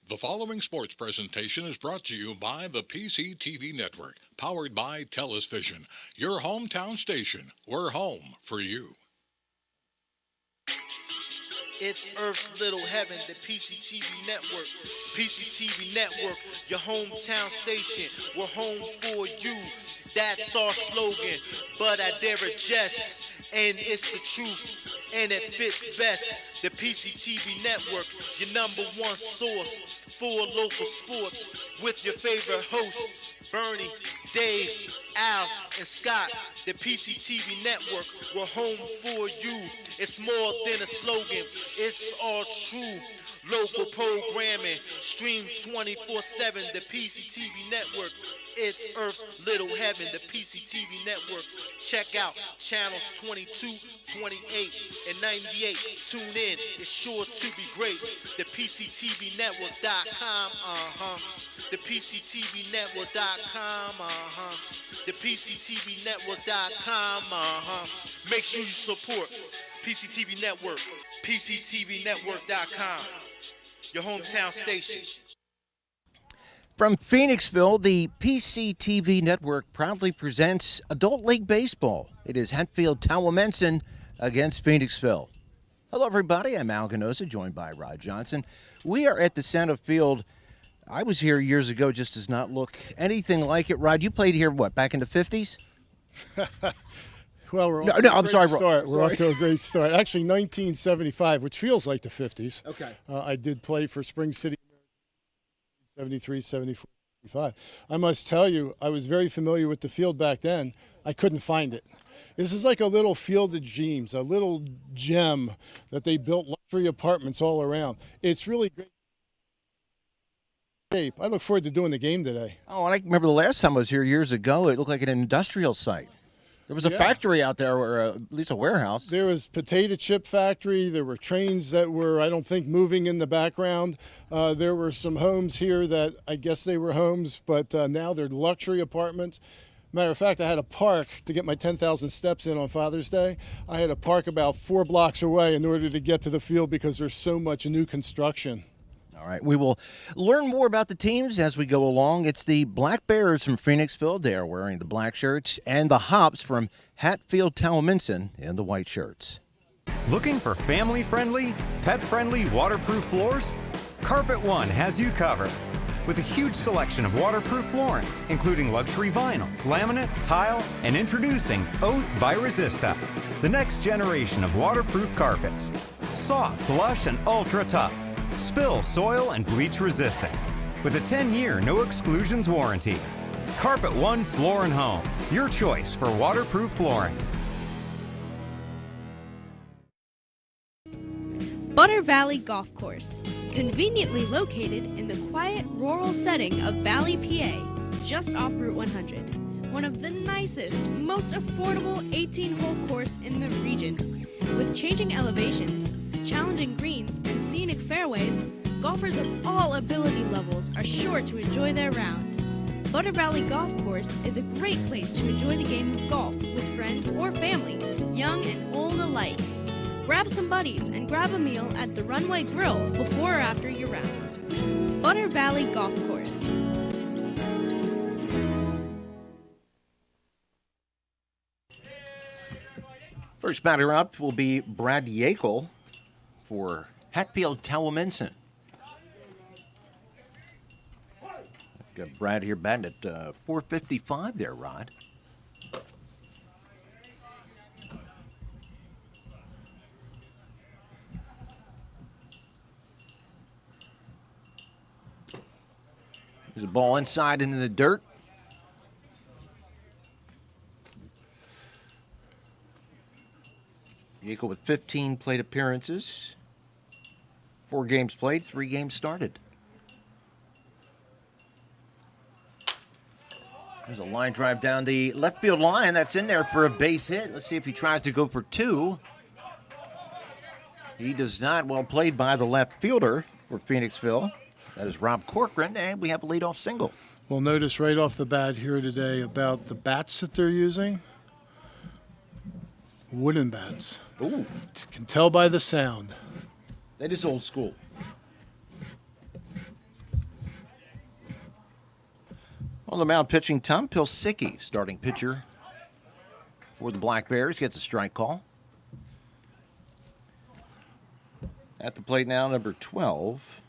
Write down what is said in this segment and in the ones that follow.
The following sports presentation is brought to you by the PCTV Network, powered by TELUS Vision, your hometown station. We're home for you. It's Earth's Little Heaven, the PCTV Network. PCTV Network, your hometown station. We're home for you. That's our slogan. But I dare jest, and it's the truth, and it fits best. The PCTV Network, your number one source for local sports, with your favorite hosts, Bernie, Dave, Al, and Scott. The PCTV Network, we're home for you. It's more than a slogan, it's all true. Local programming, stream 24/7. The PCTV Network, it's Earth's Little Heaven. The PCTV Network. Check out channels 22, 28, and 98. Tune in, it's sure to be great. The PCTVnetwork.com, The PCTVnetwork.com, The PCTVnetwork.com, Make sure you support PCTV Network, PCTVnetwork.com, your hometown station. From Phoenixville, the PCTV Network proudly presents Adult League Baseball. It is Hatfield Tawamentson against Phoenixville. Hello, everybody. I'm Al Ganoza, joined by Rod Johnson. We are at the center field. I was here years ago, just does not look anything like it. Rod, you played here, what, back in the 50s? Well, we're off to a great start. Actually, 1975, which feels like the 50s. Okay. I did play for Spring City 73, 74, 75. I must tell you, I was very familiar with the field back then. I couldn't find it. This is like a little field of dreams, a little gem that they built luxury apartments all around. It's really great shape. I look forward to doing the game today. Oh, and I remember the last time I was here years ago, it looked like an industrial site. There was a factory out there, or at least a warehouse. There was potato chip factory. There were trains that were, I don't think, moving in the background. There were some homes here that I guess they were homes, but now they're luxury apartments. Matter of fact, I had to park to get my 10,000 steps in on Father's Day. I had to park about 4 blocks away in order to get to the field because there's so much new construction. All right, we will learn more about the teams as we go along. It's the Black Bears from Phoenixville. They are wearing the black shirts, and the Hops from Hatfield Tawamentson in the white shirts. Looking for family-friendly, pet-friendly, waterproof floors? Carpet One has you covered. With a huge selection of waterproof flooring, including luxury vinyl, laminate, tile, and introducing Oath by Resista, the next generation of waterproof carpets. Soft, lush, and ultra-tough. Spill, soil, and bleach resistant. With a 10-year no exclusions warranty. Carpet One Floor and Home, your choice for waterproof flooring. Butter Valley Golf Course, conveniently located in the quiet rural setting of Valley, PA, just off Route 100. One of the nicest, most affordable 18-hole course in the region. With changing elevations, challenging greens, and scenic fairways, golfers of all ability levels are sure to enjoy their round. Butter Valley Golf Course is a great place to enjoy the game of golf with friends or family, young and old alike. Grab some buddies and grab a meal at the Runway Grill before or after your round. Butter Valley Golf Course. First batter up will be Brad Yakel for Hatfield Tawamentson. Got Brad here batting at .455 there, Rod. There's a ball inside into the dirt. Yakel with 15 plate appearances. 4 games played, 3 games started. There's a line drive down the left field line. That's in there for a base hit. Let's see if he tries to go for 2. He does not. Well played by the left fielder for Phoenixville. That is Rob Corcoran, and we have a leadoff single. We'll notice right off the bat here today about the bats that they're using. Wooden bats. Ooh. Can tell by the sound. That is old school. On the mound pitching, Tom Pilsicki, starting pitcher for the Black Bears, gets a strike call. At the plate now, number 12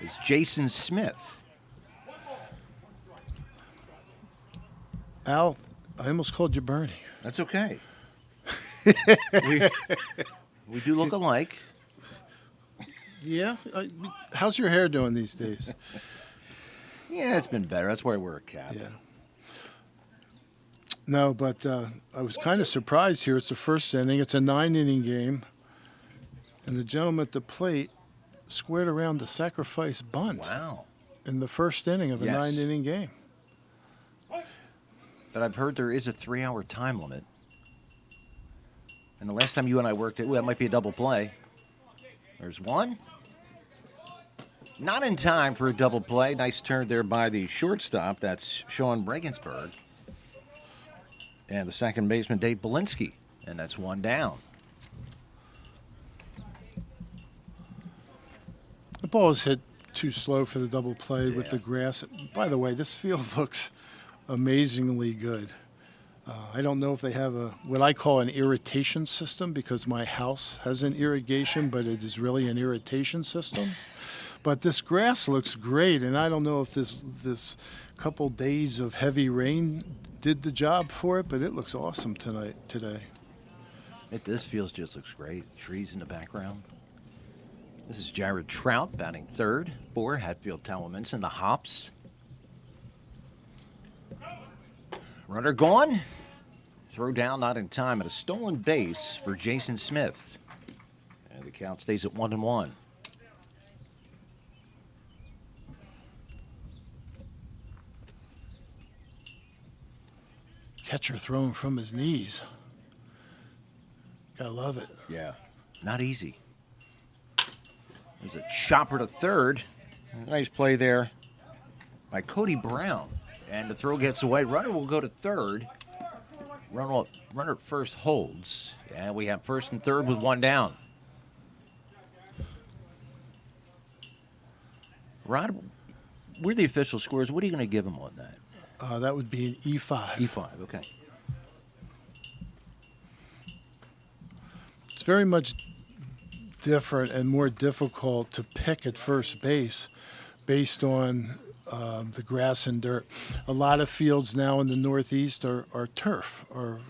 is Jason Smith. Al, I almost called you Bernie. That's okay. we do look alike. Yeah? How's your hair doing these days? Yeah, it's been better. That's why I wear a cap. Yeah. No, but I was kind of surprised here. It's the first inning. It's a 9-inning game. And the gentleman at the plate squared around the sacrifice bunt. Wow. In the first inning of a 9-inning game. But I've heard there is a 3-hour time limit. And the last time you and I worked it, that might be a double play. There's one. Not in time for a double play. Nice turn there by the shortstop. That's Sean Regensburg. And the second baseman, Dave Belinsky. And that's one down. The ball is hit too slow for the double play with the grass. By the way, this field looks amazingly good. I don't know if they have what I call an irrigation system, because my house has an irrigation, but it is really an irritation system. But this grass looks great, and I don't know if this couple days of heavy rain did the job for it, but it looks awesome today. This field just looks great. Trees in the background. This is Jared Trout batting third for Hatfield Talamenson. The Hops. Runner gone. Throw down not in time, at a stolen base for Jason Smith. And the count stays at 1-1. Catcher throwing from his knees. Gotta love it. Yeah, not easy. There's a chopper to third. Nice play there by Cody Brown. And the throw gets away. Runner will go to third. Runner at first holds. And we have first and third with one down. Rod, we're the official scores. What are you going to give him on that? That would be an E5. E5, okay. It's very much different and more difficult to pick at first base based on the grass and dirt. A lot of fields now in the Northeast are turf or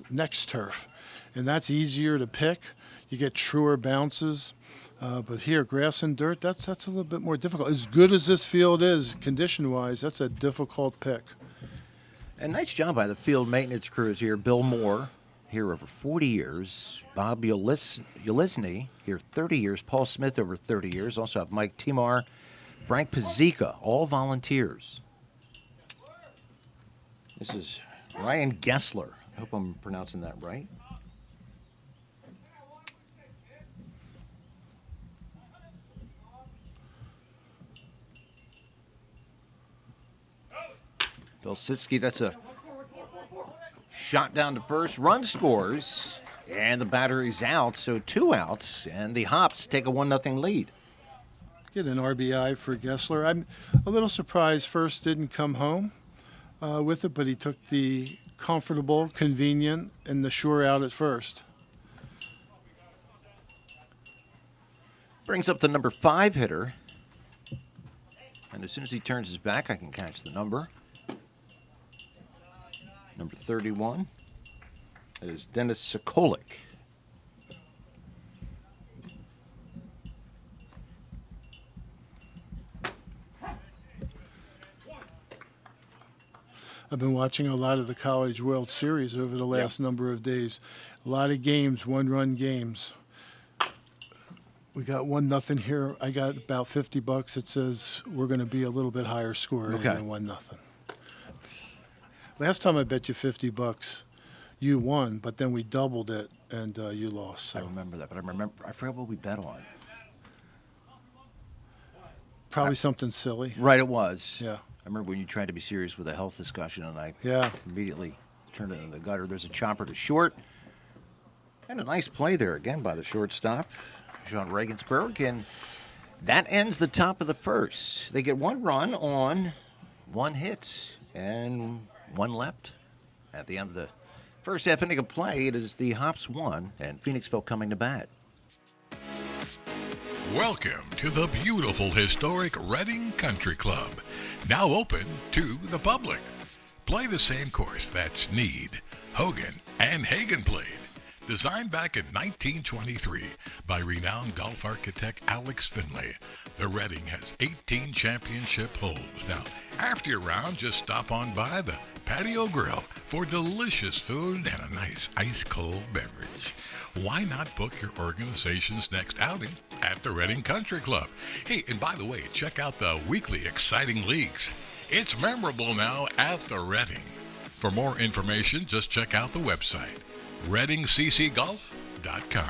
next turf, and that's easier to pick. You get truer bounces. But here, grass and dirt, that's a little bit more difficult. As good as this field is, condition-wise, that's a difficult pick. And nice job by the field maintenance crews here. Bill Moore, here over 40 years. Bob Ulisny, here 30 years. Paul Smith, over 30 years. Also have Mike Timar, Frank Pazika, all volunteers. This is Ryan Gessler. I hope I'm pronouncing that right. Bilsitsky, that's a shot down to first. Run scores, and the battery's out, so 2 outs, and the Hops take a 1-0 lead. Get an RBI for Gessler. I'm a little surprised first didn't come home with it, but he took the comfortable, convenient, and the sure out at first. Brings up the number 5 hitter, and as soon as he turns his back, I can catch the number. Number 31 is Dennis Sokolik. I've been watching a lot of the College World Series over the last number of days. A lot of games, one-run games. We got 1-0 here. I got about $50. It says we're going to be a little bit higher score than 1-0. Last time I bet you $50, you won, but then we doubled it and you lost. So. I remember that, but I forgot what we bet on. Probably something silly. Right, it was. Yeah. I remember when you tried to be serious with a health discussion, and I immediately turned it into the gutter. There's a chopper to short, and a nice play there again by the shortstop, Sean Regensburg, and That ends the top of the first. They get one run on one hit and one left at the end of the first half inning of play. It is the Hops 1 and Phoenixville coming to bat. Welcome to the beautiful historic Reading Country Club, now open to the public. Play the same course that Snead, Hogan, and Hagen played. Designed back in 1923 by renowned golf architect Alex Finlay, the Reading has 18 championship holes. Now, after your round, just stop on by the patio grill for delicious food and a nice ice-cold beverage. Why not book your organization's next outing at the Reading Country Club? Hey, and by the way, check out the weekly exciting leagues. It's memorable now at the Reading. For more information, just check out the website, ReadingCCGolf.com.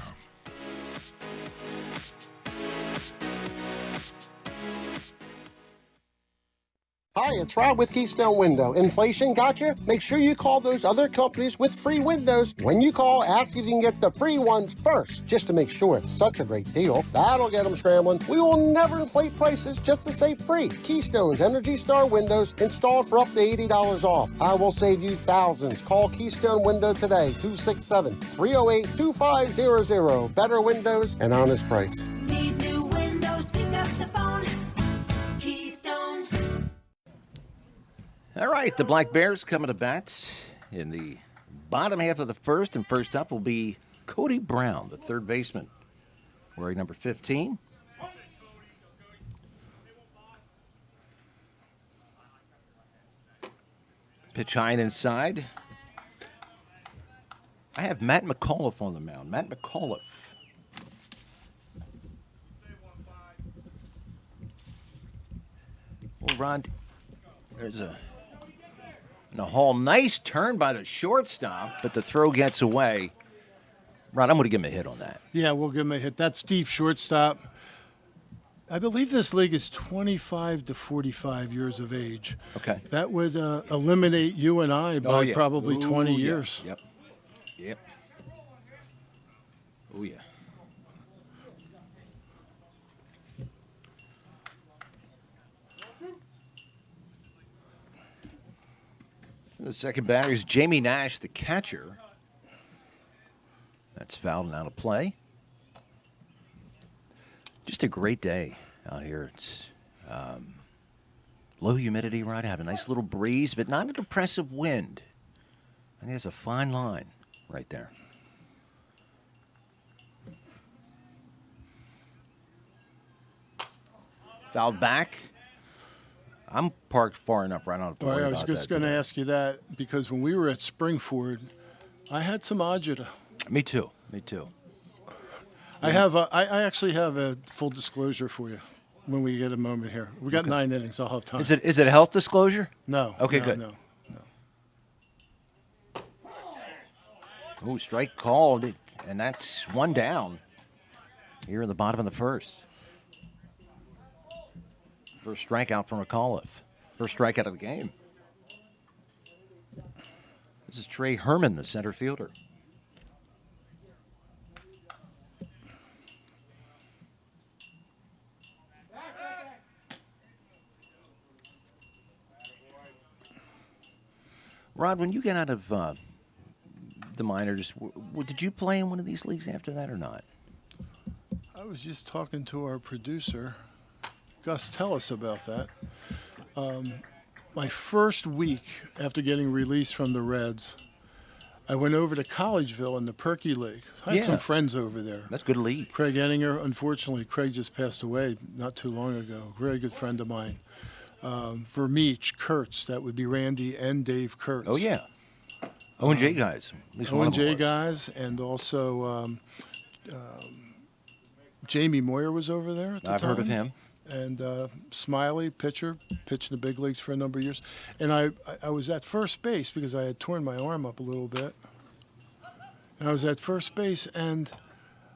Hi, it's Rob with Keystone Window. Inflation got you? Make sure you call those other companies with free windows. When you call, ask if you can get the free ones first, just to make sure it's such a great deal. That'll get them scrambling. We will never inflate prices just to say free. Keystone's Energy Star windows installed for up to $80 off. I will save you thousands. Call Keystone Window today, 267-308-2500. Better windows and honest price. Need new windows, pick up the phone. Keystone. All right, the Black Bears coming to bat in the bottom half of the first, and first up will be Cody Brown, the third baseman, wearing number 15. Pitch high and inside. I have Matt McAuliffe on the mound. Matt McAuliffe. Well, Ron, there's a Hall. Nice turn by the shortstop, but the throw gets away. Ron, I'm going to give him a hit on that. Yeah, we'll give him a hit. That's deep shortstop. I believe this league is 25 to 45 years of age. Okay. That would eliminate you and I by probably 20 years. Yep. Yep. Oh, yeah. The second batter is Jamie Nash, the catcher. That's fouled and out of play. Just a great day out here. It's low humidity, right? I have a nice little breeze, but not a depressive wind. I think there's a fine line right there. Fouled back. I'm parked far enough right on the I was just going to ask you that because when we were at Springford, I had some agita. Me too. Me too. I actually have a full disclosure for you when we get a moment here. We got 9 innings. I'll have time. Is it a health disclosure? No. Okay, no, good. No. Ooh, strike called, and that's one down here in the bottom of the first. First strikeout from McAuliffe. First strikeout of the game. This is Trey Herman, the center fielder. Rod, when you get out of the minors, did you play in one of these leagues after that or not? I was just talking to our producer. Gus, tell us about that. My first week after getting released from the Reds, I went over to Collegeville in the Perky League. I had some friends over there. That's a good league. Craig Enninger, unfortunately, Craig just passed away not too long ago. Very good friend of mine. Vermeech, Kurtz, that would be Randy and Dave Kurtz. Oh, yeah. O&J guys. At least one of them O&J was. guys, and also Jamie Moyer was over there at the time. I've heard of him. And Smiley, pitcher, pitched in the big leagues for a number of years. And I was at first base because I had torn my arm up a little bit. And I was at first base, and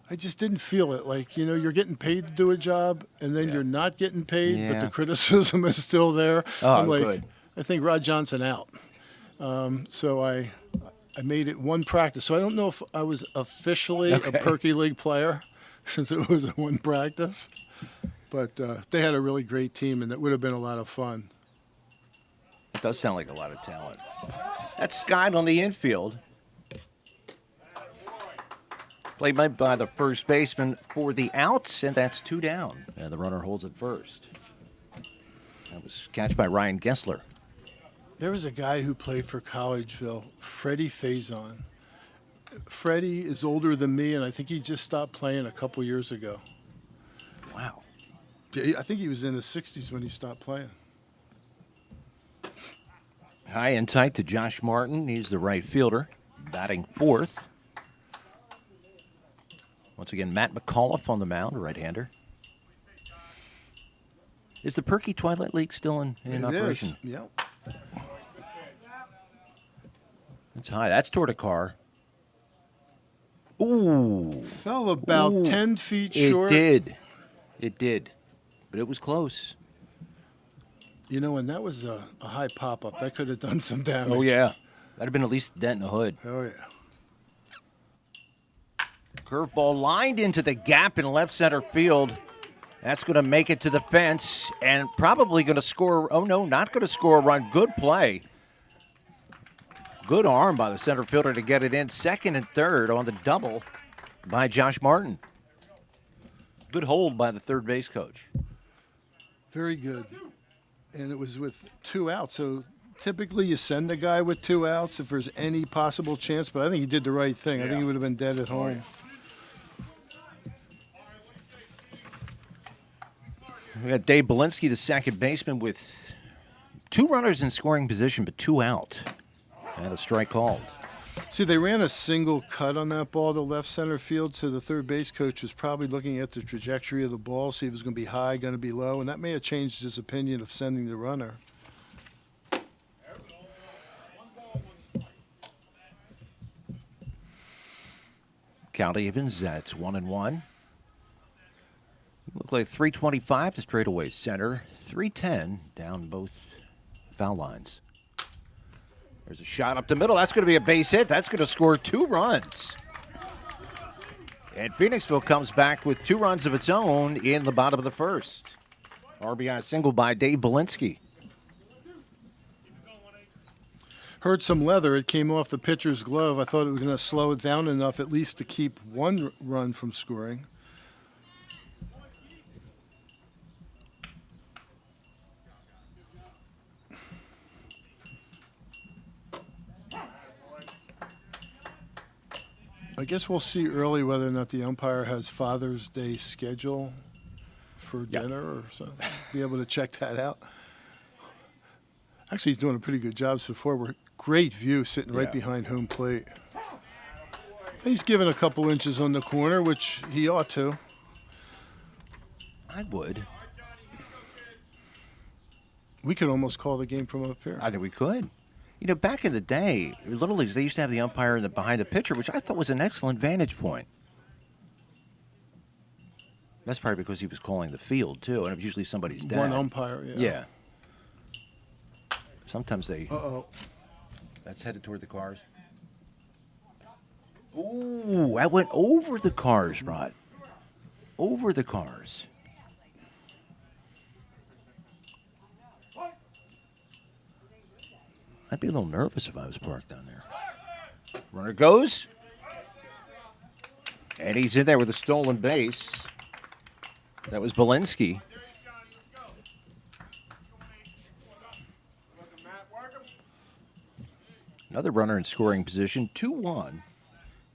I just didn't feel it. Like, you know, you're getting paid to do a job, and then you're not getting paid, but the criticism is still there. Oh, I'm like, good. I think Rod Johnson out. So I made it one practice. So I don't know if I was officially a Perky League player since it was one practice. But they had a really great team, and it would have been a lot of fun. It does sound like a lot of talent. That's Scott on the infield. Played by the first baseman for the outs, and that's 2 down. And the runner holds it first. That was catch by Ryan Gessler. There was a guy who played for Collegeville, Freddie Faison. Freddie is older than me, and I think he just stopped playing a couple years ago. Wow. I think he was in his 60s when he stopped playing. High and tight to Josh Martin. He's the right fielder, batting fourth. Once again, Matt McAuliffe on the mound, right-hander. Is the Perky Twilight League still in operation? It is, yep. It's high. That's toward a car. Ooh. Fell about 10 feet short. It did. But it was close. You know, and that was a high pop-up. That could have done some damage. Oh, yeah. That'd have been at least a dent in the hood. Oh, yeah. Curveball lined into the gap in left center field. That's going to make it to the fence and probably going to score. Oh, no, not going to score a run. Good play. Good arm by the center fielder to get it in. Second and third on the double by Josh Martin. Good hold by the third base coach. Very good. And it was with 2 outs. So typically you send a guy with 2 outs if there's any possible chance, but I think he did the right thing. I think he would have been dead at home. We got Dave Belinsky, the second baseman, with 2 runners in scoring position, but 2 out. And a strike called. See, they ran a single cut on that ball to left center field, so the third base coach was probably looking at the trajectory of the ball, see if it was going to be high, going to be low, and that may have changed his opinion of sending the runner. Count evens, that's 1-1. Look like 325 to straightaway center, 310 down both foul lines. There's a shot up the middle. That's going to be a base hit. That's going to score 2 runs. And Phoenixville comes back with 2 runs of its own in the bottom of the first. RBI single by Dave Belinsky. Heard some leather. It came off the pitcher's glove. I thought it was going to slow it down enough at least to keep 1 run from scoring. I guess we'll see early whether or not the umpire has Father's Day schedule for dinner or something. Be able to check that out. Actually, he's doing a pretty good job so far. We're great view sitting right behind home plate. He's given a couple inches on the corner, which he ought to. I would. We could almost call the game from up here. I think we could. You know, back in the day, Little Leagues, they used to have the umpire behind the pitcher, which I thought was an excellent vantage point. That's probably because he was calling the field, too, and it was usually somebody's dad. One umpire, Yeah. Sometimes they... Uh-oh. That's headed toward the cars. Ooh, that went over the cars, Rod. Over the cars. I'd be a little nervous if I was parked down there. Runner goes. And he's in there with a stolen base. That was Belinsky. Another runner in scoring position, 2-1.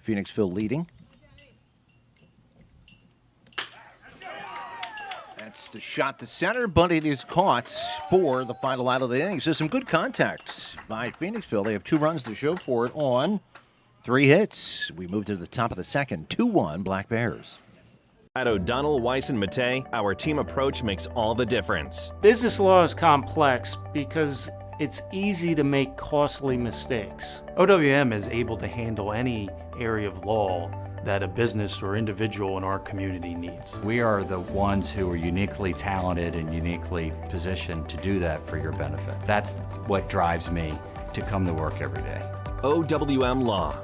Phoenixville leading. That's the shot to center, but it is caught for the final out of the inning. So some good contact by Phoenixville. They have 2 runs to show for it on 3 hits. We move to the top of the second, 2-1 Black Bears. At O'Donnell, Weiss, and Mattei, our team approach makes all the difference. Business law is complex because it's easy to make costly mistakes. OWM is able to handle any area of law that a business or individual in our community needs. We are the ones who are uniquely talented and uniquely positioned to do that for your benefit. That's what drives me to come to work every day. OWM Law.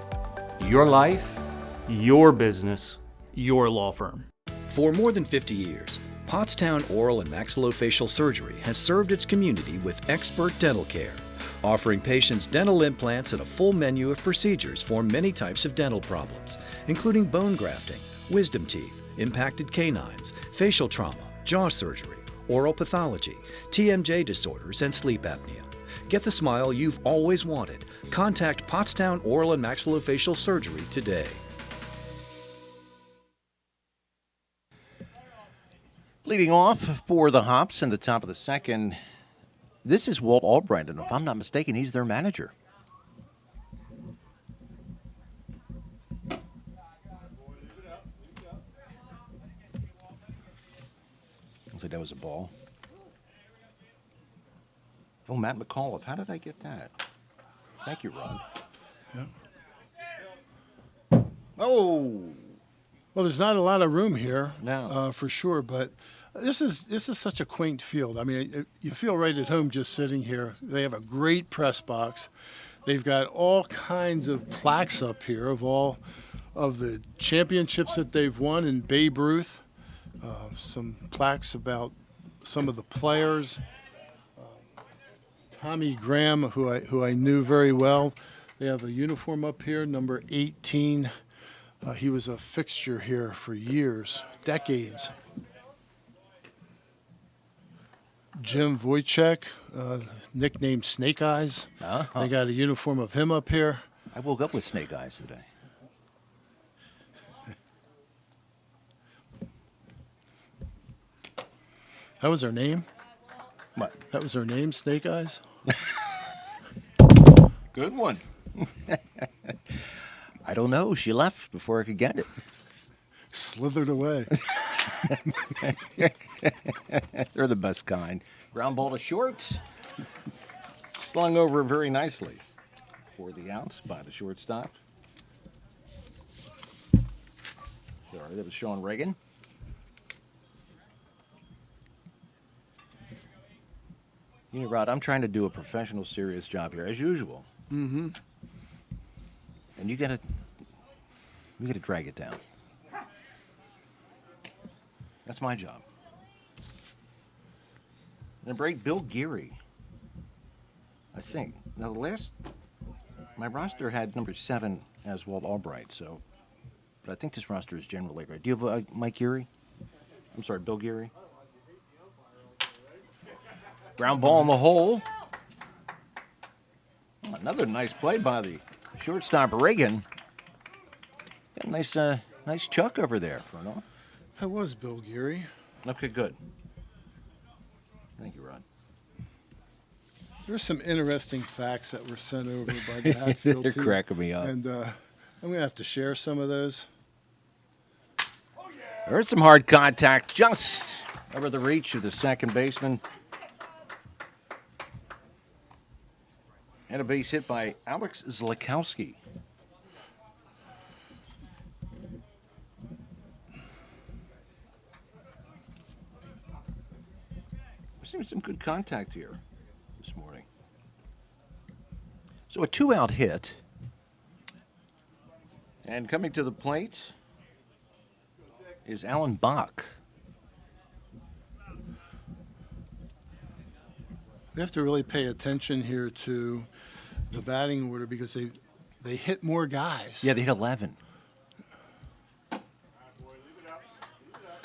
Your life, your business, your law firm. For more than 50 years, Pottstown Oral and Maxillofacial Surgery has served its community with expert dental care, offering patients dental implants and a full menu of procedures for many types of dental problems, including bone grafting, wisdom teeth, impacted canines, facial trauma, jaw surgery, oral pathology, TMJ disorders, and sleep apnea. Get the smile you've always wanted. Contact Pottstown Oral and Maxillofacial Surgery today. Leading off for the Hops in the top of the second, this is Walt Albright, and if I'm not mistaken, he's their manager. Looks like that was a ball. Oh, Matt McAuliffe. How did I get that? Thank you, Ron. Yeah. Oh! Well, there's not a lot of room here, No. for sure, but this is such a quaint field. I mean, you feel right at home just sitting here. They have a great press box. They've got all kinds of plaques up here of all of the championships that they've won in Babe Ruth. Some plaques about some of the players. Tommy Graham, who I knew very well. They have a uniform up here, number 18. He was a fixture here for years, decades. Jim Wojcik, nicknamed Snake Eyes. Uh-huh. They got a uniform of him up here. I woke up with Snake Eyes today. That was her name? What? That was her name, Snake Eyes? Good one. I don't know. She left before I could get it. Slithered away. They're the best kind. Ground ball to short. Slung over very nicely for the outs by the shortstop. Sorry, that was Sean Reagan. You know, Rod, I'm trying to do a professional, serious job here, as usual. Mm-hmm. And you gotta drag it down. That's my job. And break Bill Geary, I think. Now my roster had number 7 as Walt Albright, so, but I think this roster is generally right. Do you have Mike Geary? I'm sorry, Bill Geary. Ground ball in the hole. Another nice play by the shortstop Reagan. Got a nice chuck over there. That was Bill Geary. Okay, good. Thank you, Rod. There's some interesting facts that were sent over by the Hatfield They're team. cracking me up. And I'm going to have to share some of those. There's some hard contact just over the reach of the second baseman. And a base hit by Alex Zlakowski. We're seeing some good contact here this morning. So a 2-out hit. And coming to the plate is Alan Bach. We have to really pay attention here to the batting order because they hit more guys. Yeah, they hit 11.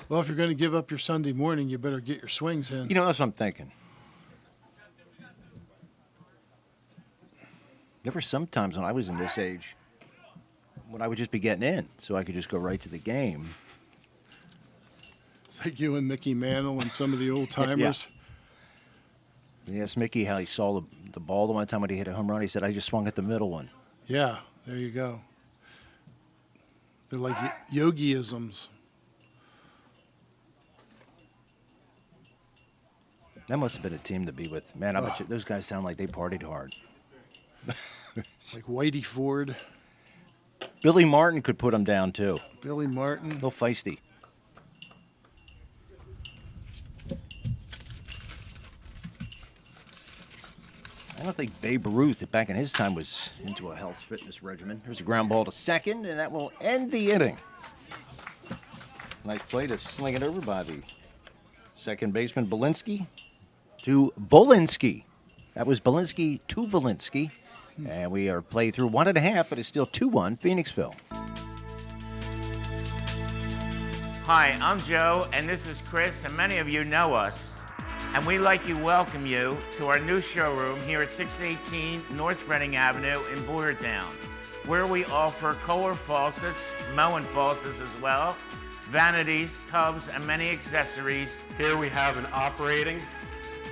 Well, if you're going to give up your Sunday morning, you better get your swings in. You know, that's what I'm thinking. There were some times when I was in this age when I would just be getting in so I could just go right to the game. It's like you and Mickey Mantle and some of the old timers. He asked Mickey how he saw the ball the one time when he hit a home run. He said, I just swung at the middle one. Yeah, there you go. They're like yogiisms. That must have been a team to be with. Man, I bet you, those guys sound like they partied hard. Like Whitey Ford. Billy Martin could put them down, too. Billy Martin. A little feisty. I don't think Babe Ruth, back in his time, was into a health fitness regimen. There's a ground ball to second, and that will end the inning. Nice play to sling it over by the Second baseman Belinsky to Volinsky. That was Belinsky to Volinsky. And we are played through 1.5, but it's still 2-1 Phoenixville. Hi, I'm Joe, and this is Chris, and many of you know us. And we'd like to welcome you to our new showroom here at 618 North Reading Avenue in Boyertown, where we offer Kohler faucets, Moen faucets as well, vanities, tubs, and many accessories. Here we have an operating,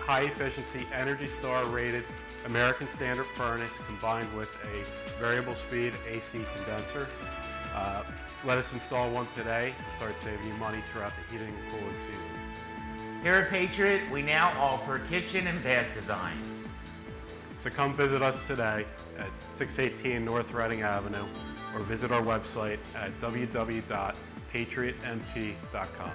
high-efficiency, Energy Star rated American Standard furnace combined with a variable speed AC condenser. Let us install one today to start saving you money throughout the heating and cooling season. Here at Patriot, we now offer kitchen and bath designs. So come visit us today at 618 North Reading Avenue or visit our website at www.patriotnp.com.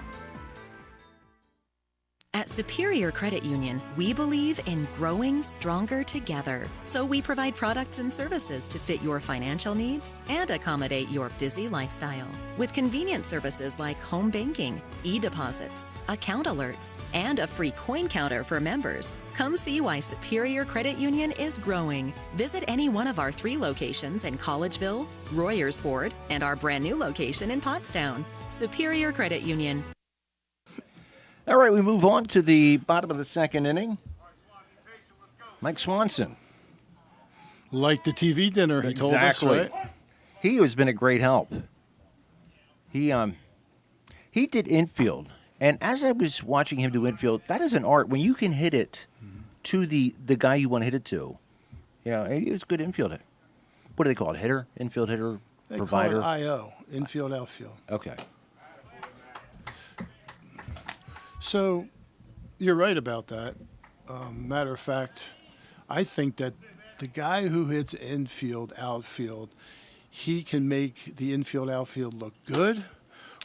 At Superior Credit Union, we believe in growing stronger together. So we provide products and services to fit your financial needs and accommodate your busy lifestyle. With convenient services like home banking, e-deposits, account alerts, and a free coin counter for members. Come see why Superior Credit Union is growing. Visit any one of our 3 locations in Collegeville, Royersford, and our brand new location in Pottstown. Superior Credit Union. All right, we move on to the bottom of the second inning. Mike Swanson. Like the TV dinner, he told us, right? He has been a great help. He did infield, and as I was watching him do infield, that is an art. When you can hit it to the guy you want to hit it to, you know, he was a good infielder. What do they call it? Hitter? Infield hitter? They provider? call it IO, infield, outfield. Okay. So, you're right about that. Matter of fact, I think that the guy who hits infield, outfield, he can make the infield, outfield look good,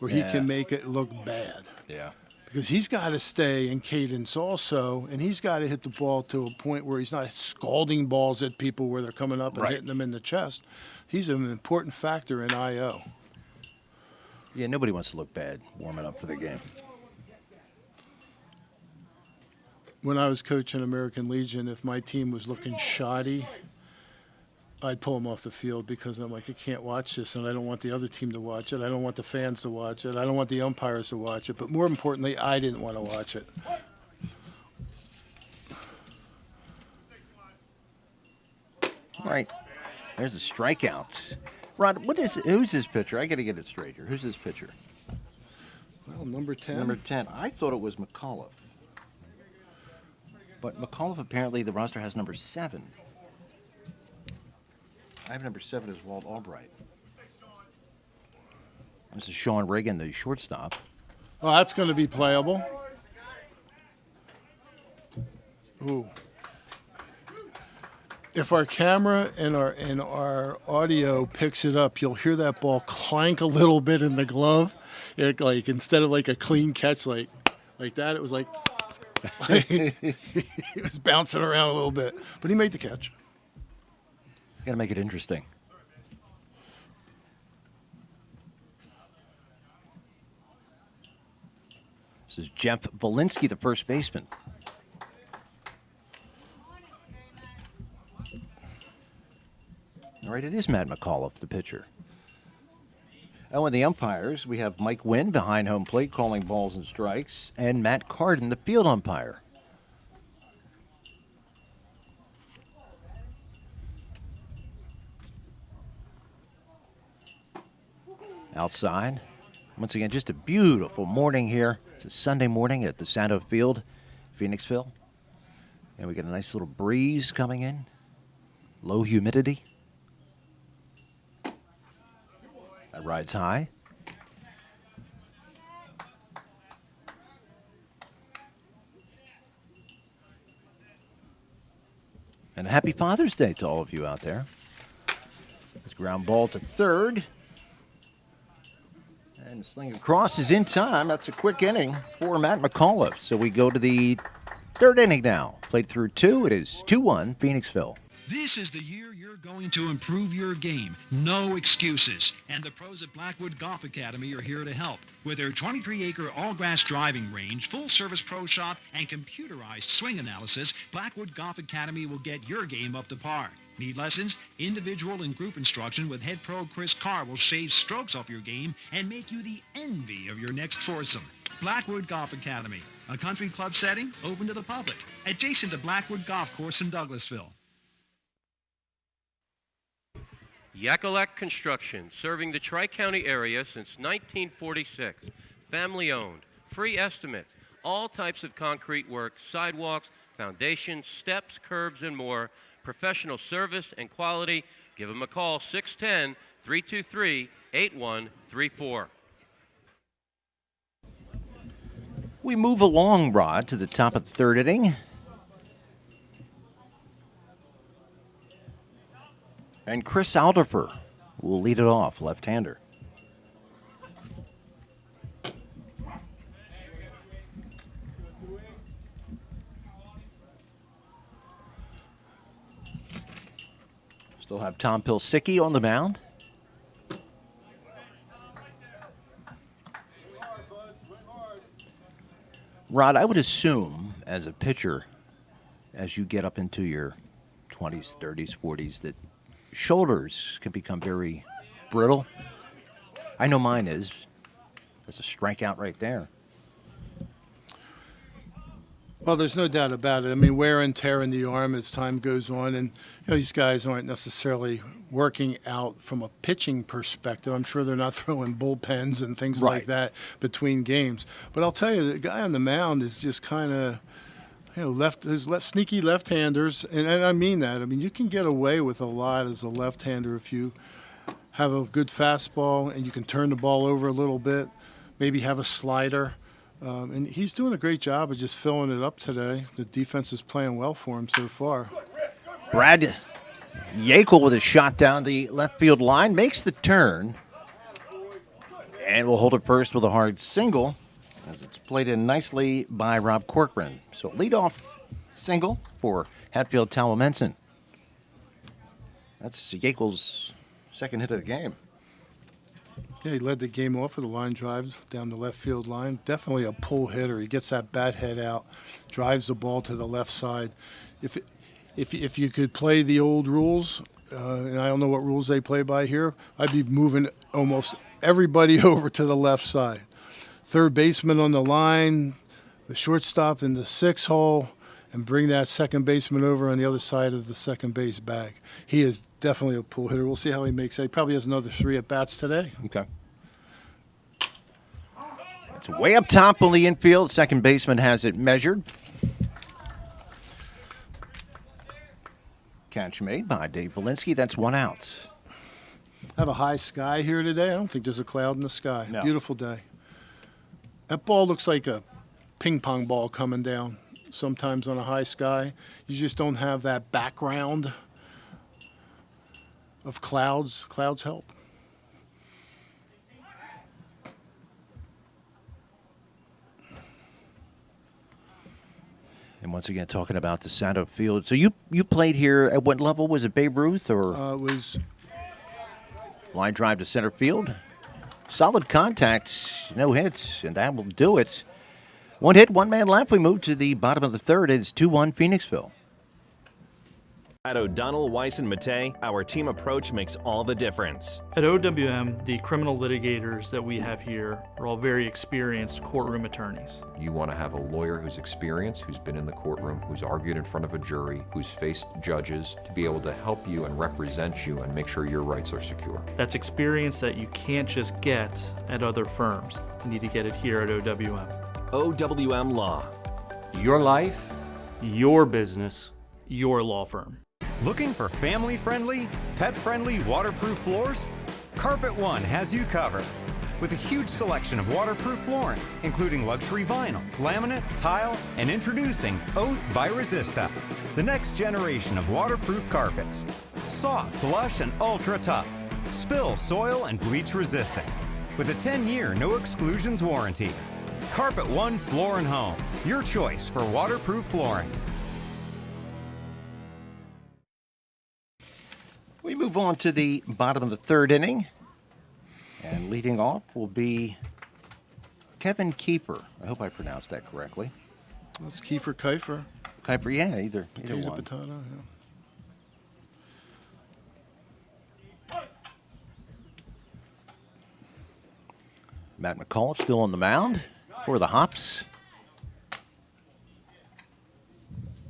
or he can make it look bad. Yeah. Because he's got to stay in cadence also, and he's got to hit the ball to a point where he's not scalding balls at people where they're coming up and hitting them in the chest. He's an important factor in IO. Yeah, nobody wants to look bad warming up for the game. When I was coaching American Legion, if my team was looking shoddy, I'd pull them off the field because I'm like, I can't watch this, and I don't want the other team to watch it. I don't want the fans to watch it. I don't want the umpires to watch it. But more importantly, I didn't want to watch it. All right. There's a strikeout. Rod, who's this pitcher? I got to get it straight here. Who's this pitcher? Well, number 10. Number 10. I thought it was McAuliffe. But McAuliffe, apparently, the roster has number 7. I have number 7 as Walt Albright. This is Sean Reagan, the shortstop. Oh, that's going to be playable. Ooh. If our camera and our audio picks it up, you'll hear that ball clank a little bit in the glove. Like instead of like a clean catch like that, it was like he was bouncing around a little bit, but he made the catch. You got to make it interesting. This is Jeff Belinsky, the first baseman. All right, it is Matt McAuliffe, the pitcher. Oh, and the umpires, we have Mike Wynn behind home plate calling balls and strikes, and Matt Carden, the field umpire. Outside, once again, just a beautiful morning here. It's a Sunday morning at the Santo Field, Phoenixville. And we got a nice little breeze coming in, low humidity. That rides high. And a happy Father's Day to all of you out there. It's ground ball to third. And the sling across is in time. That's a quick inning for Matt McAuliffe. So we go to the third inning now. Played through 2. It is 2-1 Phoenixville. This is the year you're going to improve your game. No excuses. And the pros at Blackwood Golf Academy are here to help. With their 23-acre all-grass driving range, full-service pro shop, and computerized swing analysis, Blackwood Golf Academy will get your game up to par. Need lessons? Individual and group instruction with head pro Chris Carr will shave strokes off your game and make you the envy of your next foursome. Blackwood Golf Academy, a country club setting open to the public, adjacent to Blackwood Golf Course in Douglasville. Yakalak Construction, serving the Tri-County area since 1946. Family owned, free estimates, all types of concrete work, sidewalks, foundations, steps, curbs, and more. Professional service and quality. Give them a call, 610-323-8134. We move along, Rod, to the top of the third inning. And Chris Alderfer will lead it off, left-hander. Still have Tom Pilsicki on the mound. Rod, I would assume as a pitcher, as you get up into your 20s, 30s, 40s, that shoulders can become very brittle. I know mine is. There's a strikeout right there. Well, there's no doubt about it. I mean, wear and tear in the arm as time goes on, and these guys aren't necessarily working out from a pitching perspective. I'm sure they're not throwing bullpens and things like that between games. But I'll tell you, the guy on the mound is just kind of, there's sneaky left-handers, and I mean that. I mean, you can get away with a lot as a left-hander if you have a good fastball and you can turn the ball over a little bit, maybe have a slider. And he's doing a great job of just filling it up today. The defense is playing well for him so far. Brad Yakel with a shot down the left field line, makes the turn, and will hold it first with a hard single as it's played in nicely by Rob Corcoran. So leadoff single for Hatfield Talamenson. That's Yakel's second hit of the game. Yeah, he led the game off with a line drive down the left field line. Definitely a pull hitter. He gets that bat head out, drives the ball to the left side. If you could play the old rules, and I don't know what rules they play by here, I'd be moving almost everybody over to the left side. Third baseman on the line, the shortstop in the 6 hole, and bring that second baseman over on the other side of the second base bag. He is definitely a pull hitter. We'll see how he makes it. He probably has another 3 at-bats today. Okay. It's way up top on the infield. Second baseman has it measured. Catch made by Dave Belinsky. That's 1 out. Have a high sky here today. I don't think there's a cloud in the sky. No. Beautiful day. That ball looks like a ping pong ball coming down sometimes on a high sky. You just don't have that background of clouds. Clouds help. And once again, talking about the center field. So you played here at what level? Was it Babe Ruth or? It was. Line drive to center field. Solid contact, no hits, and that will do it. 1 hit, 1 man left. We move to the bottom of the third. It's 2-1 Phoenixville. At O'Donnell, Weiss, and Mattei, our team approach makes all the difference. At OWM, the criminal litigators that we have here are all very experienced courtroom attorneys. You want to have a lawyer who's experienced, who's been in the courtroom, who's argued in front of a jury, who's faced judges, to be able to help you and represent you and make sure your rights are secure. That's experience that you can't just get at other firms. You need to get it here at OWM. OWM Law. Your life, your business, your law firm. Looking for family-friendly, pet-friendly, waterproof floors? Carpet One has you covered. With a huge selection of waterproof flooring, including luxury vinyl, laminate, tile, and introducing Oath by Resista, the next generation of waterproof carpets. Soft, lush, and ultra-tough. Spill, soil, and bleach resistant. With a 10-year no exclusions warranty. Carpet One Floor and Home, your choice for waterproof flooring. We move on to the bottom of the third inning. And leading off will be Kevin Keeper. I hope I pronounced that correctly. That's Kiefer Kiefer. Kiefer, yeah, either Potato, one. potato, yeah. Matt McCall still on the mound for the Hops.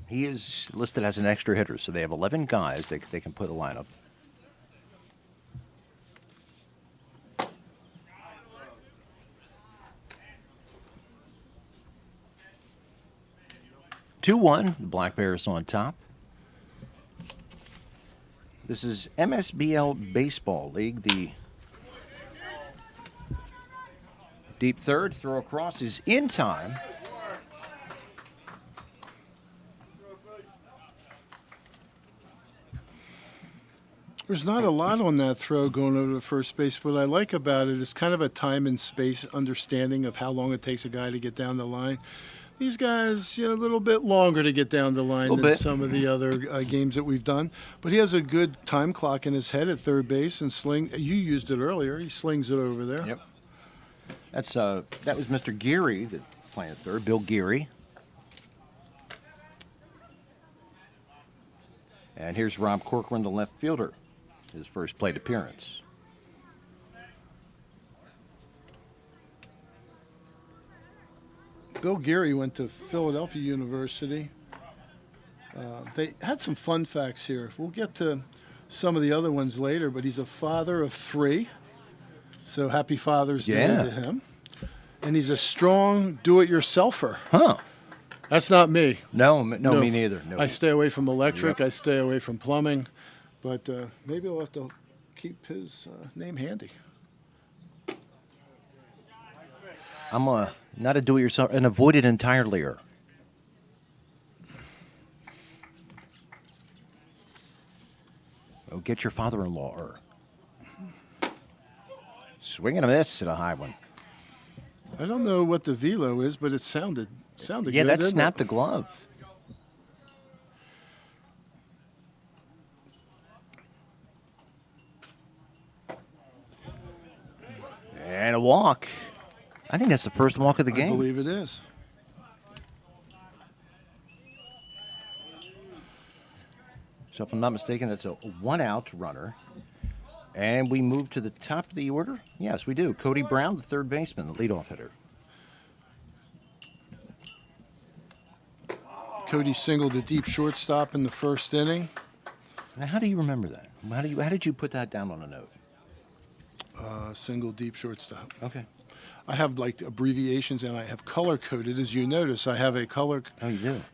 He is listed as an extra hitter, so they have 11 guys they can put in the lineup. (2-1), the Black Bears on top. This is MSBL Baseball League. The deep third throw across is in time. There's not a lot on that throw going over to first base. What I like about it is kind of a time and space understanding of how long it takes a guy to get down the line. These guys, a little bit longer to get down the line than some of the other games that we've done. But he has a good time clock in his head at third base and sling. You used it earlier. He slings it over there. Yep. That was Mr. Geary that playing at third, Bill Geary. And here's Rob Corcoran, the left fielder, his first plate appearance. Bill Geary went to Philadelphia University. They had some fun facts here. We'll get to some of the other ones later, but he's a father of 3. So happy Father's Day to him. And he's a strong do-it-yourselfer. Huh. That's not me. No, me neither. No. I stay away from electric. I stay away from plumbing. But maybe I'll have to keep his name handy. I'm not a do-it-yourself, an avoided entirely-er. Oh, get your father-in-law-er. Swing and a miss at a high one. I don't know what the velo is, but it sounded good. Yeah, that snapped the glove. And a walk. I think that's the first walk of the game. I believe it is. So if I'm not mistaken, that's a 1-out runner. And we move to the top of the order. Yes, we do. Cody Brown, the third baseman, the leadoff hitter. Cody singled a deep shortstop in the first inning. Now, how do you remember that? How did you put that down on a note? Single deep shortstop. Okay. I have like abbreviations and I have color coded. As you notice, I have a color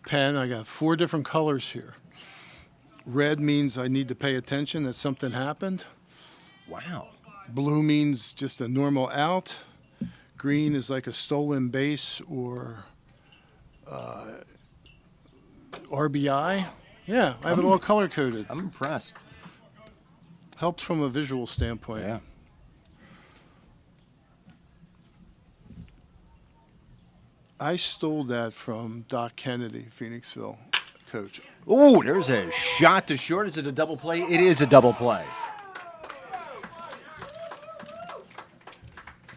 pen. I got 4 different colors here. Red means I need to pay attention that something happened. Wow. Blue means just a normal out. Green is like a stolen base or RBI. Yeah, I have it all color coded. I'm impressed. Helps from a visual standpoint. Yeah. I stole that from Doc Kennedy, Phoenixville coach. Ooh, there's a shot to short. Is it a double play? It is a double play.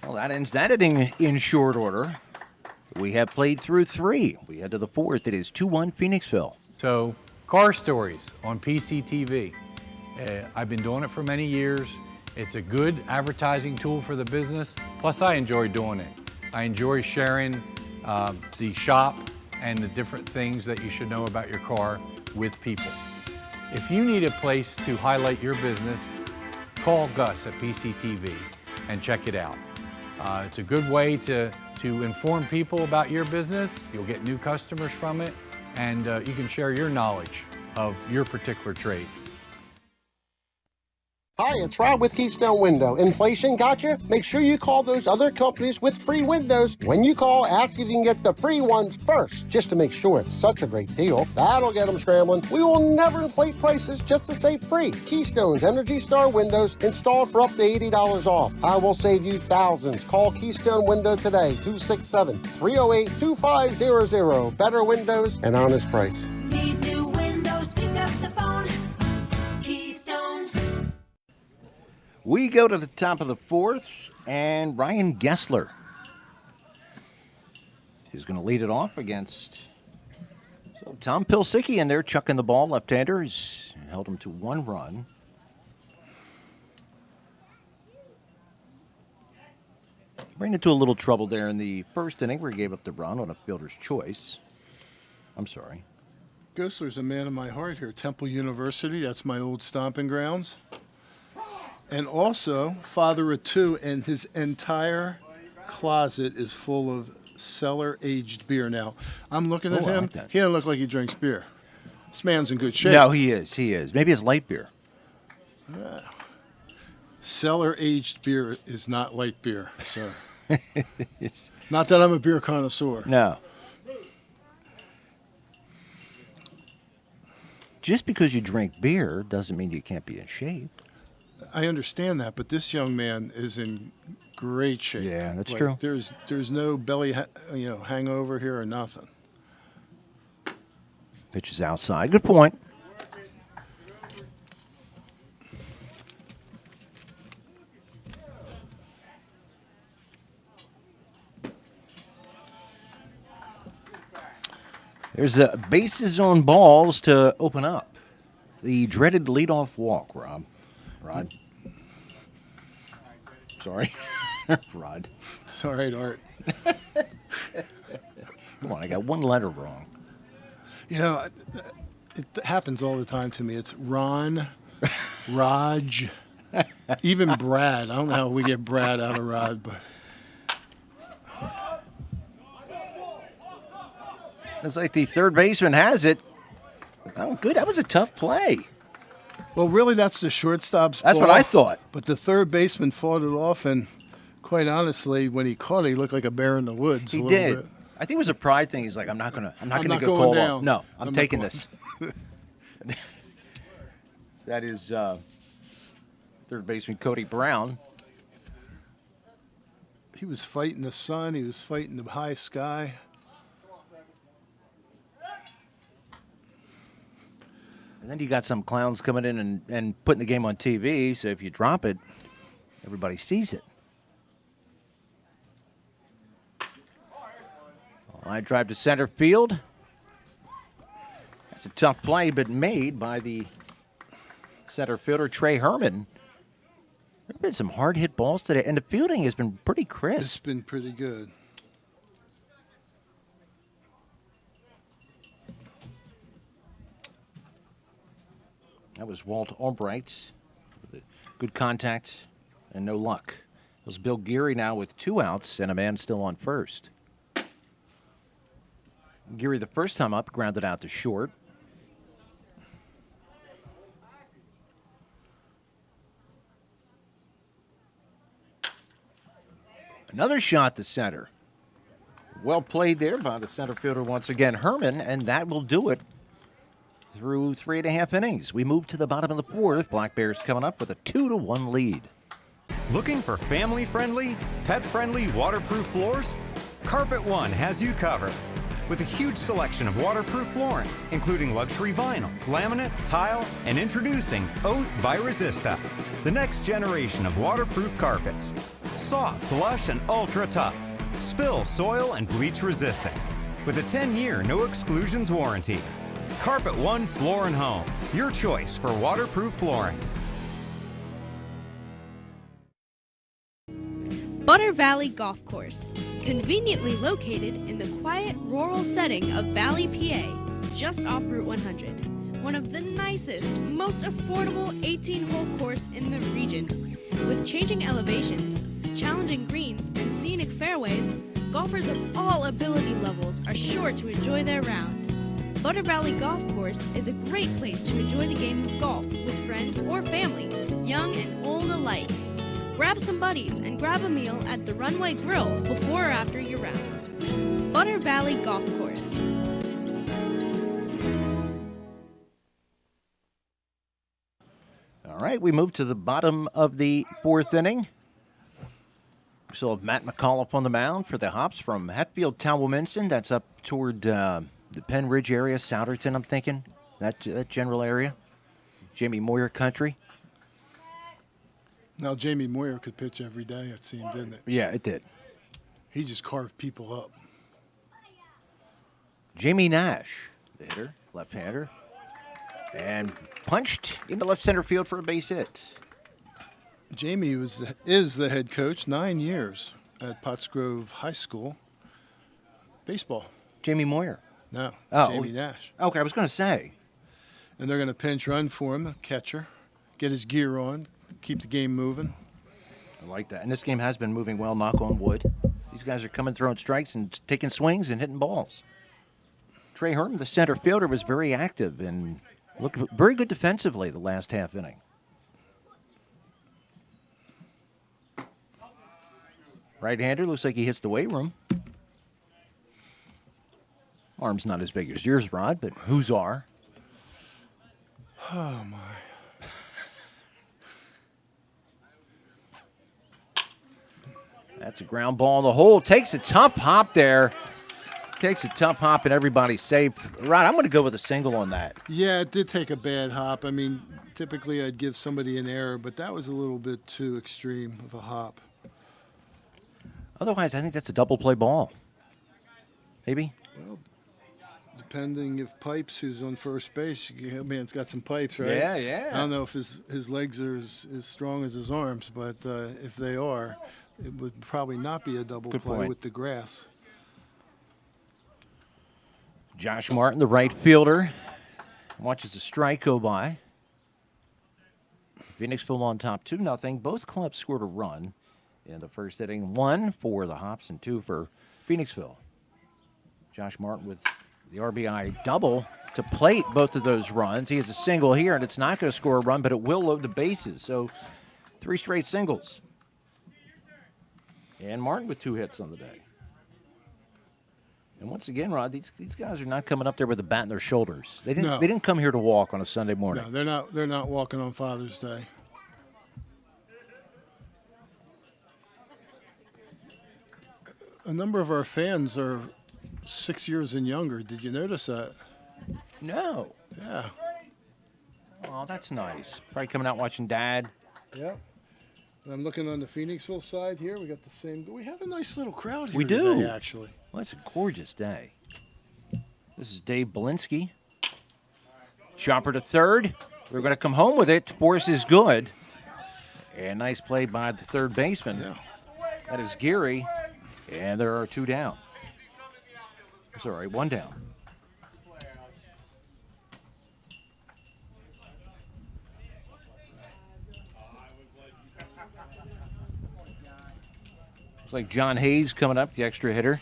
Well, that ends that inning in short order. We have played through 3. We head to the 4th. It is 2-1 Phoenixville. So, car stories on PCTV. I've been doing it for many years. It's a good advertising tool for the business. Plus, I enjoy doing it. I enjoy sharing the shop and the different things that you should know about your car with people. If you need a place to highlight your business, call Gus at PCTV and check it out. It's a good way to inform people about your business. You'll get new customers from it, and you can share your knowledge of your particular trade. Hi, it's Rob with Keystone Window. Inflation got you? Make sure you call those other companies with free windows. When you call, ask if you can get the free ones first, just to make sure it's such a great deal. That'll get them scrambling. We will never inflate prices just to say free. Keystone's Energy Star windows installed for up to $80 off. I will save you thousands. Call Keystone Window today, 267-308-2500. Better windows and honest price. Need new windows, pick up the phone. Keystone. We go to the top of the fourth, and Ryan Gessler is going to lead it off against Tom Pilsicki, and they're chucking the ball. Left-hander. He's held him to 1 run. Ran into a little trouble there in the first inning where he gave up the run on a fielder's choice. I'm sorry. Gessler's a man of my heart here. Temple University, that's my old stomping grounds. And also, father of 2, and his entire closet is full of cellar-aged beer. Now, I'm looking at him. He doesn't look like he drinks beer. This man's in good shape. No, he is. He is. Maybe it's light beer. Cellar-aged beer is not light beer, sir. Not that I'm a beer connoisseur. No. Just because you drink beer doesn't mean you can't be in shape. I understand that, but this young man is in great shape. Yeah, that's true. There's no belly, hangover here or nothing. Pitch is outside. Good point. There's bases on balls to open up. The dreaded leadoff walk, Rod. Sorry. Rod. It's all right, Art. Come on, I got one letter wrong. It happens all the time to me. It's Ron, Raj, even Brad. I don't know how we get Brad out of Rod, but... Looks like the third baseman has it. Oh, good. That was a tough play. Well, really, that's the shortstop's That's ball, what I thought. But the third baseman fought it off, and quite honestly, when he caught it, he looked like a bear in the woods. He a did. Bit. I think it was a pride thing. He's like, I'm not gonna not get going called down. off. No, I'm taking not this. That is third baseman Cody Brown. He was fighting the sun. He was fighting the high sky. And then you got some clowns coming in and putting the game on TV, so if you drop it, everybody sees it. Line drive to center field. That's a tough play, but made by the center fielder, Trey Herman. There have been some hard-hit balls today, and the fielding has been pretty crisp. It's been pretty good. That was Walt Albright. Good contact and no luck. It was Bill Geary now with 2 outs and a man still on first. Geary the first time up, grounded out to short. Another shot to center. Well played there by the center fielder once again, Herman, and that will do it. Through 3.5 innings, we move to the bottom of the fourth. Black Bears coming up with a 2-1 lead. Looking for family-friendly, pet-friendly, waterproof floors? Carpet One has you covered. With a huge selection of waterproof flooring, including luxury vinyl, laminate, tile, and introducing Oath by Resista, the next generation of waterproof carpets. Soft, lush, and ultra tough. Spill, soil, and bleach resistant. With a 10-year no exclusions warranty. Carpet One Floor and Home, your choice for waterproof flooring. Butter Valley Golf Course, conveniently located in the quiet rural setting of Valley, PA, just off Route 100. One of the nicest, most affordable 18-hole course in the region. With changing elevations, challenging greens, and scenic fairways, golfers of all ability levels are sure to enjoy their round. Butter Valley Golf Course is a great place to enjoy the game of golf with friends or family, young and old alike. Grab some buddies and grab a meal at the Runway Grill before or after your round. Butter Valley Golf Course. All right, we move to the bottom of the fourth inning. We still have Matt McAuliffe on the mound for the Hops from Hatfield, Talwamenson. That's up toward the Penn Ridge area, Souderton, I'm thinking. That general area. Jamie Moyer country. Now, Jamie Moyer could pitch every day, it seemed, didn't it? Yeah, it did. He just carved people up. Jamie Nash, the hitter, left-hander, and punched into left center field for a base hit. Jamie is the head coach, 9 years at Pottsgrove High School. Baseball. Jamie Moyer. No, Oh. Jamie Nash. Okay, I was going to say. And they're going to pinch run for him, the catcher, get his gear on, keep the game moving. I like that. And this game has been moving well, knock on wood. These guys are coming, throwing strikes and taking swings and hitting balls. Trey Herman, the center fielder, was very active and looked very good defensively the last half inning. Right-hander looks like he hits the weight room. Arm's not as big as yours, Rod, but whose are? Oh, my. That's a ground ball in the hole. Takes a tough hop there. Takes a tough hop and everybody's safe. Rod, I'm going to go with a single on that. Yeah, it did take a bad hop. I mean, typically I'd give somebody an error, but that was a little bit too extreme of a hop. Otherwise, I think that's a double play ball. Maybe? Well, depending if Pipes, who's on first base, man's got some pipes, right? Yeah, yeah. I don't know if his legs are as strong as his arms, but if they are, it would probably not be a double Good play point. with the grass. Josh Martin, the right fielder, watches a strike go by. Phoenixville on top 2-0. Both clubs scored a run in the first inning. 1 for the Hops and 2 for Phoenixville. Josh Martin with the RBI double to plate both of those runs. He has a single here, and it's not going to score a run, but it will load the bases. So 3 straight singles. And Martin with 2 hits on the day. And once again, Rod, these guys are not coming up there with a bat in their shoulders. They didn't. No. They didn't come here to walk on a Sunday morning. No, they're not walking on Father's Day. A number of our fans are 6 years and younger. Did you notice that? No. Yeah. Oh, that's nice. Probably coming out watching Dad. Yep. And I'm looking on the Phoenixville side here. We got the same. We have a nice little crowd here We do. today, actually. Well, it's a gorgeous day. This is Dave Belinsky. Chopper to third. We're going to come home with it. Force is good. And nice play by the third baseman. Yeah. That is Geary. And there are 2 down. Sorry, 1 down. Looks like John Hayes coming up, the extra hitter.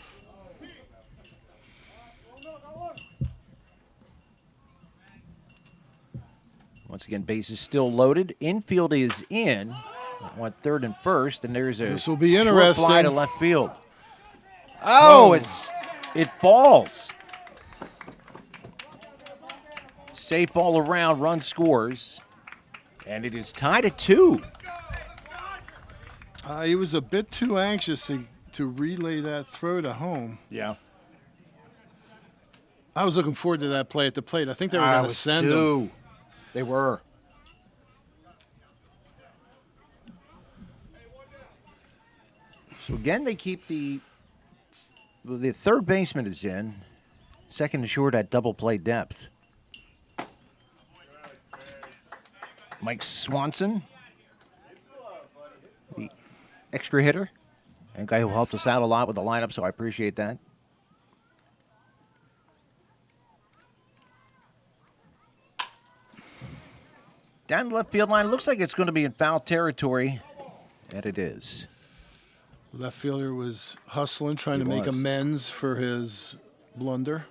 Once again, base is still loaded. Infield is in. I want third and first, and there's a This will be short interesting. fly to left field. Oh, it falls. Safe all around, run scores, and it is tied at 2. He was a bit too anxious to relay that throw to home. Yeah. I was looking forward to that play at the plate. I think they were going to send him. They were. So again, they keep the third baseman is in, second and short at double play depth. Mike Swanson, the extra hitter, and guy who helped us out a lot with the lineup, so I appreciate that. Down the left field line, looks like it's going to be in foul territory, and it is. Left fielder was hustling, trying to make was. amends for his blunder.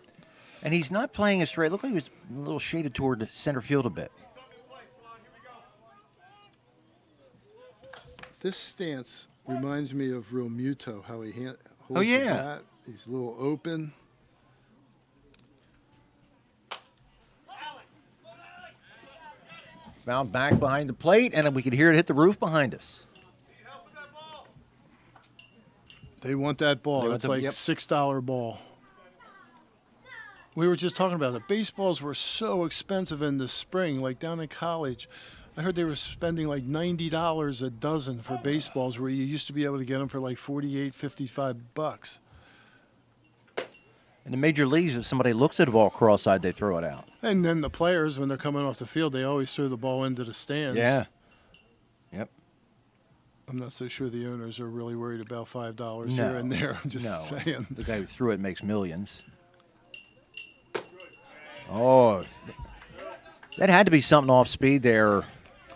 And he's not playing a straight. Looked like he was a little shaded toward center field a bit. This stance reminds me of Real Muto, how he holds Oh, yeah. the bat. He's a little open. Foul back behind the plate, and we could hear it hit the roof behind us. They want that ball. They want It's the- like yep. $6 ball. We were just talking about it. Baseballs were so expensive in the spring, like down in college. I heard they were spending like $90 a dozen for baseballs, where you used to be able to get them for like $48, $55. In the major leagues, if somebody looks at a ball cross-eyed, they throw it out. And then the players, when they're coming off the field, they always throw the ball into the stands. Yeah. Yep. I'm not so sure the owners are really worried about $5 here and there. I'm just saying. The guy who threw it makes millions. Oh, that had to be something off speed there.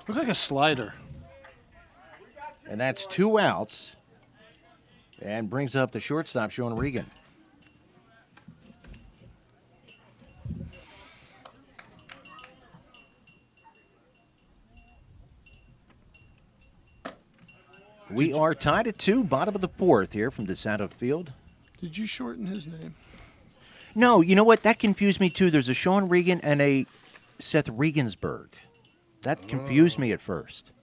Looked like a slider. And that's 2 outs. And brings up the shortstop, Sean Regan. We are tied at 2, bottom of the 4th here from DeSanto Field. Did you shorten his name? No, you know what? That confused me too. There's a Sean Regan and a Seth Regensburg. That confused me at first.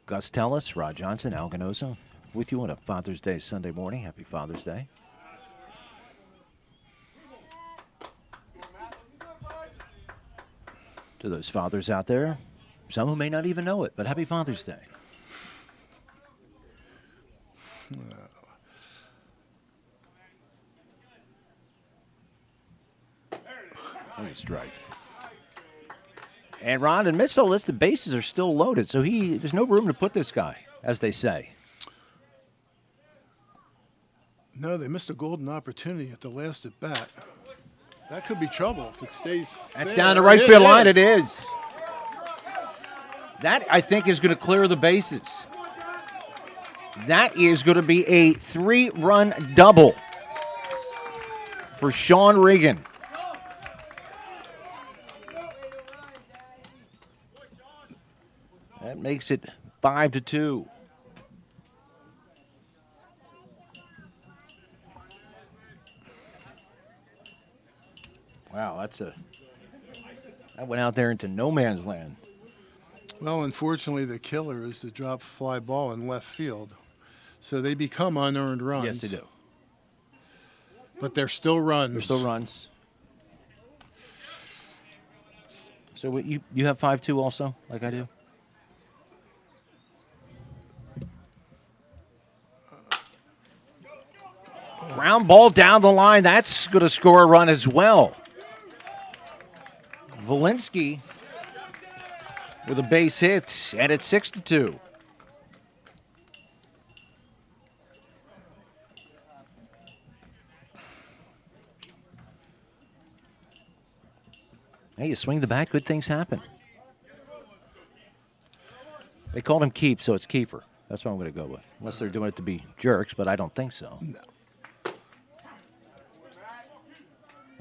Gus Tellis, Rod Johnson, Al Ganoso, with you on a Father's Day Sunday morning. Happy Father's Day. To those fathers out there, some who may not even know it, but happy Father's Day. Nice strike. And Ron, amidst all this, the bases are still loaded, so there's no room to put this guy, as they say. No, they missed a golden opportunity at the last at bat. That could be trouble if it stays That's fair. down the right field line. It is. That, I think, is going to clear the bases. That is going to be a 3-run double for Sean Regan. That makes it 5-2. Wow, that went out there into no man's land. Well, unfortunately, the killer is the drop fly ball in left field. So they become unearned runs. Yes, they do. But they're still runs. They're still runs. So you have 5-2 also, like I do? Ground ball down the line. That's going to score a run as well. Valinsky with a base hit, and it's 6-2. Hey, you swing the bat, good things happen. They called him Keep, so it's Keeper. That's what I'm going to go with. Unless they're doing it to be jerks, but I don't think so. No.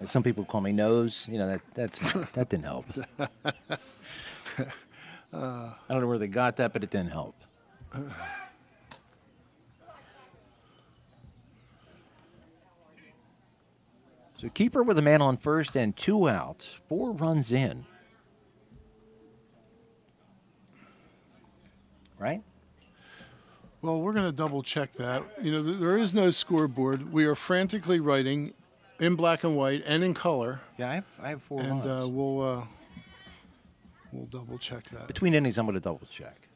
And some people call me Nose. You know, that didn't help. I don't know where they got that, but it didn't help. So Keeper with a man on first and 2 outs, 4 runs in. Right? Well, we're going to double check that. You know, there is no scoreboard. We are frantically writing in black and white and in color. Yeah, I have 4 and runs. We'll double check that. Between innings, I'm going to double check.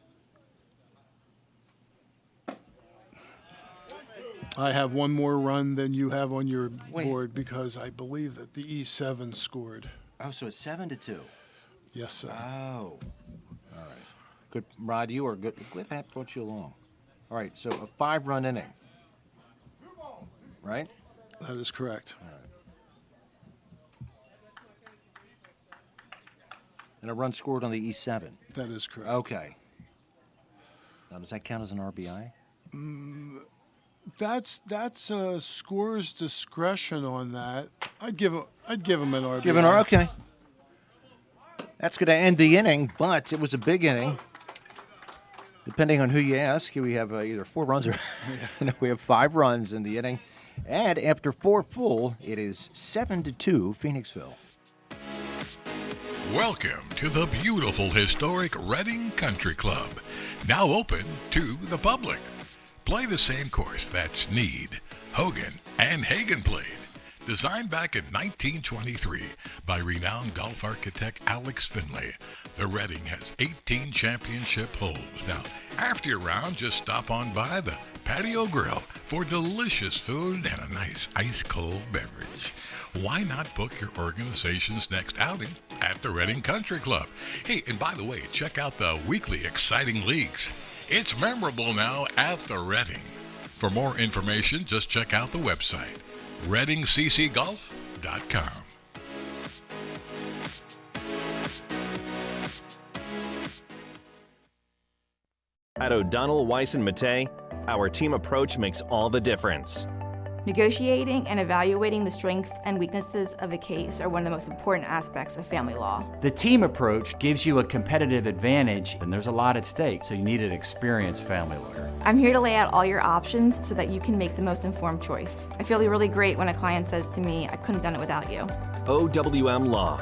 I have one more run than you have on your board because I believe that the E7 scored. Oh, so it's 7-2. Yes, sir. Oh. All right. Good. Rod, you are good. Glad that brought you along. All right, so a 5-run inning. Right? That is correct. All right. And a run scored on the E7. That is correct. Okay. Now, does that count as an RBI? That's scorer's discretion on that. I'd give him an RBI. Give an R. Okay. That's going to end the inning, but it was a big inning. Depending on who you ask, we have either 4 runs or no, we have 5 runs in the inning. And after 4 full, it is 7-2 Phoenixville. Welcome to the beautiful historic Reading Country Club, now open to the public. Play the same course that Snead, Hogan, and Hagen played. Designed back in 1923 by renowned golf architect Alex Finlay, the Reading has 18 championship holes. Now, after your round, just stop on by the patio grill for delicious food and a nice ice-cold beverage. Why not book your organization's next outing at the Reading Country Club? Hey, and by the way, check out the weekly exciting leagues. It's memorable now at the Reading. For more information, just check out the website, readingccgolf.com. At O'Donnell, Weiss & Mattei, our team approach makes all the difference. Negotiating and evaluating the strengths and weaknesses of a case are one of the most important aspects of family law. The team approach gives you a competitive advantage, and there's a lot at stake, so you need an experienced family lawyer. I'm here to lay out all your options so that you can make the most informed choice. I feel really great when a client says to me, I couldn't have done it without you. OWM Law.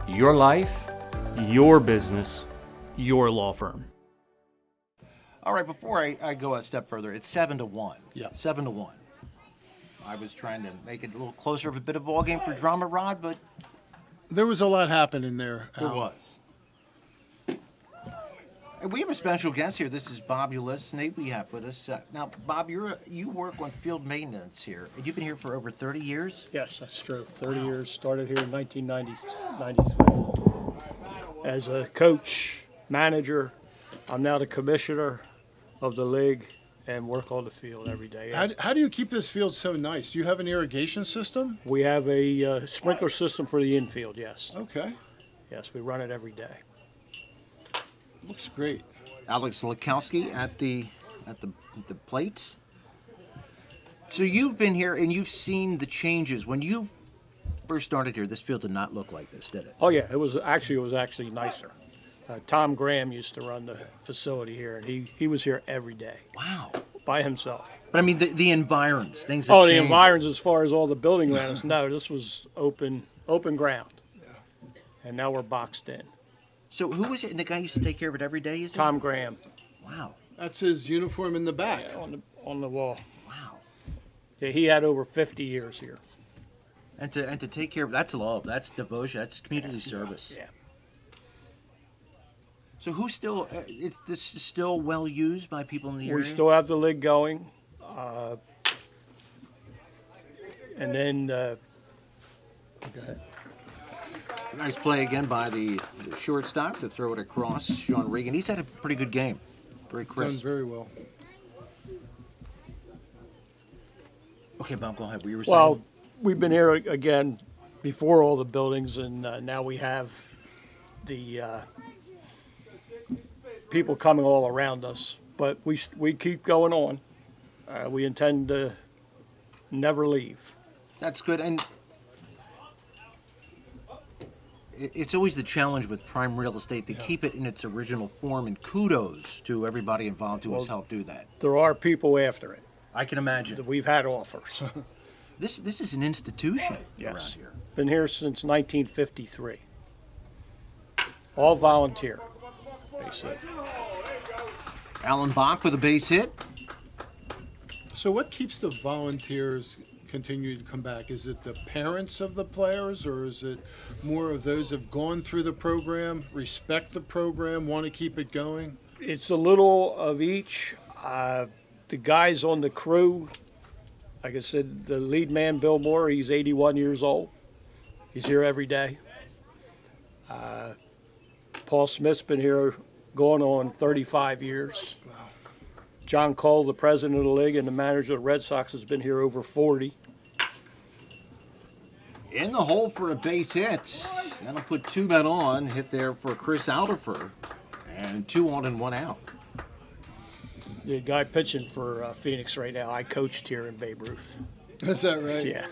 Your life, your business, your law firm. All right, before I go a step further, it's 7-1. Yeah. 7-1. I was trying to make it a little closer of a bit of a ball game for Drama Rod, but There was a lot happening there. there Al. was. And we have a special guest here. This is Bob Ulyss. Nate, we have with us. Now, Bob, you work on field maintenance here, and you've been here for over 30 years? Yes, that's true. 30 years. Started here in 1993. As a coach, manager, I'm now the commissioner of the league and work on the field every day. How do you keep this field so nice? Do you have an irrigation system? We have a sprinkler system for the infield, yes. Okay. Yes, we run it every day. Looks great. Alex Lukowski at the plate. So you've been here and you've seen the changes. When you first started here, this field did not look like this, did it? Oh yeah, it was actually nicer. Tom Graham used to run the facility here, and he was here every day. Wow. By himself. But I mean, the environs, things have Oh, changed. the environs as far as all the building lands. No, this was open ground. Yeah. And now we're boxed in. So who was it? And the guy used to take care of it every day, is it? Tom Graham. Wow. That's his uniform in the back. Yeah, on the wall. Wow. Yeah, he had over 50 years here. And to take care of, that's love, that's devotion, that's community service. Yeah. So who's still, this is still well used by people in the area? We still have the league going. And then, go ahead. Nice play again by the shortstop to throw it across. Sean Regan. He's had a pretty good game. Very crisp. Done very well. Okay, Bob, go ahead. We were saying. Well, we've been here again before all the buildings, and now we have the people coming all around us. But we keep going on. We intend to never leave. That's good. And it's always the challenge with prime real estate to keep it in its original form, and kudos to everybody involved who has helped do that. There are people after it. I can imagine. We've had offers. This is an institution around Yes. here. Been here since 1953. All volunteer, basically. Alan Bach with a base hit. So what keeps the volunteers continue to come back? Is it the parents of the players, or is it more of those who have gone through the program, respect the program, want to keep it going? It's a little of each. The guys on the crew, like I said, the lead man, Bill Moore, he's 81 years old. He's here every day. Paul Smith's been here going on 35 years. Wow. John Cole, the president of the league and the manager of the Red Sox, has been here over 40. In the hole for a base hit. That'll put two men on. Hit there for Chris Alderfer. And 2 on and 1 out. The guy pitching for Phoenix right now, I coached here in Babe Ruth. Is that right? Yeah.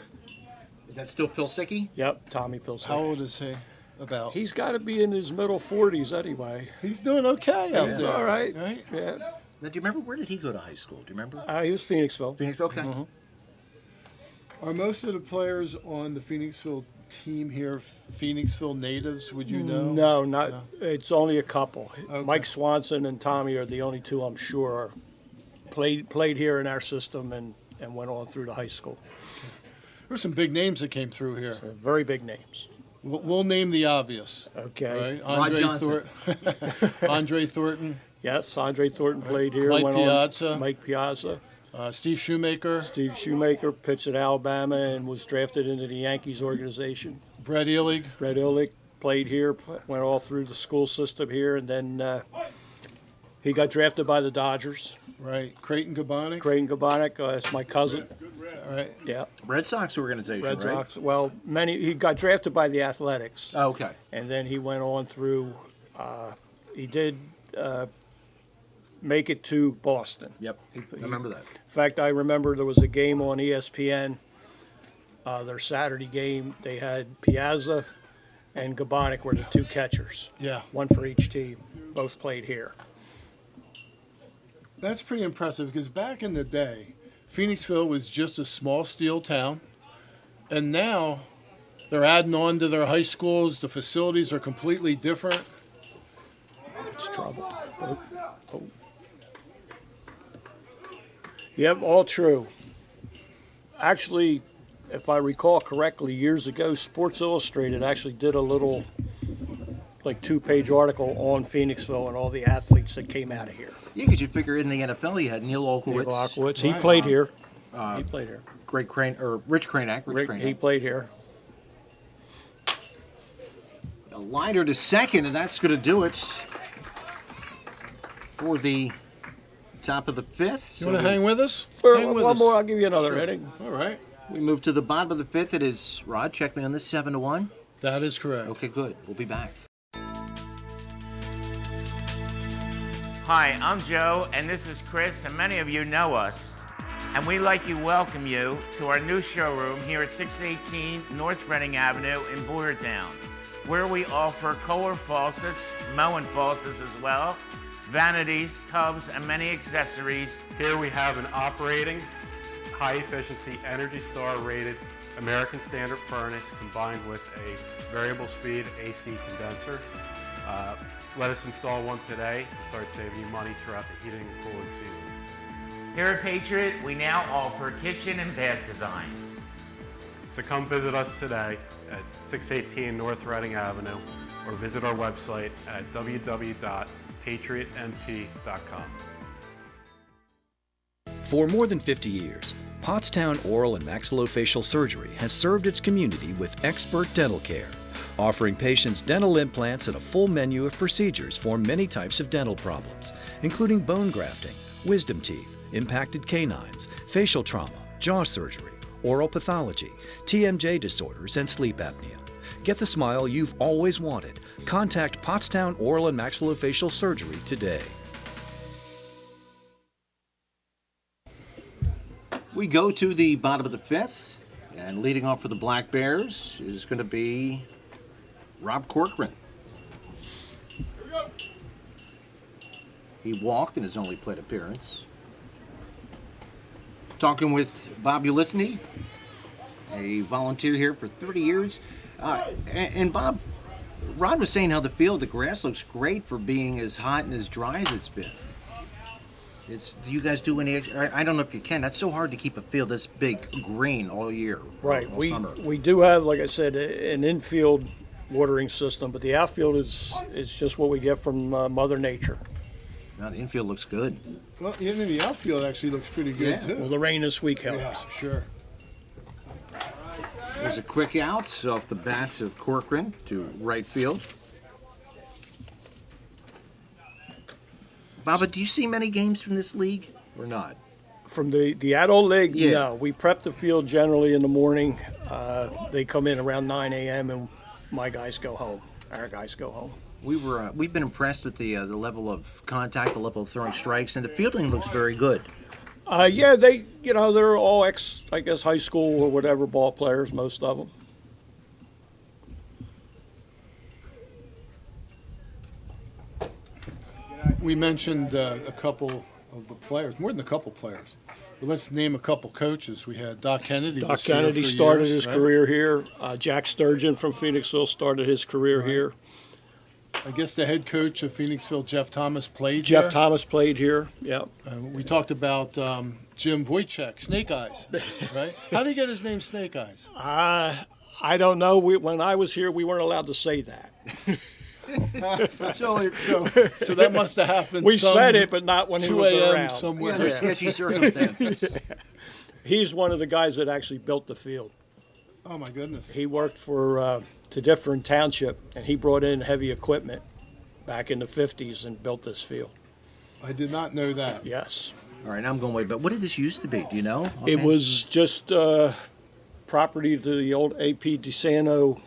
Is that still Pilsicki? Yep, Tommy Pilsicki. How old is he? About? He's got to be in his middle 40s anyway. He's doing okay out He's there. all right. Right? Yeah. Now, do you remember, where did he go to high school? Do you remember? He was Phoenixville. Phoenix, okay. Mm-hmm. Are most of the players on the Phoenixville team here, Phoenixville natives, would you know? No, not. It's only a couple. Okay. Mike Swanson and Tommy are the only two I'm sure are played here in our system and went on through the high school. There were some big names that came through here. So very big names. We'll name the obvious. Okay. Right? Andre Thornton. Yes, Andre Thornton played here. Mike went on- Piazza. Mike Piazza. Steve Shoemaker. Steve Shoemaker pitched at Alabama and was drafted into the Yankees organization. Brett Illig. Brett Illig played here, went all through the school system here, and then he got drafted by the Dodgers. Right. Creighton Gabonik. Creighton Gabonik, that's my cousin. All right. Yeah. Red Sox organization, Red right? Sox. Well, he got drafted by the Athletics. Oh, okay. And then he went on through. He did make it to Boston. Yep. I remember that. In fact, I remember there was a game on ESPN. Their Saturday game, they had Piazza and Gabonik were the two catchers. Yeah. One for each team. Both played here. That's pretty impressive because back in the day, Phoenixville was just a small steel town, and now they're adding on to their high schools. The facilities are completely different. It's trouble. Oh. Yep, all true. Actually, if I recall correctly, years ago, Sports Illustrated actually did a little, like, 2-page article on Phoenixville and all the athletes that came out of here. Yeah, because you figure in the NFL you had Neil Olkowitz. Neil Olkowitz, he played here. He played here. Rich Cranack. He played here. A liner to second, and that's going to do it for the top of the fifth. You want to hang with us? One more, I'll give you another inning. All right. We move to the bottom of the fifth. It is, Rod, check me on this, 7-1. That is correct. Okay, good. We'll be back. Hi, I'm Joe, and this is Chris, and many of you know us. And we'd like to welcome you to our new showroom here at 618 North Reading Avenue in Boyertown, where we offer Kohler faucets, Moen faucets as well, vanities, tubs, and many accessories. Here we have an operating, high-efficiency, Energy Star rated American Standard furnace combined with a variable speed AC condenser. Let us install one today to start saving you money throughout the heating and cooling season. Here at Patriot, we now offer kitchen and bath designs. So come visit us today at 618 North Reading Avenue or visit our website at www.patriotnp.com. For more than 50 years, Pottstown Oral and Maxillofacial Surgery has served its community with expert dental care, offering patients dental implants and a full menu of procedures for many types of dental problems, including bone grafting, wisdom teeth, impacted canines, facial trauma, jaw surgery, oral pathology, TMJ disorders, and sleep apnea. Get the smile you've always wanted. Contact Pottstown Oral and Maxillofacial Surgery today. We go to the bottom of the fifth, and leading off for the Black Bears is going to be Rob Corcoran. He walked in his only plate appearance. Talking with Bob Ulisny, a volunteer here for 30 years. And Bob, Rod was saying how the grass looks great for being as hot and as dry as it's been. Do you guys do any? I don't know if you can. That's so hard to keep a field this big green all year. Right. All summer. We do have, like I said, an infield watering system, but the outfield is just what we get from Mother Nature. Now the infield looks good. Well, even the outfield actually looks pretty good too. Well, the rain this week helped. Yeah, sure. There's a quick out off the bats of Corcoran to right field. Baba, do you see many games from this league or not? From the adult league, Yeah. no. We prep the field generally in the morning. They come in around 9 a.m. and my guys go home. Our guys go home. We've been impressed with the level of contact, the level of throwing strikes, and the fielding looks very good. Yeah, they're all high school or whatever ball players, most of them. We mentioned a couple of the players, more than a couple players. Let's name a couple coaches. We had Doc Kennedy. Doc was here Kennedy for started years, his right? career here. Jack Sturgeon from Phoenixville started his career here. I guess the head coach of Phoenixville, Jeff Thomas, played Jeff here. Thomas played here. Yeah. We talked about Jim Wojcik, Snake Eyes, right? How did he get his name Snake Eyes? I don't know. When I was here, we weren't allowed to say that. So that must have happened. We said it, but not when he was 2 a.m. around. somewhere. Under sketchy circumstances. He's one of the guys that actually built the field. Oh my goodness. He worked for Different Township, and he brought in heavy equipment back in the 50s and built this field. I did not know that. Yes. All right, now I'm going way, but what did this used to be? Do you know? It was just property to the old A.P. DeSanto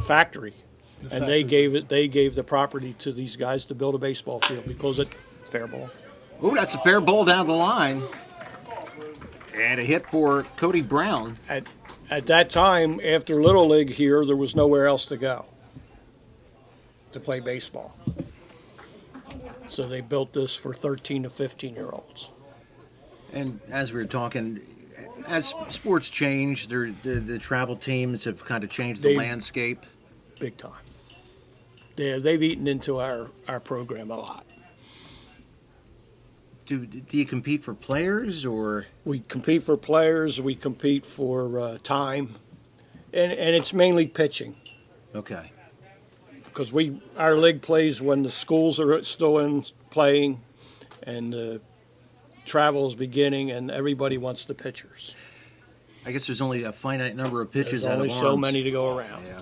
factory. And they gave the property to these guys to build a baseball field because it fair ball. Ooh, that's a fair ball down the line. And a hit for Cody Brown. At that time, after Little League here, there was nowhere else to go to play baseball. So they built this for 13 to 15-year-olds. And as we were talking, as sports change, the travel teams have kind of changed the landscape. Big time. They've eaten into our program a lot. Do you compete for players, or? We compete for players. We compete for time, and it's mainly pitching. Okay. Because our league plays when the schools are still in playing, and the travel is beginning, and everybody wants the pitchers. I guess there's only a finite number of pitches. There's only so many to go around. Yeah.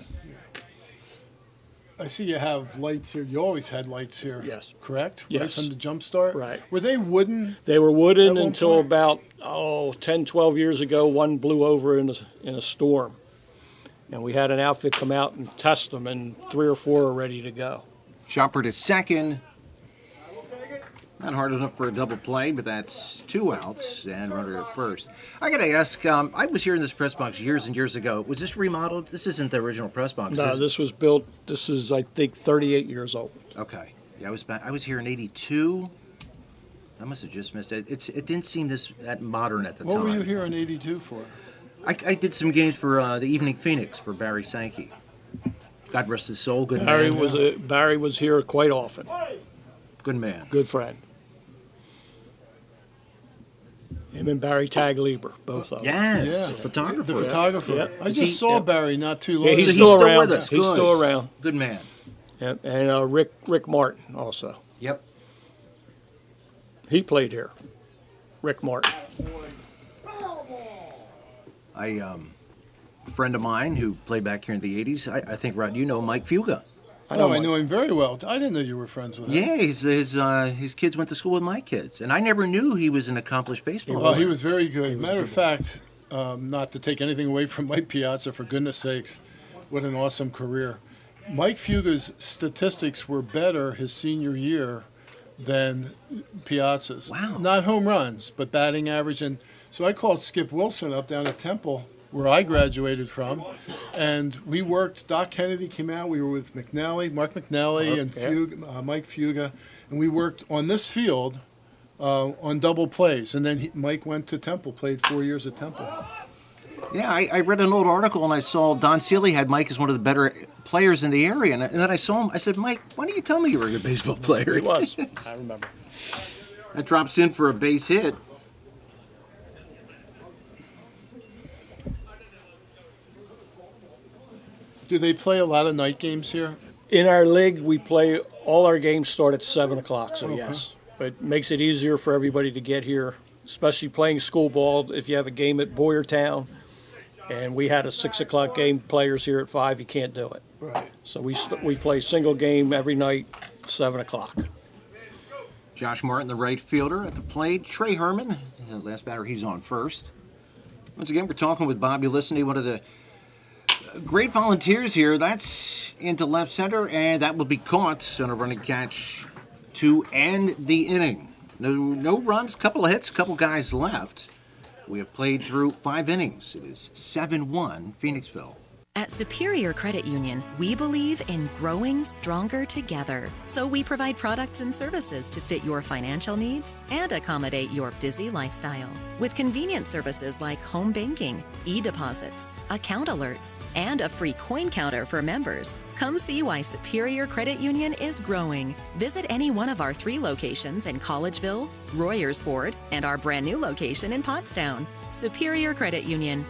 I see you have lights here. You always had lights here. Yes. Correct? Yes. Right from the jump start? Right. Were they wooden? They were wooden at one until point? about 10, 12 years ago. One blew over in a storm. And we had an outfit come out and test them, and 3 or 4 are ready to go. Chopper to second. Not hard enough for a double play, but that's 2 outs and runner at first. I got to ask, I was here in this press box years and years ago. Was this remodeled? This isn't the original press box. No, this was built, this is, I think, 38 years old. Okay. Yeah, I was here in '82. I must have just missed it. It didn't seem that modern at the time. What were you here in '82 for? I did some games for the Evening Phoenix for Barry Sankey. God rest his soul. Good Barry man. Barry was here quite often. Good man. Good friend. Him and Barry Taglieber, both of them. Yes, Yeah. photographer. The photographer. Yep. I just saw Barry not too long Yeah, he's ago. still around. with us. He's Good. still around. Good man. Yep. And Rick Martin also. Yep. He played here. Rick Martin. A friend of mine who played back here in the '80s. I think, Rod, you know Mike Fuga. I know him very well. I didn't know you were friends with him. Yeah, his kids went to school with my kids, and I never knew he was an accomplished baseball Well, player. he was very good. Matter of fact, not to take anything away from Mike Piazza, for goodness sakes, what an awesome career. Mike Fuga's statistics were better his senior year than Piazza's. Wow. Not home runs, but batting average. And so I called Skip Wilson up down at Temple, where I graduated from, and we worked. Doc Kennedy came out. We were with Mark McNally, and Mike Fuga, and we worked on this field on double plays. And then Mike went to Temple, played 4 years at Temple. Yeah, I read an old article, and I saw Don Seeley had Mike as one of the better players in the area, and then I saw him. I said, Mike, why don't you tell me you were a good baseball player? He was. I remember. That drops in for a base hit. Do they play a lot of night games here? In our league, we play, all our games start at 7 o'clock, so Okay. yes. But it makes it easier for everybody to get here, especially playing school ball. If you have a game at Boyertown, and we had a 6 o'clock game, players here at 5, you can't do it. Right. So we play single game every night, 7 o'clock. Josh Martin, the right fielder at the plate. Trey Herman, the last batter, he's on first. Once again, we're talking with Bobby Lissany, one of the great volunteers here. That's into left center, and that will be caught on a running catch to end the inning. No runs, couple of hits, couple guys left. We have played through 5 innings. It is 7-1 Phoenixville. At Superior Credit Union, we believe in growing stronger together. So we provide products and services to fit your financial needs and accommodate your busy lifestyle. With convenient services like home banking, e-deposits, account alerts, and a free coin counter for members. Come see why Superior Credit Union is growing. Visit any one of our 3 locations in Collegeville, Royersford, and our brand new location in Pottstown. Superior Credit Union.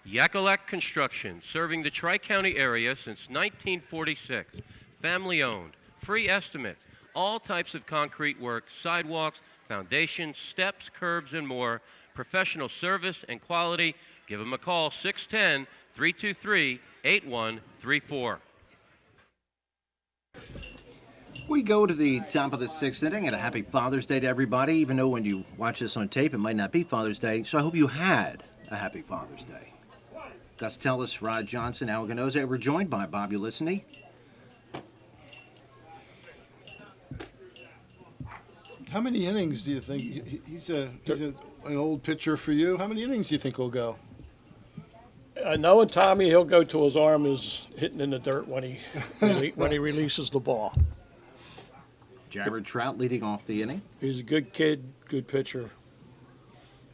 Yakalak Construction, serving the Tri-County area since 1946. Family owned, free estimates, all types of concrete work, sidewalks, foundations, steps, curbs, and more. Professional service and quality. Give them a call, 610-323-8134. We go to the top of the 6th inning, and a happy Father's Day to everybody, even though when you watch this on tape, it might not be Father's Day. So I hope you had a happy Father's Day. Gus Tellis, Rod Johnson, Al Ganoza. We're joined by Bob Ulisny. How many innings do you think he's an old pitcher for you? How many innings do you think he'll go? Knowing Tommy, he'll go till his arm is hitting in the dirt when he releases the ball. Jared Trout leading off the inning. He's a good kid, good pitcher.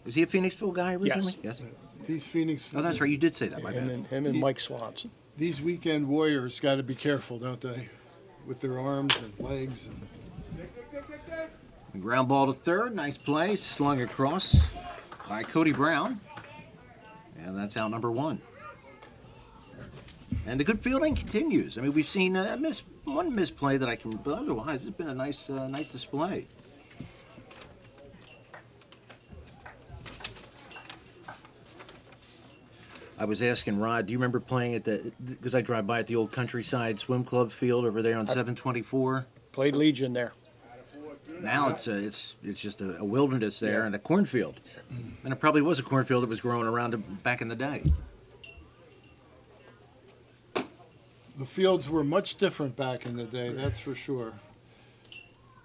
Is he a Phoenixville guy originally? Yes. These Phoenix. Oh, that's right. You did say that. My bad. Him and Mike Swanson. These weekend warriors got to be careful, don't they? With their arms and legs. And ground ball to third. Nice play. Slung across by Cody Brown. And that's out number 1. And the good fielding continues. I mean, we've seen one misplay that but otherwise it's been a nice display. I was asking Rod, do you remember playing because I drive by at the old Countryside Swim Club field over there on 724? Played Legion there. Now it's just a wilderness there and a cornfield. And it probably was a cornfield that was growing around back in the day. The fields were much different back in the day, that's for sure.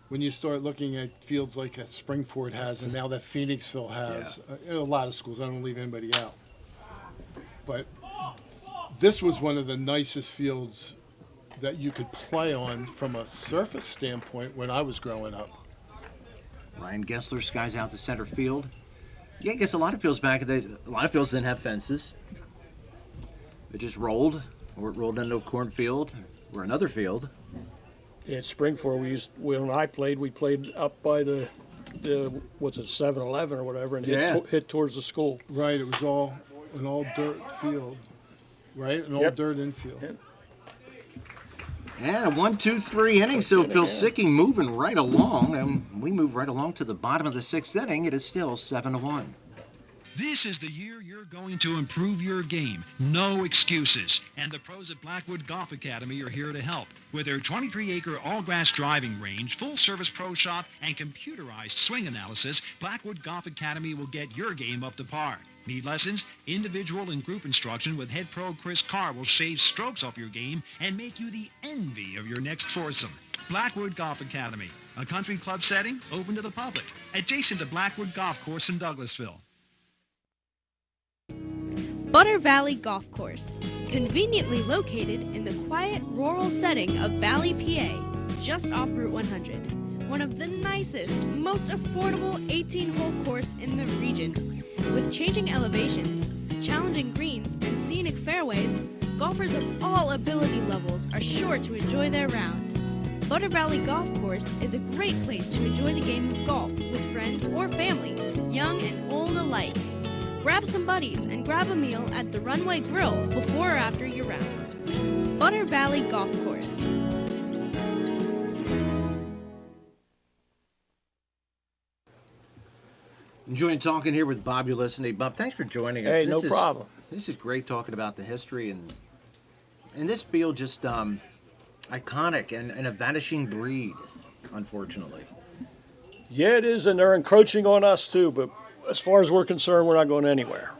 When you start looking at fields like that Springford has and now that Phoenixville has, a lot of schools, I don't leave anybody out. But this was one of the nicest fields that you could play on from a surface standpoint when I was growing up. Ryan Gessler skies out to center field. Yeah, I guess a lot of fields didn't have fences. It just rolled, or it rolled into a cornfield or another field. In Springford, when I played, we played up by the 7-Eleven or whatever, and hit towards the school. Right, it was all an all dirt field, right? An all dirt infield. Yep. And a 1-2-3 inning, so Pilsicki moving right along, and we move right along to the bottom of the 6th inning. It is still 7-1. This is the year you're going to improve your game. No excuses. And the pros at Blackwood Golf Academy are here to help. With their 23-acre all-grass driving range, full-service pro shop, and computerized swing analysis, Blackwood Golf Academy will get your game up to par. Need lessons? Individual and group instruction with head pro Chris Carr will shave strokes off your game and make you the envy of your next foursome. Blackwood Golf Academy, a country club setting open to the public, adjacent to Blackwood Golf Course in Douglasville. Butter Valley Golf Course, conveniently located in the quiet rural setting of Valley, PA, just off Route 100. One of the nicest, most affordable 18-hole course in the region. With changing elevations, challenging greens, and scenic fairways, golfers of all ability levels are sure to enjoy their round. Butter Valley Golf Course is a great place to enjoy the game of golf with friends or family, young and old alike. Grab some buddies and grab a meal at the Runway Grill before or after your round. Butter Valley Golf Course. Enjoying talking here with Bob Ulisny. Bob, thanks for joining us. Hey, no problem. This is great talking about the history and this field just iconic and a vanishing breed, unfortunately. Yeah, it is, and they're encroaching on us too, but as far as we're concerned, we're not going anywhere.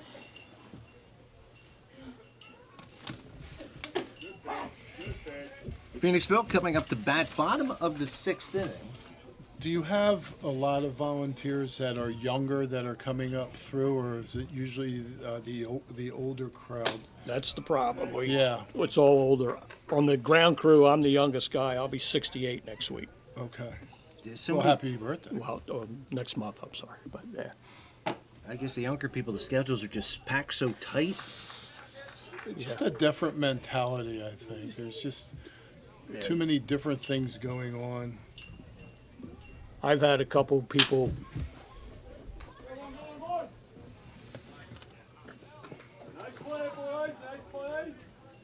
Phoenixville coming up to bat, bottom of the 6th inning. Do you have a lot of volunteers that are younger that are coming up through, or is it usually the older crowd? That's the problem. Yeah. It's all older. On the ground crew, I'm the youngest guy. I'll be 68 next week. Okay. Somebody- Well, happy birthday. Well, next month, I'm sorry. But yeah. I guess the younger people, the schedules are just packed so tight. It's just a different mentality, I think. There's just too many different things going on. I've had a couple people.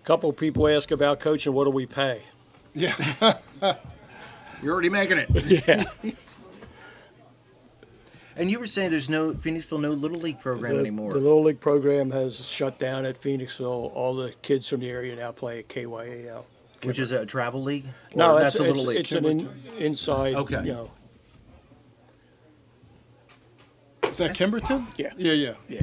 Couple people ask about coaching. What do we pay? Yeah. You're already making it. Yeah. And you were saying there's no Phoenixville, no Little League program anymore. The Little League program has shut down at Phoenixville. All the kids from the area now play at KYAL. Which is a travel league? No, Or that's a Little League. It's an inside. Okay. You know. Is that Kimberton? Yeah. Yeah.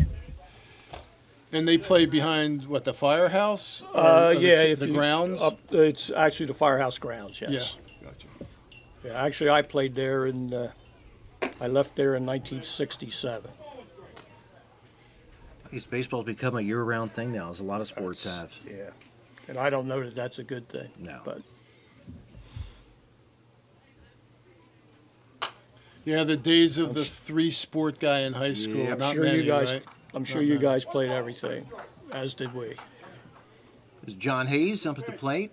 And they play behind, what, the firehouse? Yeah. The grounds? It's actually the firehouse grounds, yes. Yeah, gotcha. Yeah, actually, I played there I left there in 1967. I guess baseball's become a year-round thing now, as a lot of sports have. Yeah. And I don't know that that's a good thing. No. But Yeah, the days of the 3-sport guy in high school. yeah, Not many, right? I'm sure Not you many. guys played everything, as did we. There's John Hayes up at the plate.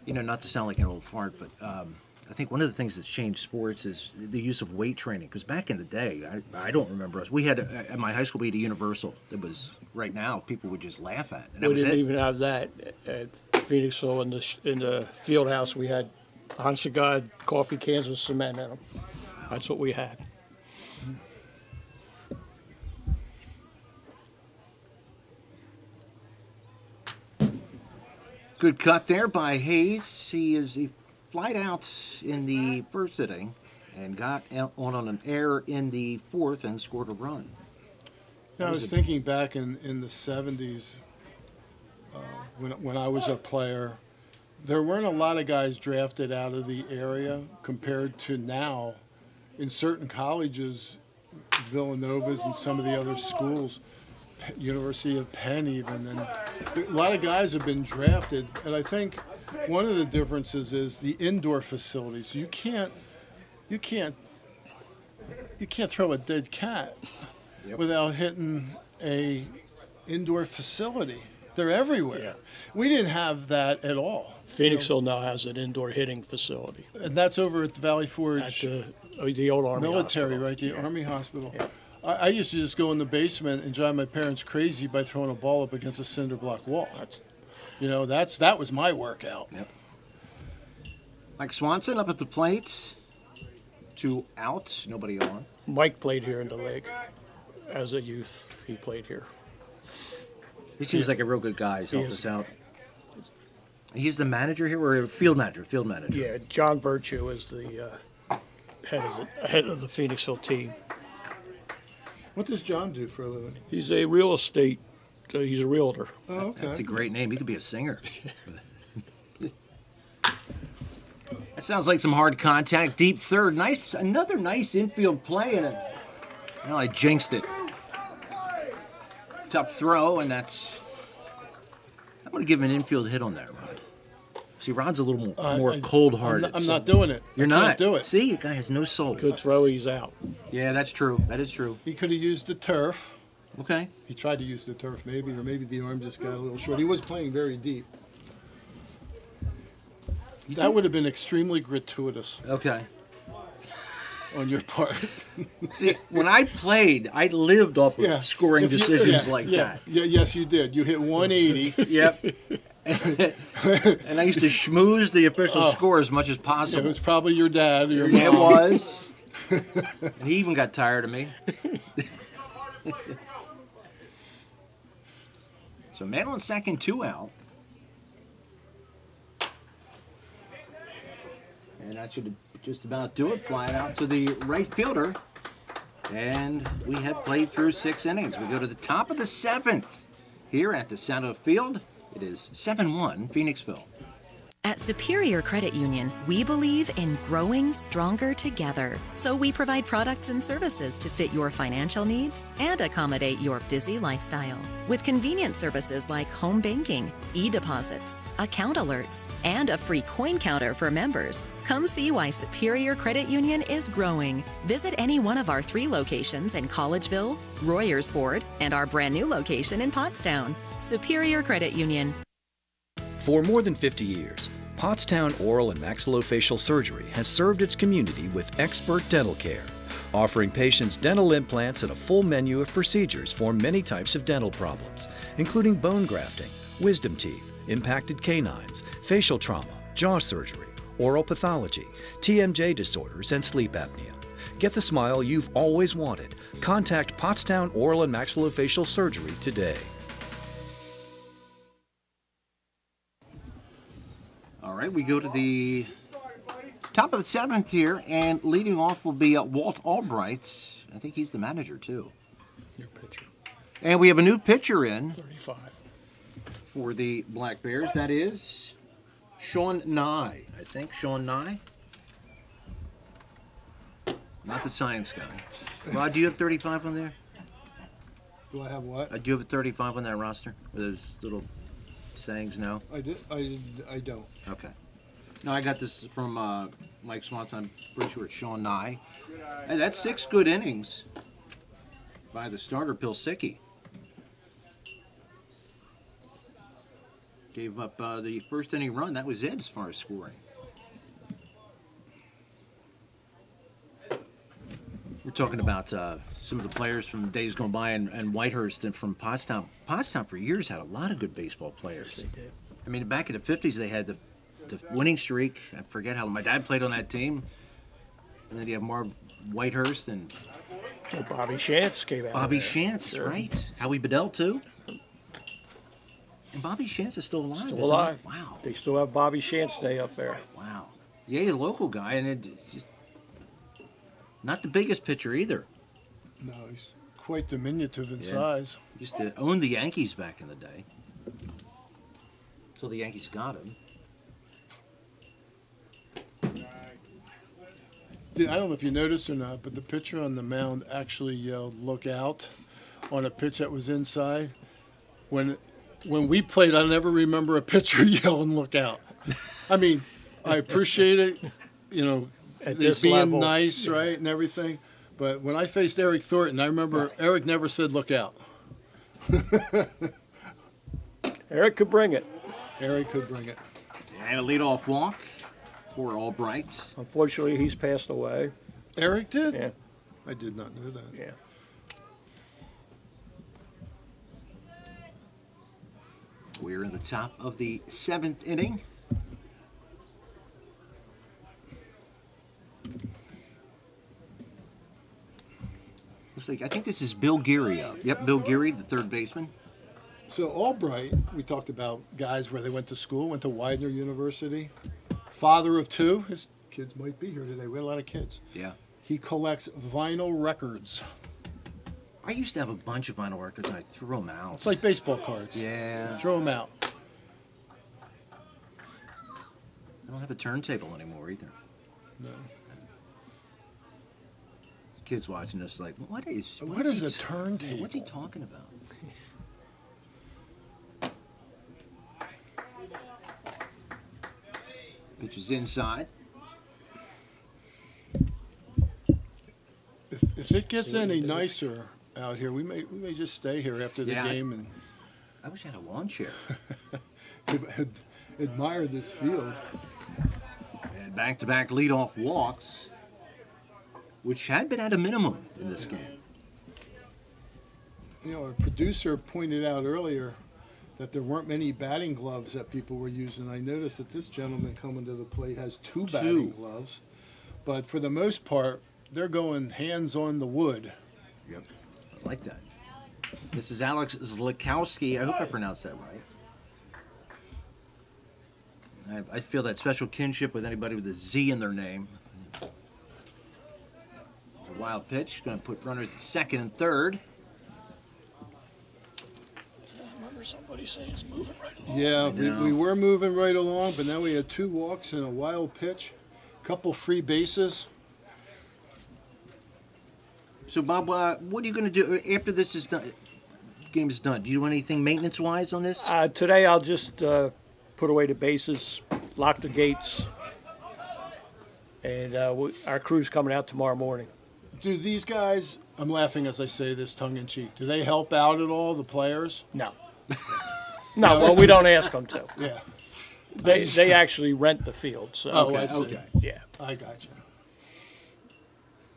You know, not to sound like an old fart, but I think one of the things that's changed sports is the use of weight training. Because back in the day, I don't remember us. We had, at my high school, we had a Universal. It was, right now, people would just laugh at. And that We was didn't it. even have that at Phoenixville. In the field house, we had, honest to God, coffee cans with cement in them. That's what we had. Good cut there by Hayes. He flied out in the first inning and got on an error in the fourth and scored a run. Yeah, I was thinking back in the 70s when I was a player, there weren't a lot of guys drafted out of the area compared to now. In certain colleges, Villanova's and some of the other schools, University of Penn even, and a lot of guys have been drafted. And I think one of the differences is the indoor facilities. You can't throw a dead cat without hitting a indoor facility. They're everywhere. Yeah. We didn't have that at all. Phoenixville now has an indoor hitting facility. And that's over at the Valley Forge At the old Army military, Hospital. right? The Yeah. Army Hospital. Yeah. I used to just go in the basement and drive my parents crazy by throwing a ball up against a cinder block wall. That was my workout. Yep. Mike Swanson up at the plate. 2 out, nobody on. Mike played here in the league. As a youth, he played here. He seems like a real good guy. He's He helped is. us out. He's the manager here, or field manager? Field manager. Yeah, John Virtue is the head of the Phoenixville team. What does John do for a living? He's a real estate. He's a realtor. Oh, okay. That's a great name. He could be a singer. That sounds like some hard contact. Deep third. Another nice infield play, and I jinxed it. Tough throw, and that's. I'm going to give him an infield hit on that, Rod. See, Rod's a little more cold-hearted. I'm not doing it. You're I not. can't do it. See, the guy has no soul. Good throw. He's out. Yeah, that's true. That is true. He could have used the turf. Okay. He tried to use the turf, or maybe the arm just got a little short. He was playing very deep. That would have been extremely gratuitous. Okay. On your part. See, when I played, I lived off of scoring decisions like that. Yeah, yes, you did. You hit 180. Yep. And I used to schmooze the official score as much as possible. It was probably your dad or your Yeah, mom. it was. And he even got tired of me. So man on second, 2 out. And that should just about do it. Fly it out to the right fielder. And we have played through 6 innings. We go to the top of the 7th. here at the Saddle Field. It is 7-1 Phoenixville. At Superior Credit Union, we believe in growing stronger together. So we provide products and services to fit your financial needs and accommodate your busy lifestyle. With convenient services like home banking, e-deposits, account alerts, and a free coin counter for members. Come see why Superior Credit Union is growing. Visit any one of our 3 locations in Collegeville, Royersford, and our brand new location in Pottstown. Superior Credit Union. For more than 50 years, Pottstown Oral and Maxillofacial Surgery has served its community with expert dental care, offering patients dental implants and a full menu of procedures for many types of dental problems, including bone grafting, wisdom teeth, impacted canines, facial trauma, jaw surgery, oral pathology, TMJ disorders, and sleep apnea. Get the smile you've always wanted. Contact Pottstown Oral and Maxillofacial Surgery today. All right, we go to the top of the 7th here, and leading off will be Walt Albright. I think he's the manager, too. Your pitcher. And we have a new pitcher in 35. for the Black Bears. That is Sean Nye. I think Sean Nye. Not the science guy. Rod, do you have 35 on there? Do I have what? Do you have a 35 on that roster? With those little sayings, no? I don't. Okay. No, I got this from Mike Swanson. I'm pretty sure it's Sean Nye. And that's 6 good innings by the starter, Pilsicki. Gave up the first inning run. That was it as far as scoring. We're talking about some of the players from days gone by and Whitehurst and from Pottstown. Pottstown for years had a lot of good baseball players. Yes, they did. I mean, back in the 50s, they had the winning streak. I forget how my dad played on that team. And then you have Marv Whitehurst and Well, Bobby Shantz came out. Bobby of there. Shantz, Sure. right? Howie Bedell, too. And Bobby Shantz is still alive. Still isn't alive. he? Wow. They still have Bobby Shantz Day up there. Wow. Yeah, he's a local guy, and just not the biggest pitcher either. No, he's quite diminutive in Yeah. size. Used to own the Yankees back in the day. Until the Yankees got him. I don't know if you noticed or not, but the pitcher on the mound actually yelled "Look out" on a pitch that was inside. When we played, I never remember a pitcher yelling "Look out." I mean, I appreciate it, At they this being level, nice, yeah. right, and everything. But when I faced Eric Thornton, I remember Eric never said "Look out." Eric could bring it. Eric could bring it. And a leadoff walk for Albright. Unfortunately, he's passed away. Eric did? Yeah. I did not know that. Yeah. We're in the top of the 7th inning. Looks like, I think this is Bill Geary up. Yep, Bill Geary, the third baseman. So Albright, we talked about guys where they went to school, went to Widener University. Father of 2. His kids might be here today. We had a lot of kids. Yeah. He collects vinyl records. I used to have a bunch of vinyl records and I threw them out. It's like baseball cards. Yeah. Throw them out. I don't have a turntable anymore either. No. Kids watching this like, what is a turntable? What's he talking about? Pitch is inside. If it gets any nicer out here, we may just stay here after the game and I wish I had a lawn chair. admire this field. And back-to-back leadoff walks, which had been at a minimum in this game. Our producer pointed out earlier that there weren't many batting gloves that people were using. I noticed that this gentleman coming to the plate has two batting gloves, but for the most part, they're going hands on the wood. Yep, I like that. This is Alex Zlikowski. I hope I pronounced that right. I feel that special kinship with anybody with a Z in their name. It's a wild pitch. Going to put runners at second and third. hear somebody say it's moving right along. Yeah, we were moving right along, but now we had 2 walks and a wild pitch, couple free bases. So, Bob, what are you going to do after this is done? Game is done. Do you do anything maintenance-wise on this? Today I'll just put away the bases, lock the gates, and our crew's coming out tomorrow morning. Do these guys, I'm laughing as I say this tongue-in-cheek, do they help out at all, the players? No. No, well, we don't ask them to. Yeah. They actually rent the field. So. Okay. Yeah. I got you.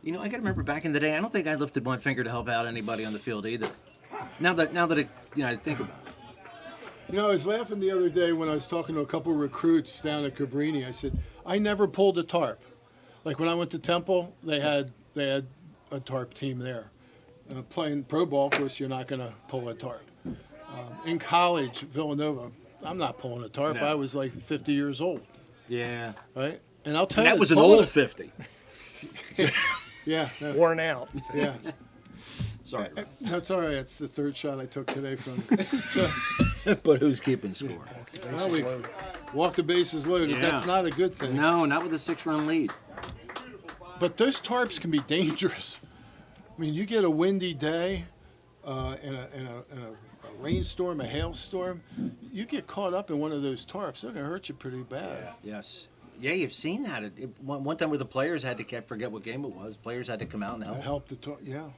You know, I got to remember back in the day, I don't think I lifted one finger to help out anybody on the field either. Now that I think about it. You know, I was laughing the other day when I was talking to a couple of recruits down at Cabrini. I said, I never pulled a tarp. Like when I went to Temple, they had a tarp team there. Playing pro ball, of course, you're not going to pull a tarp. In college, Villanova, I'm not pulling a tarp. No. I was like 50 years old. Yeah. Right? And I'll tell you. That was an old 50. Yeah. Worn out. Yeah. Sorry. That's all right. It's the 3rd shot I took today from you. But who's keeping score? Well, we walk the bases loaded. Yeah. That's not a good thing. No, not with a 6-run lead. But those tarps can be dangerous. I mean, you get a windy day, in a rainstorm, a hailstorm, you get caught up in one of those tarps, they're going to hurt you pretty bad. Yeah. Yes. Yeah, you've seen that. One time where the players had to, I forget what game it was, players had to come out and help. Help the tarp, yeah.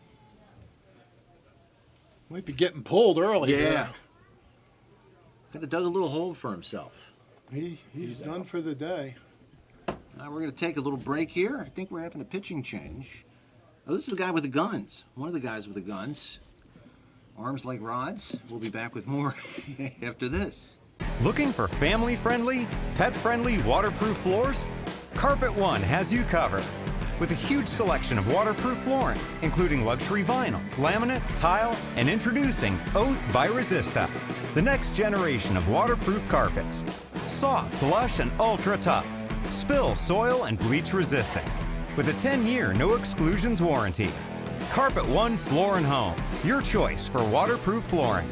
Might be getting pulled early. Yeah. Could have dug a little hole for himself. He's done for the day. We're going to take a little break here. I think we're having a pitching change. Oh, this is the guy with the guns. One of the guys with the guns. Arms like rods. We'll be back with more after this. Looking for family-friendly, pet-friendly waterproof floors? Carpet One has you covered. With a huge selection of waterproof flooring, including luxury vinyl, laminate, tile, and introducing Oath by Resista, the next generation of waterproof carpets. Soft, lush, and ultra tough. Spill, soil, and bleach resistant. With a 10-year no exclusions warranty. Carpet One Floor and Home, your choice for waterproof flooring.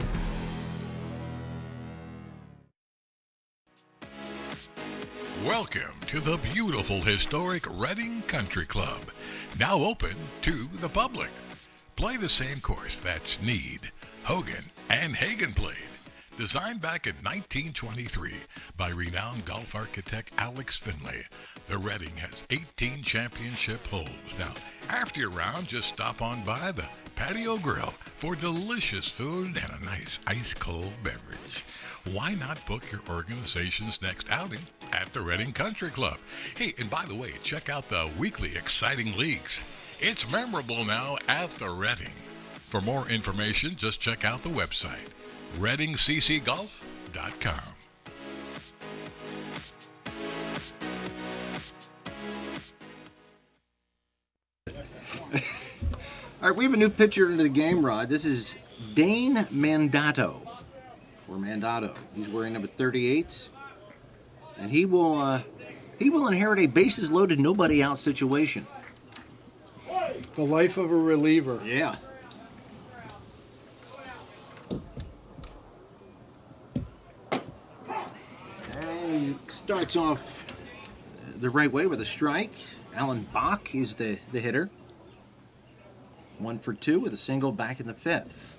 Welcome to the beautiful historic Reading Country Club, now open to the public. Play the same course that Snead, Hogan, and Hagen played. Designed back in 1923 by renowned golf architect Alex Finlay, the Reading has 18 championship holes. Now, after your round, just stop on by the patio grill for delicious food and a nice ice-cold beverage. Why not book your organization's next outing at the Reading Country Club? Hey, and by the way, check out the weekly exciting leagues. It's memorable now at the Reading. For more information, just check out the website, readingccgolf.com. All right, we have a new pitcher into the game, Rod. This is Dane Mandato. Or Mandato. He's wearing number 38. And he will inherit a bases loaded, nobody out situation. The life of a reliever. Yeah. And he starts off the right way with a strike. Alan Bach is the hitter. 1 for 2 with a single back in the 5th.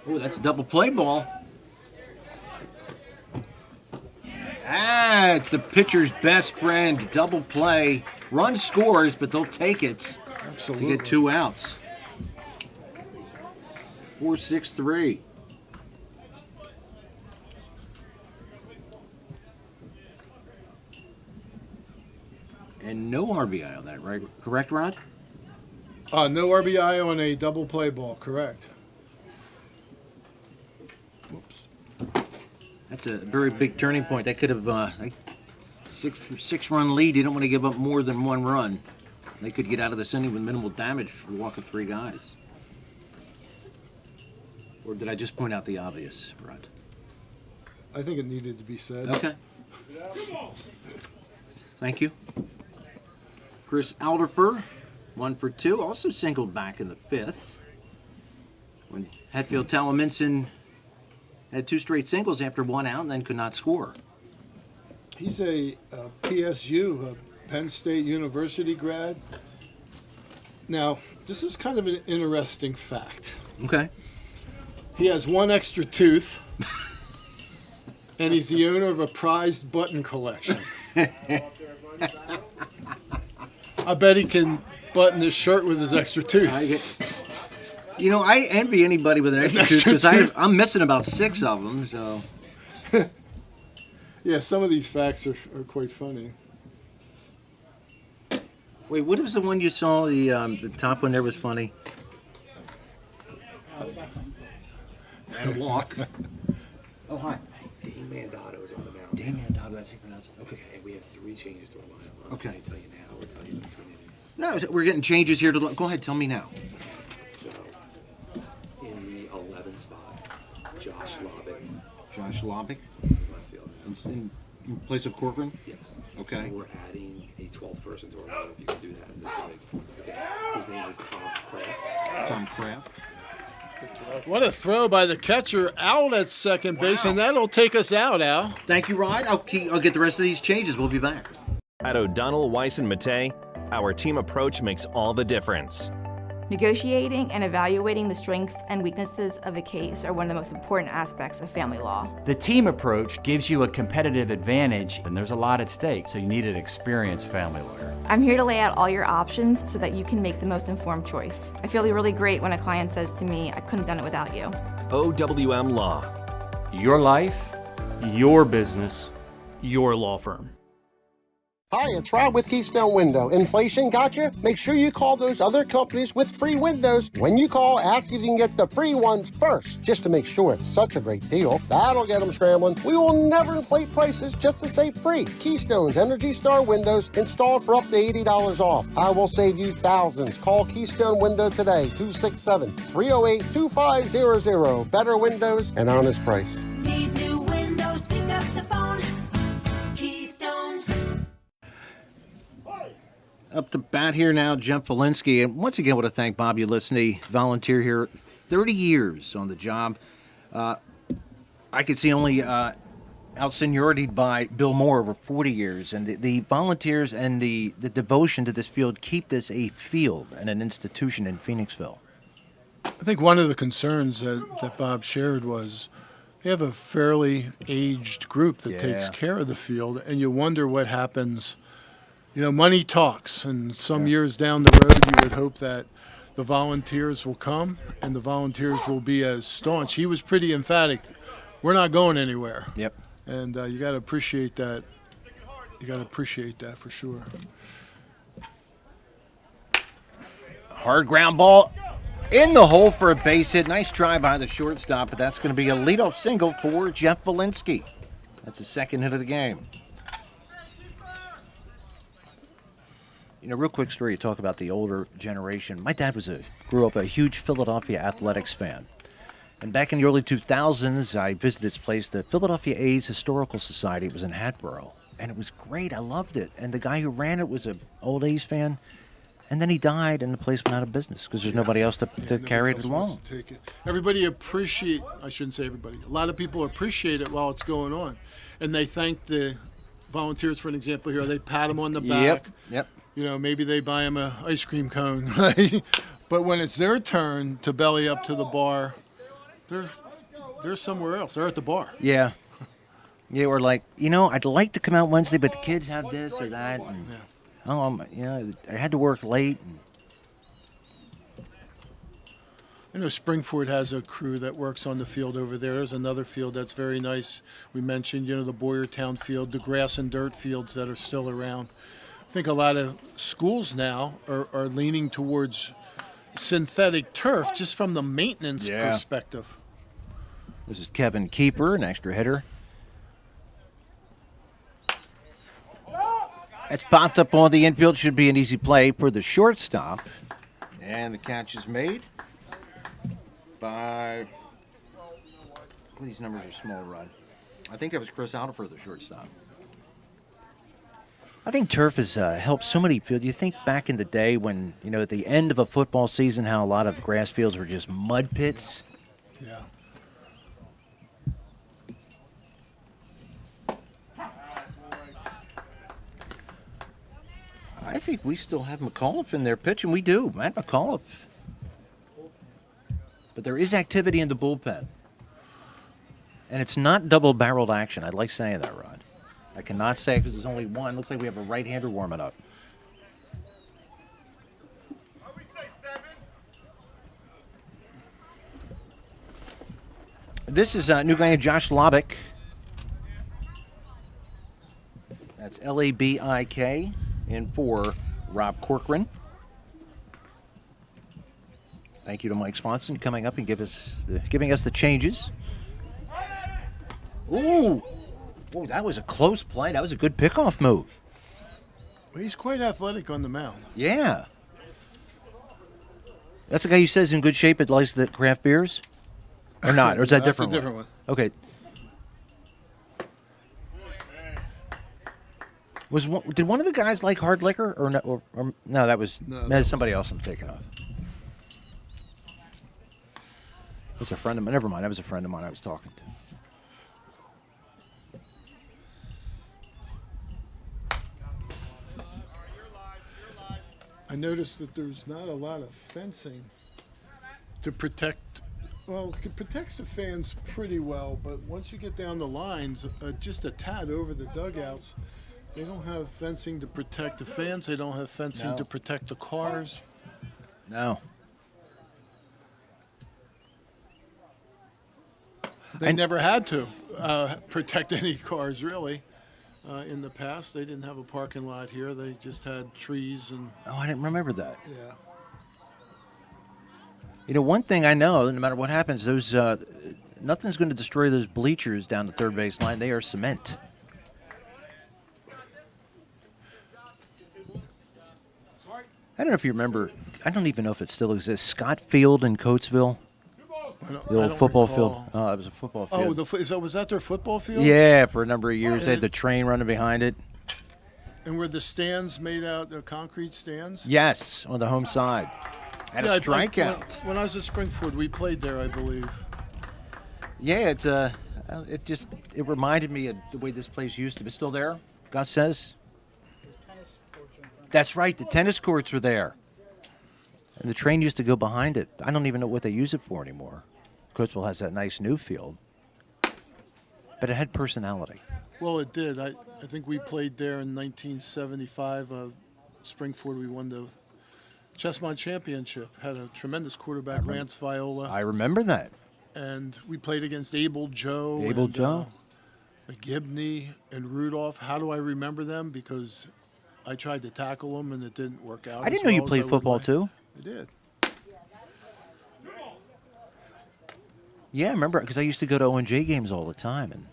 Oh, that's a double play ball. It's the pitcher's best friend. Double play. Run scores, but they'll take it. Absolutely. To get 2 outs. 4-6-3. And no RBI on that, right? Correct, Rod? No RBI on a double play ball, correct. That's a very big turning point. That could have six-run lead. You don't want to give up more than 1 run. They could get out of this inning with minimal damage for walking 3 guys. Or did I just point out the obvious, Rod? I think it needed to be said. Okay. Thank you. Chris Alderfer, 1 for 2, also singled back in the 5th. when Hatfield Talaminson had 2 straight singles after 1 out and then could not score. He's a PSU, a Penn State University grad. Now, this is kind of an interesting fact. Okay. He has 1 extra tooth, and he's the owner of a prized button collection. I bet he can button his shirt with his extra tooth. I envy anybody with an extra tooth because I'm missing about 6 of them. So. Yeah, some of these facts are quite funny. Wait, what was the one you saw? The top one there was funny. And a walk. Oh, hi. Dane Mandato is on the mound. Dane Mandato, that's how you pronounce it. Okay. And we have 3 changes to our lineup. Okay. I'll tell you now. We'll tell you in 2 minutes. No, we're getting changes here. Go ahead, tell me now. So, in the 11th spot, Josh Lobick. Josh Lobick? He's in left field. In place of Corcoran? Yes. Okay. And we're adding a 12th person to our lineup. You can do that. This is okay. His name is Tom Kraft. Tom Kraft. What a throw by the catcher out at second base, and that'll take us out, Al. Thank you, Rod. I'll get the rest of these changes. We'll be back. At O'Donnell, Weiss, and Matei, our team approach makes all the difference. Negotiating and evaluating the strengths and weaknesses of a case are one of the most important aspects of family law. The team approach gives you a competitive advantage, and there's a lot at stake, so you need an experienced family lawyer. I'm here to lay out all your options so that you can make the most informed choice. I feel really great when a client says to me, I couldn't have done it without you. OWM Law. Your life, your business, your law firm. Hi, it's Rob with Keystone Window. Inflation got you? Make sure you call those other companies with free windows. When you call, ask if you can get the free ones first, just to make sure it's such a great deal. That'll get them scrambling. We will never inflate prices just to say free. Keystone's Energy Star windows installed for up to $80 off. I will save you thousands. Call Keystone Window today, 267-308-2500. Better windows and honest price. Need new windows? Pick up the phone. Keystone. Up the bat here now, Jeff Valinsky. And once again, I want to thank Bob Ulisny, volunteer here, 30 years on the job. I could see only out-senioritied by Bill Moore over 40 years. And the volunteers and the devotion to this field keep this a field and an institution in Phoenixville. I think one of the concerns that Bob shared was they have a fairly aged group that takes care of the field, and you wonder what happens. Money talks, and some years down the road, you would hope that the volunteers will come and the volunteers will be as staunch. He was pretty emphatic. We're not going anywhere. Yep. And you got to appreciate that. You got to appreciate that for sure. Hard ground ball in the hole for a base hit. Nice try by the shortstop, but that's going to be a leadoff single for Jeff Valinsky. That's the second hit of the game. Real quick story, you talk about the older generation. My dad grew up a huge Philadelphia Athletics fan. And back in the early 2000s, I visited this place, the Philadelphia A's Historical Society. It was in Hatboro. And it was great. I loved it. And the guy who ran it was an old A's fan. And then he died, and the place went out of business because there's nobody else to carry it along. Everybody I shouldn't say everybody, a lot of people appreciate it while it's going on. And they thank the volunteers, for an example here. They pat them on the back. Yep. Maybe they buy them an ice cream cone, right? But when it's their turn to belly up to the bar, they're somewhere else. They're at the bar. Yeah. Yeah, or like, I'd like to come out Wednesday, but the kids have this or that. And, I had to work late. Springford has a crew that works on the field over there. There's another field that's very nice. We mentioned, the Boyertown field, the grass and dirt fields that are still around. I think a lot of schools now are leaning towards synthetic turf just from the maintenance perspective. This is Kevin Keeper, an extra hitter. That's popped up on the infield. Should be an easy play for the shortstop. And the catch is made by, these numbers are small, Rod. I think that was Chris Alderfer, the shortstop. I think turf has helped so many fields. You think back in the day when, at the end of a football season, how a lot of grass fields were just mud pits. Yeah. I think we still have McAuliffe in there pitching. We do, Matt McAuliffe. But there is activity in the bullpen. And it's not double-barreled action. I like saying that, Rod. I cannot say because there's only one. Looks like we have a right-hander warming up. This is new guy, Josh Labik. That's Labik in for Rob Corcoran. Thank you to Mike Swanson coming up and giving us the changes. Ooh, that was a close play. That was a good pickoff move. Well, he's quite athletic on the mound. Yeah. That's the guy who says in good shape but likes the craft beers? Or not? Or is that different? That's a different one. Okay. Did one of the guys like hard liquor or no? Or no, that was somebody else I'm taking off. That's a friend of mine. Never mind. That was a friend of mine I was talking to. I noticed that there's not a lot of fencing to protect. Well, it protects the fans pretty well, but once you get down the lines, just a tad over the dugouts, they don't have fencing to protect the fans. They don't have fencing to protect the cars. No. They never had to protect any cars, really. In the past, they didn't have a parking lot here. They just had trees and... Oh, I didn't remember that. Yeah. One thing I know, no matter what happens, those nothing's going to destroy those bleachers down the third base line. They are cement. I don't know if you remember. I don't even know if it still exists. Scott Field in Coatesville. The old football field. Oh, it was a football field. Oh, was that their football field? Yeah, for a number of years. They had the train running behind it. And were the stands made out of concrete stands? Yes, on the home side. Had a strikeout. When I was at Springford, we played there, I believe. Yeah, it reminded me of the way this place used to be. Still there? Gus says. That's right. The tennis courts were there. And the train used to go behind it. I don't even know what they use it for anymore. Coatesville has that nice new field. But it had personality. Well, it did. I think we played there in 1975. Springford, we won the Chessmont Championship. Had a tremendous quarterback, Lance Viola. I remember that. And we played against Abel Joe. McGibney and Rudolph. How do I remember them? Because I tried to tackle them and it didn't work out. I didn't know you played football too. I did. Yeah, I remember because I used to go to O&J games all the time. And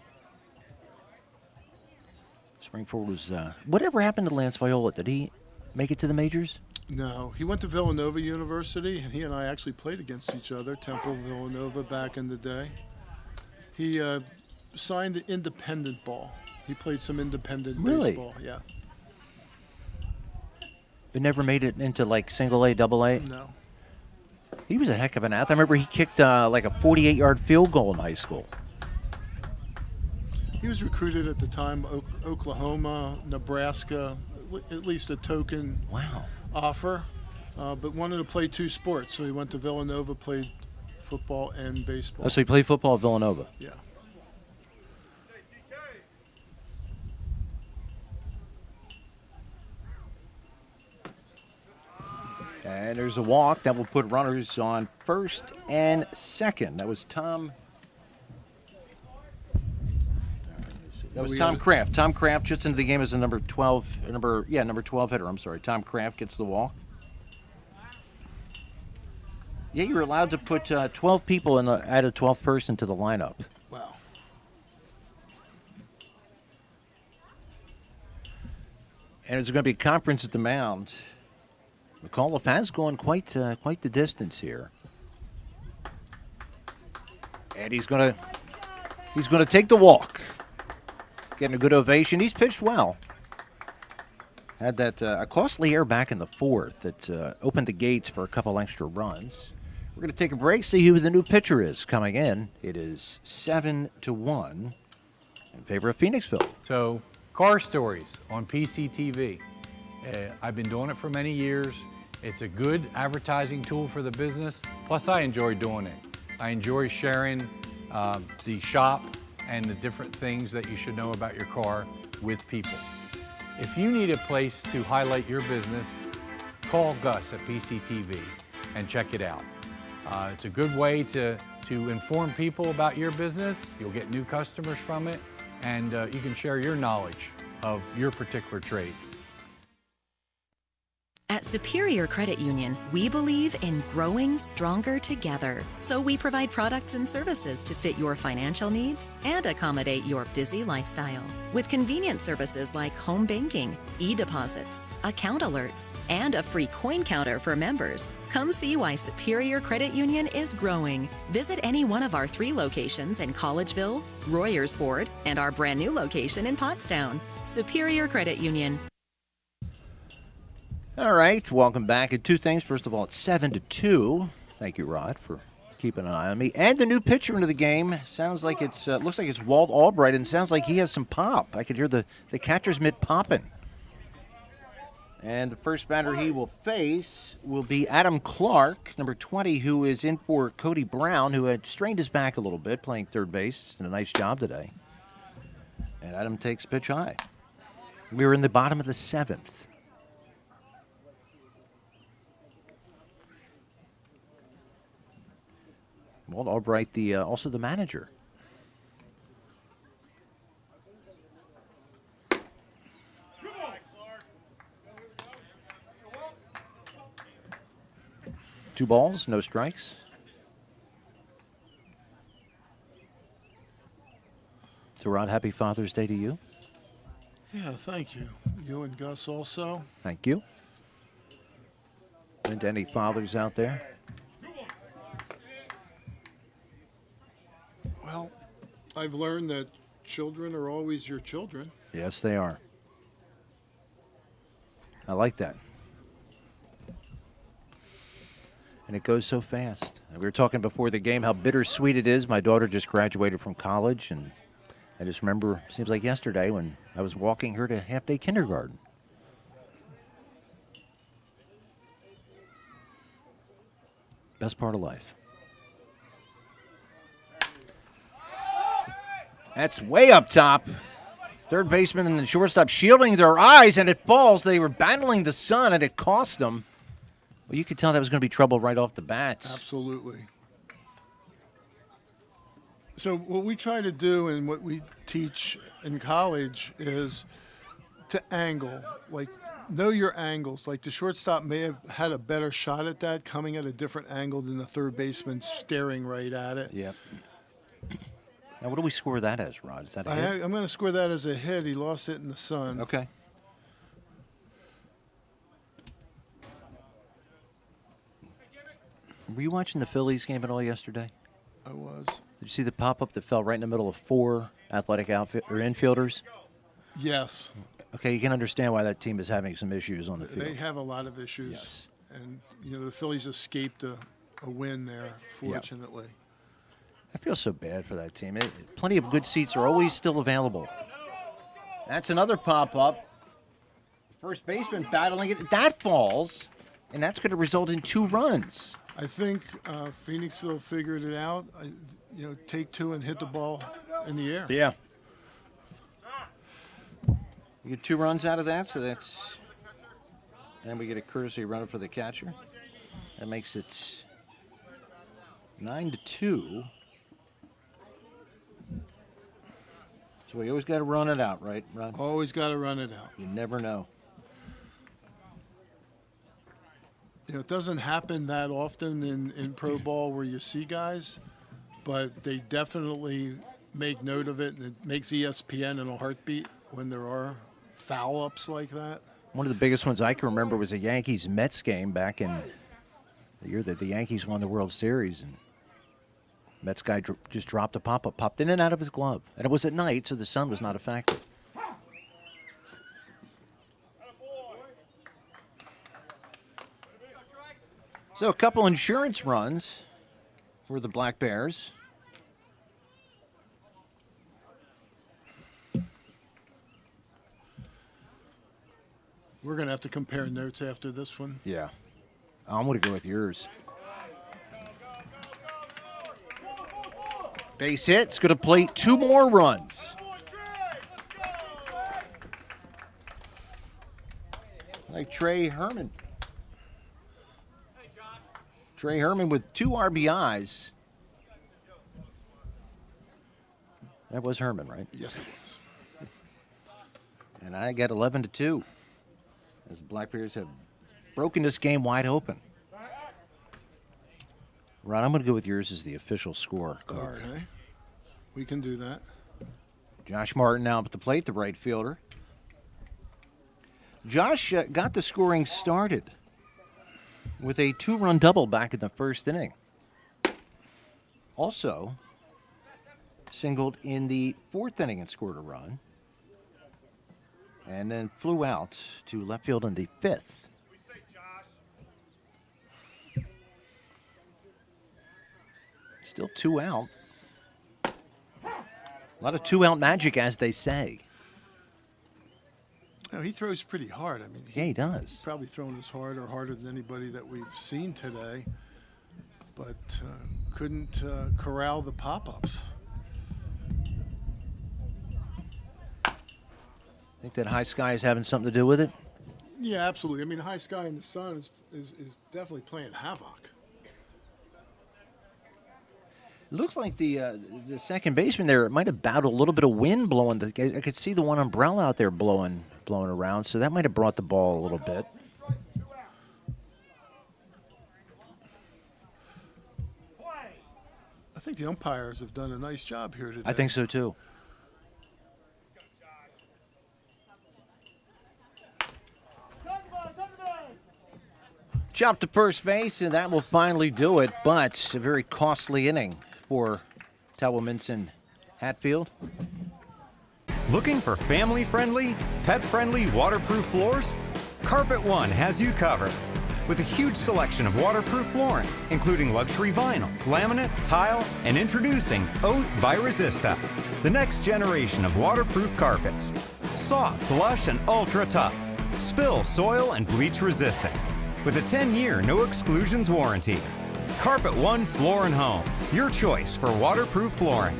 Springford was... whatever happened to Lance Viola? Did he make it to the majors? No. He went to Villanova University, and he and I actually played against each other, Temple, Villanova, back in the day. He signed independent ball. He played some independent baseball, yeah. But never made it into like single A, double A? No. He was a heck of an athlete. I remember he kicked like a 48-yard field goal in high school. He was recruited at the time, Oklahoma, Nebraska, at least a token offer, but wanted to play two sports. So he went to Villanova, played football and baseball. Oh, so he played football at Villanova? Yeah. And there's a walk that will put runners on first and second. That was Tom. That was Tom Kraft. Tom Kraft just into the game as a number 12 hitter. I'm sorry. Tom Kraft gets the walk. Yeah, you're allowed to put 12 people add a 12th person to the lineup. Wow. And there's going to be a conference at the mound. McAuliffe has gone quite the distance here. And he's going to take the walk. Getting a good ovation. He's pitched well. Had that a costly error back in the fourth that opened the gates for a couple extra runs. We're going to take a break, see who the new pitcher is coming in. It is 7-1 in favor of Phoenixville. So, car stories on PCTV. I've been doing it for many years. It's a good advertising tool for the business. Plus, I enjoy doing it. I enjoy sharing the shop and the different things that you should know about your car with people. If you need a place to highlight your business, call Gus at PCTV and check it out. It's a good way to inform people about your business. You'll get new customers from it, and you can share your knowledge of your particular trade. At Superior Credit Union, we believe in growing stronger together. So we provide products and services to fit your financial needs and accommodate your busy lifestyle. With convenient services like home banking, e-deposits, account alerts, and a free coin counter for members. Come see why Superior Credit Union is growing. Visit any one of our 3 locations in Collegeville, Royersford, and our brand new location in Pottstown. Superior Credit Union. All right, welcome back. And 2 things. First of all, it's 7-2. Thank you, Rod, for keeping an eye on me. And the new pitcher into the game sounds like it's looks like it's Walt Albright, and sounds like he has some pop. I could hear the catcher's mitt popping. And the first batter he will face will be Adam Clark, number 20, who is in for Cody Brown, who had strained his back a little bit, playing third base. Did a nice job today. And Adam takes pitch high. We were in the bottom of the 7th. Walt Albright, also the manager. Two balls, no strikes. So, Rod, happy Father's Day to you. Yeah, thank you. You and Gus also. Thank you. And to any fathers out there? Well, I've learned that children are always your children. Yes, they are. I like that. And it goes so fast. We were talking before the game how bittersweet it is. My daughter just graduated from college, and I just remember, it seems like yesterday, when I was walking her to half-day kindergarten. Best part of life. That's way up top. Third baseman and the shortstop shielding their eyes, and it falls. They were battling the sun, and it cost them. Well, you could tell that was going to be trouble right off the bat. Absolutely. So what we try to do and what we teach in college is to angle, like know your angles. Like the shortstop may have had a better shot at that, coming at a different angle than the third baseman staring right at it. Yep. Now, what do we score that as, Rod? Is that a hit? I'm going to score that as a hit. He lost it in the sun. Okay. Were you watching the Phillies game at all yesterday? I was. Did you see the pop-up that fell right in the middle of 4 athletic infielders? Yes. Okay, you can understand why that team is having some issues on the field. They have a lot of issues. Yes. And, the Phillies escaped a win there, fortunately. Yep. I feel so bad for that team. Plenty of good seats are always still available. That's another pop-up. First baseman battling it. That falls, and that's going to result in 2 runs. I think Phoenixville figured it out. Take 2 and hit the ball in the air. Yeah. You get 2 runs out of that, so that's... And we get a courtesy runner for the catcher. That makes it 9-2. So we always got to run it out, right, Ron? Always got to run it out. You never know. It doesn't happen that often in pro ball where you see guys, but they definitely make note of it, and it makes ESPN in a heartbeat when there are foul-ups like that. One of the biggest ones I can remember was a Yankees-Mets game back in the year that the Yankees won the World Series, and Mets guy just dropped a pop-up, popped in and out of his glove. And it was at night, so the sun was not a factor. So a couple insurance runs for the Black Bears. We're going to have to compare notes after this one. Yeah. I'm going to go with yours. Base hit. It's going to plate 2 more runs. Like Trey Herman. Trey Herman with 2 RBIs. That was Herman, right? Yes, it was. And I got 11-2. As the Black Bears have broken this game wide open. Ron, I'm going to go with yours as the official score card. Okay. We can do that. Josh Martin now up at the plate, the right fielder. Josh got the scoring started with a 2-run double back in the first inning. Also singled in the 4th inning and scored a run. And then flew out to left field in the 5th. Still 2 out. A lot of 2-out magic, as they say. Oh, he throws pretty hard. I mean, Yeah, he does. He's probably thrown as hard or harder than anybody that we've seen today, but couldn't corral the pop-ups. Think that high sky is having something to do with it? Yeah, absolutely. I mean, high sky in the sun is definitely playing havoc. It looks like the second baseman there might have battled a little bit of wind blowing. I could see the one umbrella out there blowing around, so that might have brought the ball a little bit. I think the umpires have done a nice job here today. I think so, too. Chop to first base, and that will finally do it, but a very costly inning for Tawaminson Hatfield. Looking for family-friendly, pet-friendly, waterproof floors? Carpet One has you covered. With a huge selection of waterproof flooring, including luxury vinyl, laminate, tile, and introducing Oath by Resista, the next generation of waterproof carpets. Soft, lush, and ultra tough. Spill, soil, and bleach resistant. With a 10-year no exclusions warranty. Carpet One Floor and Home, your choice for waterproof flooring.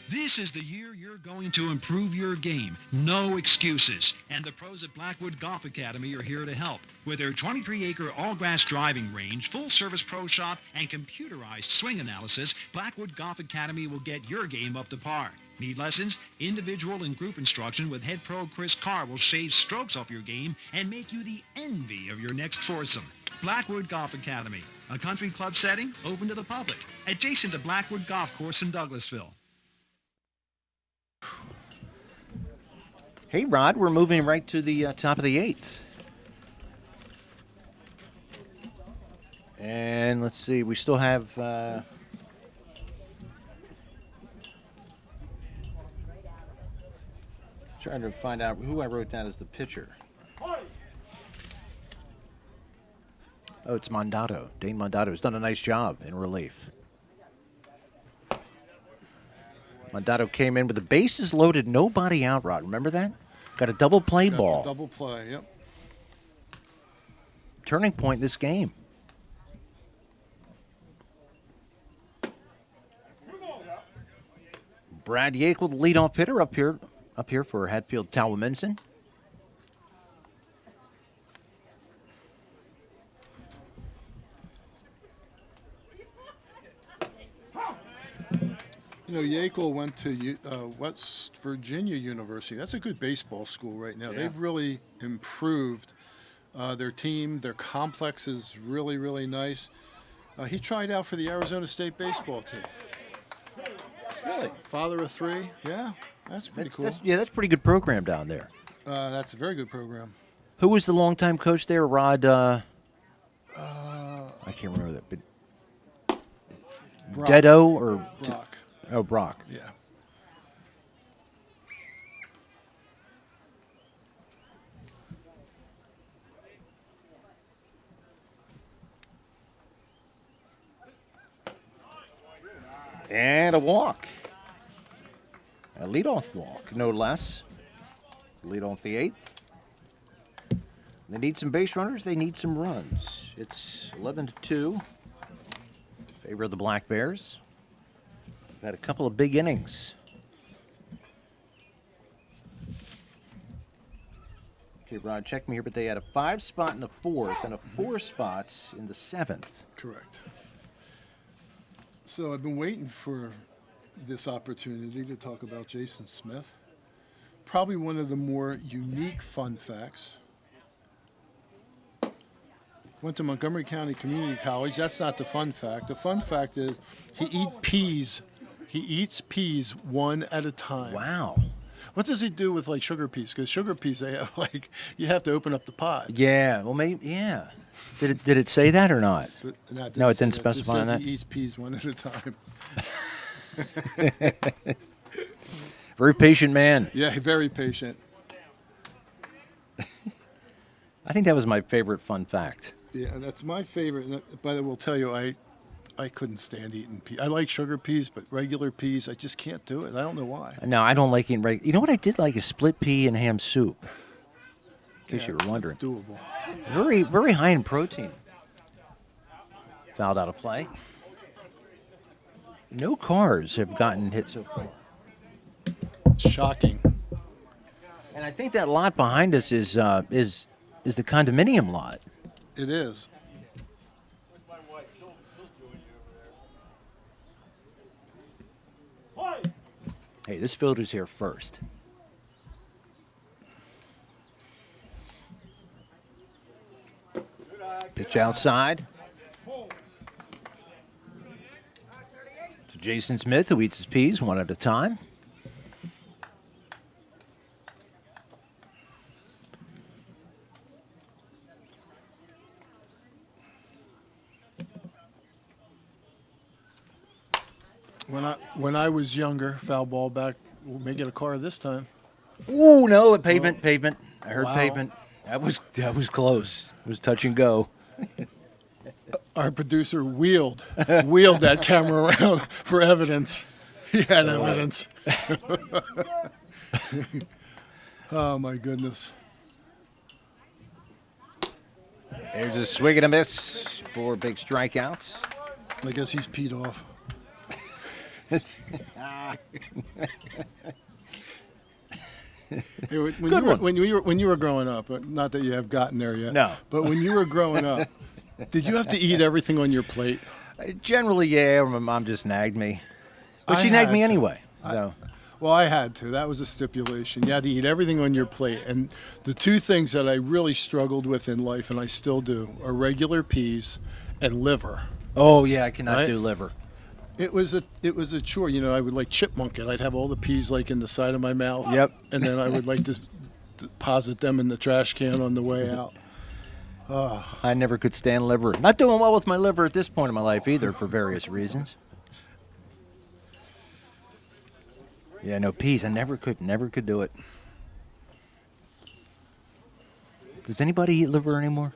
This is the year you're going to improve your game. No excuses. And the pros at Blackwood Golf Academy are here to help. With their 23-acre all-grass driving range, full-service pro shop, and computerized swing analysis, Blackwood Golf Academy will get your game up to par. Need lessons? Individual and group instruction with head pro Chris Carr will shave strokes off your game and make you the envy of your next foursome. Blackwood Golf Academy, a country club setting open to the public, adjacent to Blackwood Golf Course in Douglasville. Hey, Rod, we're moving right to the top of the 8th. And let's see, we still have... trying to find out who I wrote down as the pitcher. Oh, it's Mondato. Dane Mondato has done a nice job in relief. Mondato came in with the bases loaded, nobody out, Rod. Remember that? Got a double play ball. Double play, yep. Turning point in this game. Brad Yakel, the leadoff hitter, up here for Hatfield Tawaminson. You know, Yakel went to West Virginia University. That's a good baseball school right now. Yeah. They've really improved their team. Their complex is really, really nice. He tried out for the Arizona State baseball team. Really? Father of 3. Yeah, that's pretty cool. That's a pretty good program down there. That's a very good program. Who was the longtime coach there? Rod, I can't remember that, but Brock. Dedo or Brock. Oh, Brock. Yeah. And a walk. A leadoff walk, no less. Lead off the 8th. They need some base runners. They need some runs. It's 11-2. Favor of the Black Bears. We've had a couple of big innings. Okay, Rod, check me here, but they had a 5 spot in the 4th and a 4 spots in the 7th. Correct. So I've been waiting for this opportunity to talk about Jason Smith. Probably one of the more unique fun facts. Went to Montgomery County Community College. That's not the fun fact. The fun fact is he eats peas one at a time. Wow. What does he do with like sugar peas? Because sugar peas, they have like, you have to open up the pod. Yeah, well, maybe, yeah. Did it say that or not? No, it didn't specify that. He eats peas one at a time. Very patient man. Yeah, very patient. I think that was my favorite fun fact. Yeah, that's my favorite. But I will tell you, I couldn't stand eating peas. I like sugar peas, but regular peas, I just can't do it. I don't know why. No, I don't like eating regular. You know what I did like is split pea and ham soup. In case you were wondering. It's doable. Very, very high in protein. Fouled out of play. No cars have gotten hit so far. It's shocking. And I think that lot behind us is the condominium lot. It is. Hey, this fielder's here first. Pitch outside to Jason Smith, who eats his peas one at a time. When I was younger, foul ball back. We may get a car this time. Ooh, no, pavement. I heard Wow. pavement. That was close. It was touch and go. Our producer wheeled that camera around for evidence. He had evidence. Oh my goodness. There's a swing and a miss. 4 big strikeouts. I guess he's peed off. Hey, when you were growing up, not that you have gotten there yet. No. But when you were growing up, did you have to eat everything on your plate? Generally, yeah. My mom just nagged me, but I she nagged had me to. anyway. So. Well, I had to. That was a stipulation. You had to eat everything on your plate. And the 2 things that I really struggled with in life, and I still do, are regular peas and liver. Oh yeah, I cannot Right? do liver. It was a chore. You know, I would like chipmunk it. I'd have all the peas like in the side of my mouth. Yep. And then I would like to deposit them in the trash can on the way out. Oh. I never could stand liver. Not doing well with my liver at this point in my life either, for various reasons. Yeah, no peas. I never could do it. Does anybody eat liver anymore?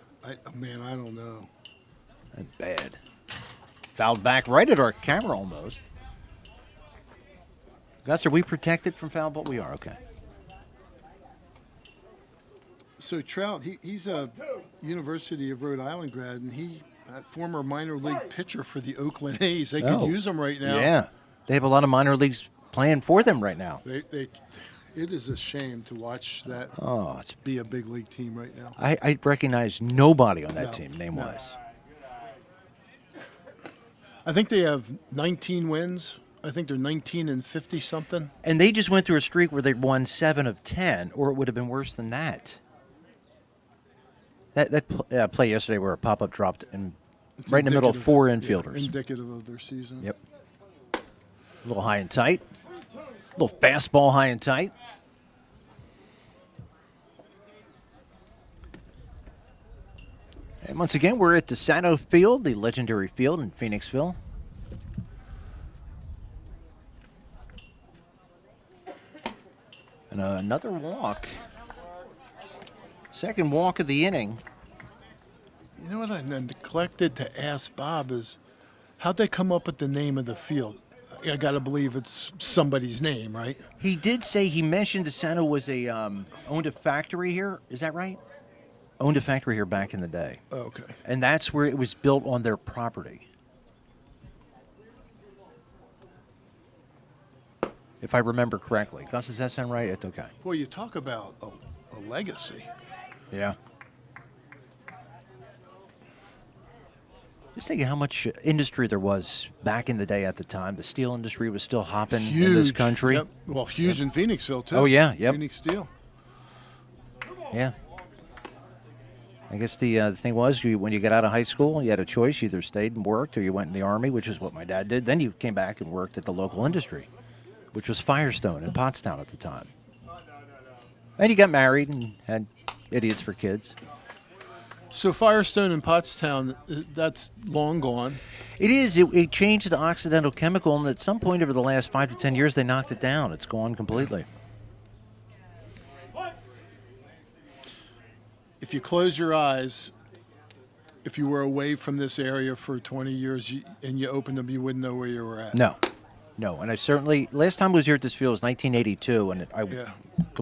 Man, I don't know. That's bad. Fouled back right at our camera almost. Gus, are we protected from foul ball? We are, okay. So Trout, he's a University of Rhode Island grad, and he former minor league pitcher for the Oakland A's. They could use him right now. Yeah, they have a lot of minor leagues playing for them right now. It is a shame to watch that be a big league team right now. I recognize nobody on that team name-wise. I think they have 19 wins. I think they're 19 and 50 something. And they just went through a streak where they won 7 of 10, or it would have been worse than that. That play yesterday where a pop-up dropped right in the middle of 4 infielders. Yeah, indicative of their season. Yep. A little high and tight. A little fastball high and tight. And once again, we're at DeSanto Field, the legendary field in Phoenixville. And another walk. Second walk of the inning. You know what I neglected to ask Bob is, how'd they come up with the name of the field? I got to believe it's somebody's name, right? He did say, he mentioned DeSanto was owned a factory here. Is that right? Owned a factory here back in the day. Okay. And that's where it was built on their property. If I remember correctly. Gus, does that sound right? It's okay. Boy, you talk about a legacy. Yeah. Just thinking how much industry there was back in the day at the time. The steel industry was still hopping Huge. in this country. Yep. Well, huge in Phoenixville, too. Oh, yeah. Yep. Phoenix Steel. Yeah. I guess the thing was, when you got out of high school, you had a choice. You either stayed and worked or you went in the Army, which is what my dad did. Then you came back and worked at the local industry, which was Firestone in Pottstown at the time. And you got married and had idiots for kids. So Firestone in Pottstown, that's long gone. It is. It changed to Occidental Chemical, and at some point over the last 5 to 10 years, they knocked it down. It's gone completely. If you close your eyes, if you were away from this area for 20 years and you opened them, you wouldn't know where you were at. No. And I certainly, last time I was here at this field was 1982, and completely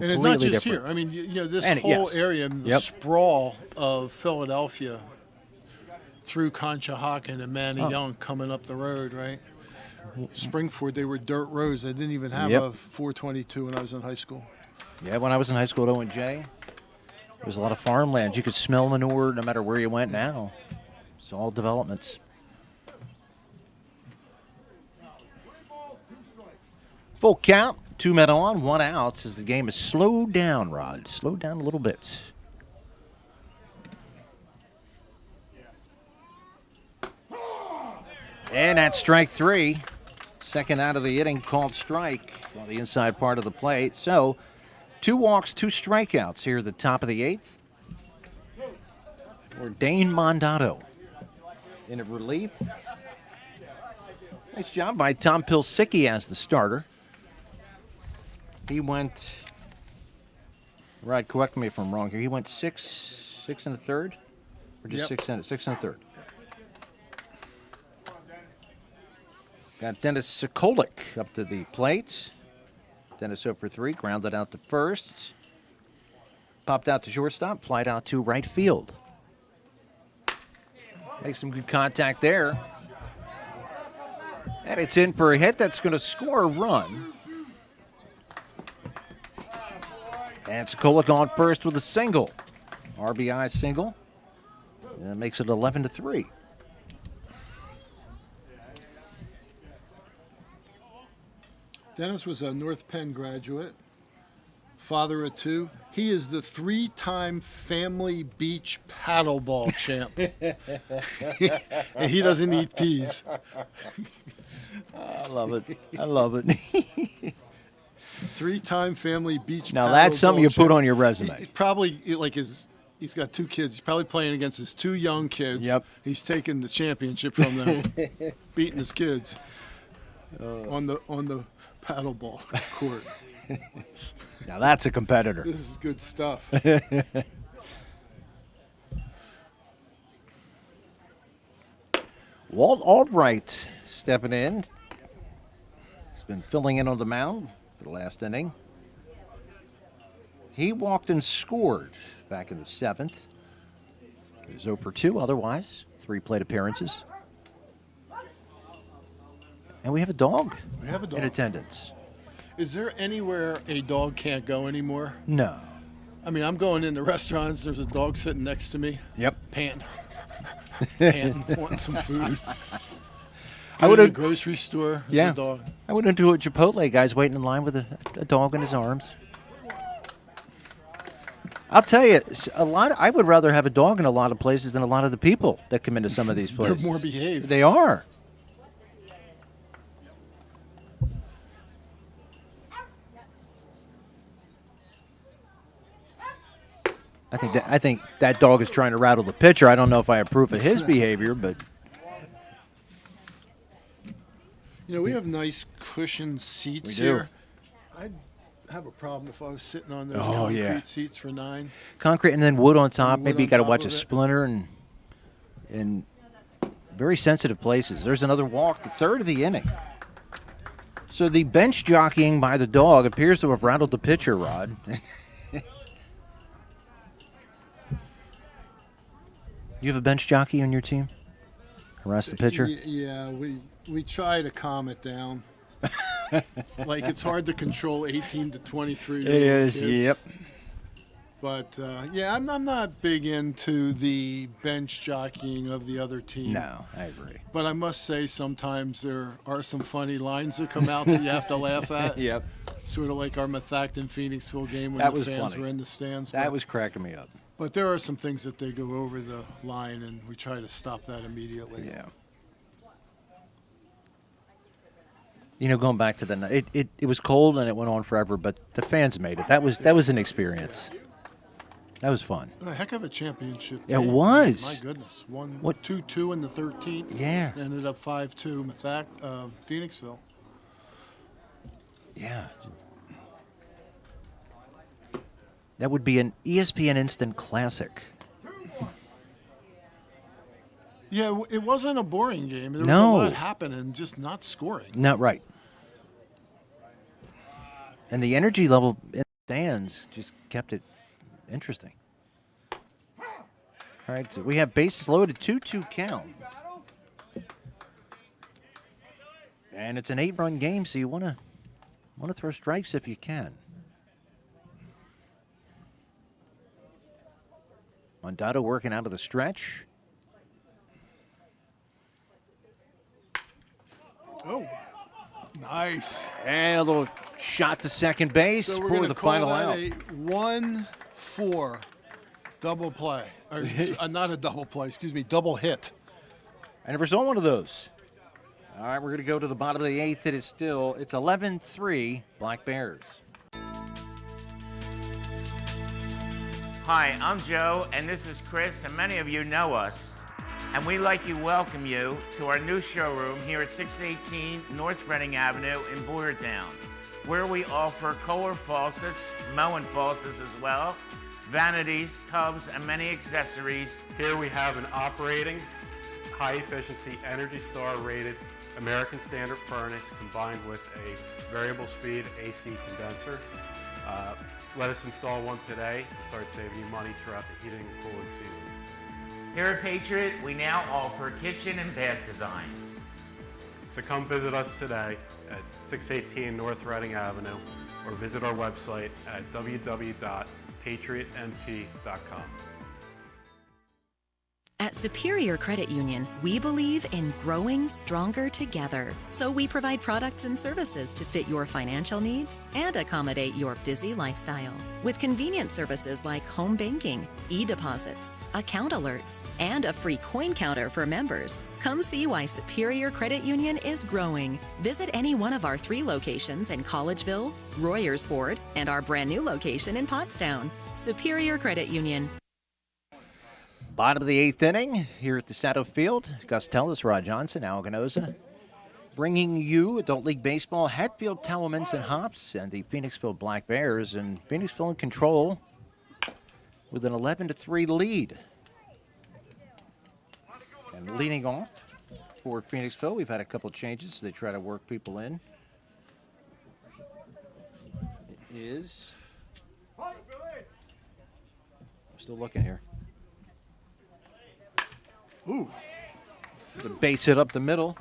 and it's not just different. here. I mean, this And whole yes. area, the sprawl of Philadelphia through Conshohocken and Manayunk coming up the road, right? Springford, they were dirt roads. They didn't even have a 422 when I was in high school. Yeah, when I was in high school at O&J, there was a lot of farmland. You could smell manure no matter where you went now. It's all developments. Full count, 2 men on, 1 out, as the game is slowed down, Rod. Slowed down a little bit. And that's strike 3. Second out of the inning, called strike on the inside part of the plate. So, 2 walks, 2 strikeouts here at the top of the 8th. For Dane Mondato in a relief. Nice job by Tom Pilsicki as the starter. He went, Rod, correct me if I'm wrong here. He went 6 and a third? Or just 6 and a third? Got Dennis Sikolik up to the plate. Dennis 0 for 3, grounded out to first. Popped out to shortstop, flied out to right field. Make some good contact there. And it's in for a hit that's going to score a run. And Sikolik on first with a single. RBI single. And that makes it 11-3. Dennis was a North Penn graduate, father of 2. He is the 3-time Family Beach paddleball champ. And he doesn't eat peas. I love it. I love it. 3-time Family Beach Now that's something you put on your resume. He probably, he's got 2 kids. He's probably playing against his 2 young kids. Yep. He's taking the championship from them, beating his kids on the paddleball court. Now that's a competitor. This is good stuff. Walt Albright stepping in. He's been filling in on the mound for the last inning. He walked and scored back in the 7th. He was 0 for 2 otherwise. 3 plate appearances. And we have a dog. We have a dog in attendance. Is there anywhere a dog can't go anymore? No. I mean, I'm going into restaurants. There's a dog sitting next to me. Yep. Panting, wanting some food. I would to the grocery store. There's a dog. I went into a Chipotle. Guy's waiting in line with a dog in his arms. I'll tell you, I would rather have a dog in a lot of places than a lot of the people that come into some of these places. They're more behaved. They are. I think that dog is trying to rattle the pitcher. I don't know if I approve of his behavior, but we have nice cushioned seats here. I'd have a problem if I was sitting on those concrete seats for 9. Concrete and then wood on top. Maybe you got to watch a splinter and in very sensitive places. There's another walk, the 3rd of the inning. So the bench jockeying by the dog appears to have rattled the pitcher, Rod. You have a bench jockey on your team? Harass the pitcher? Yeah, we try to calm it down. Like, it's hard to control 18 to 23-year-old It is, kids. yep. But, yeah, I'm not big into the bench jockeying of the other team. No, I agree. But I must say sometimes there are some funny lines that come out that you have to laugh at. Yep. Sort of like our Methacton-Phoenixville game when That the was fans funny. were in the stands. That but- was cracking me up. But there are some things that they go over the line, and we try to stop that immediately. Yeah. You know, going back to the night, it was cold and it went on forever, but the fans made it. That was an experience. That was fun. A heck of a championship. It game. was. My goodness. Won What- 2-2 in the 13th. Yeah. Ended up 5-2 Phoenixville. Yeah. That would be an ESPN Instant Classic. Yeah, it wasn't a boring game. There was No. a lot happening, just not scoring. Not right. And the energy level in the stands just kept it interesting. All right, so we have bases loaded, 2-2 count. And it's an 8-run game, so you want to throw strikes if you can. Mondato working out of the stretch. Oh, nice. And a little shot to second base So we're for going the to call final that out. a 1-4 double play. Or, not a double play, excuse me, double hit. I never saw one of those. All right, we're going to go to the bottom of the 8th. It's 11-3 Black Bears. Hi, I'm Joe, and this is Chris, and many of you know us. And we'd like to welcome you to our new showroom here at 618 North Reading Avenue in Boyertown, where we offer Kohler faucets, Moen faucets as well, vanities, tubs, and many accessories. Here we have an operating, high-efficiency, Energy Star rated American Standard furnace combined with a variable speed AC condenser. Let us install one today to start saving you money throughout the heating and cooling season. Here at Patriot, we now offer kitchen and bath designs. So come visit us today at 618 North Reading Avenue or visit our website at www.patriotnp.com. At Superior Credit Union, we believe in growing stronger together. So we provide products and services to fit your financial needs and accommodate your busy lifestyle. With convenient services like home banking, e-deposits, account alerts, and a free coin counter for members. Come see why Superior Credit Union is growing. Visit any one of our 3 locations in Collegeville, Royersford, and our brand new location in Pottstown. Superior Credit Union. Bottom of the 8th inning here at the Saddle Field. Gus Tellis, Rod Johnson, Al Ganoza, bringing you Adult League Baseball, Hatfield, Towamencin Hops, and the Phoenixville Black Bears. And Phoenixville in control with an 11-3 lead. And leading off for Phoenixville, we've had a couple changes. They try to work people in. It is... I'm still looking here. Ooh. There's a base hit up the middle.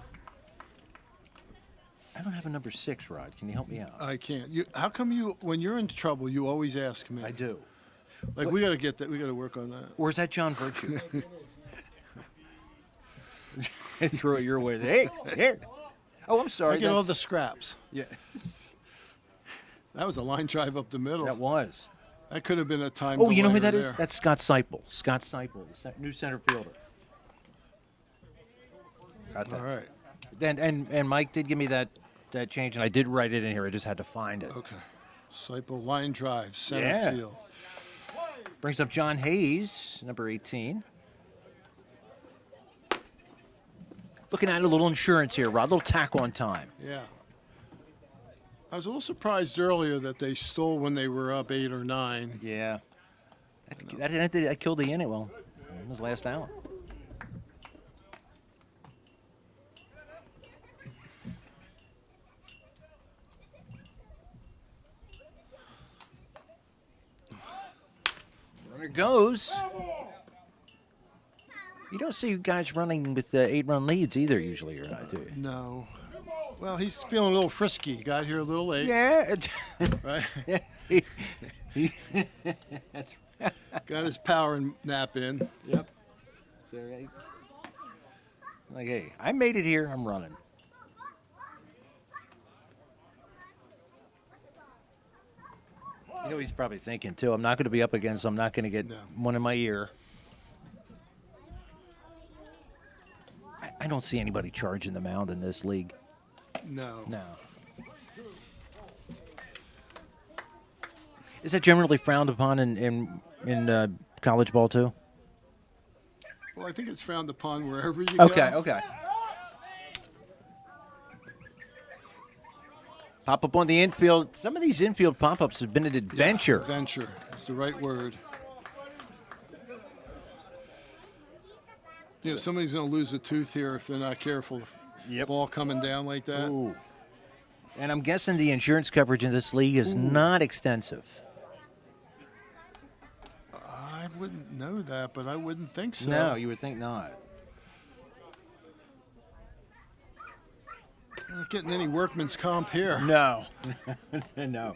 I don't have a number 6, Rod. Can you help me out? I can't. How come you, when you're in trouble, you always ask me? I do. Like, we got to get that. We got to work on that. Or is that John Virtue? Throw it your way. Hey, here. Oh, I'm sorry. I get all the scraps. Yeah. That was a line drive up the middle. That was. That could have been a time. Oh, you know who that delayer is? there. That's Scott Seipel. Scott Seipel, the new center fielder. Got that. All right. And Mike did give me that change, and I did write it in here. I just had to find it. Okay. Seipel line drive, center Yeah. field. Brings up John Hayes, number 18. Looking at a little insurance here, Rod. A little tack on time. Yeah. I was a little surprised earlier that they stole when they were up 8 or 9. Yeah. That killed the inning. Well, it was last out. it goes. You don't see guys running with 8-run leads either, usually, or not, do you? No. Well, he's feeling a little frisky. Got here a little late. Yeah. Right? That's Got his power nap in. Yep. So, right. Like, hey, I made it here. I'm running. You know, he's probably thinking, too, I'm not going to be up against him. I'm not going to get one in my ear. I don't see anybody charging the mound in this league. No. No. Is that generally frowned upon in college ball, too? Well, I think it's frowned upon wherever you Okay, go. okay. Pop up on the infield. Some of these infield pop-ups have been an adventure. Yeah, adventure. That's the right word. You know, somebody's going to lose a tooth here if they're not careful. Yep. Ball coming down like that. Ooh. And I'm guessing the insurance coverage in this league is not extensive. I wouldn't know that, but I wouldn't think so. No, you would think not. Not getting any workman's comp here. No. No.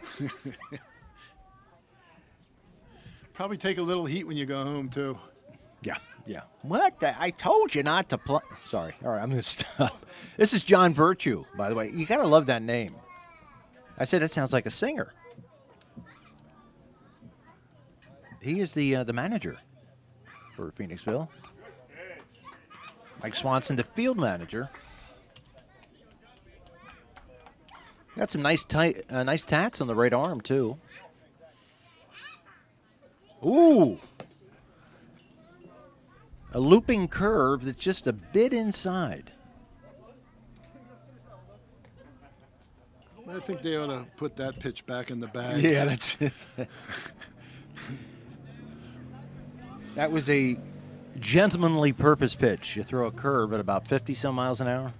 Probably take a little heat when you go home, too. Yeah. Yeah. What? I told you not to play. Sorry. All right, I'm going to stop. This is John Virtue, by the way. You got to love that name. I said it sounds like a singer. He is the manager for Phoenixville. Mike Swanson, the field manager. Got some nice tats on the right arm, too. Ooh. A looping curve that's just a bit inside. I think they ought to put that pitch back in the bag. Yeah, that's it. That was a gentlemanly purpose pitch. You throw a curve at about 50-some miles an hour.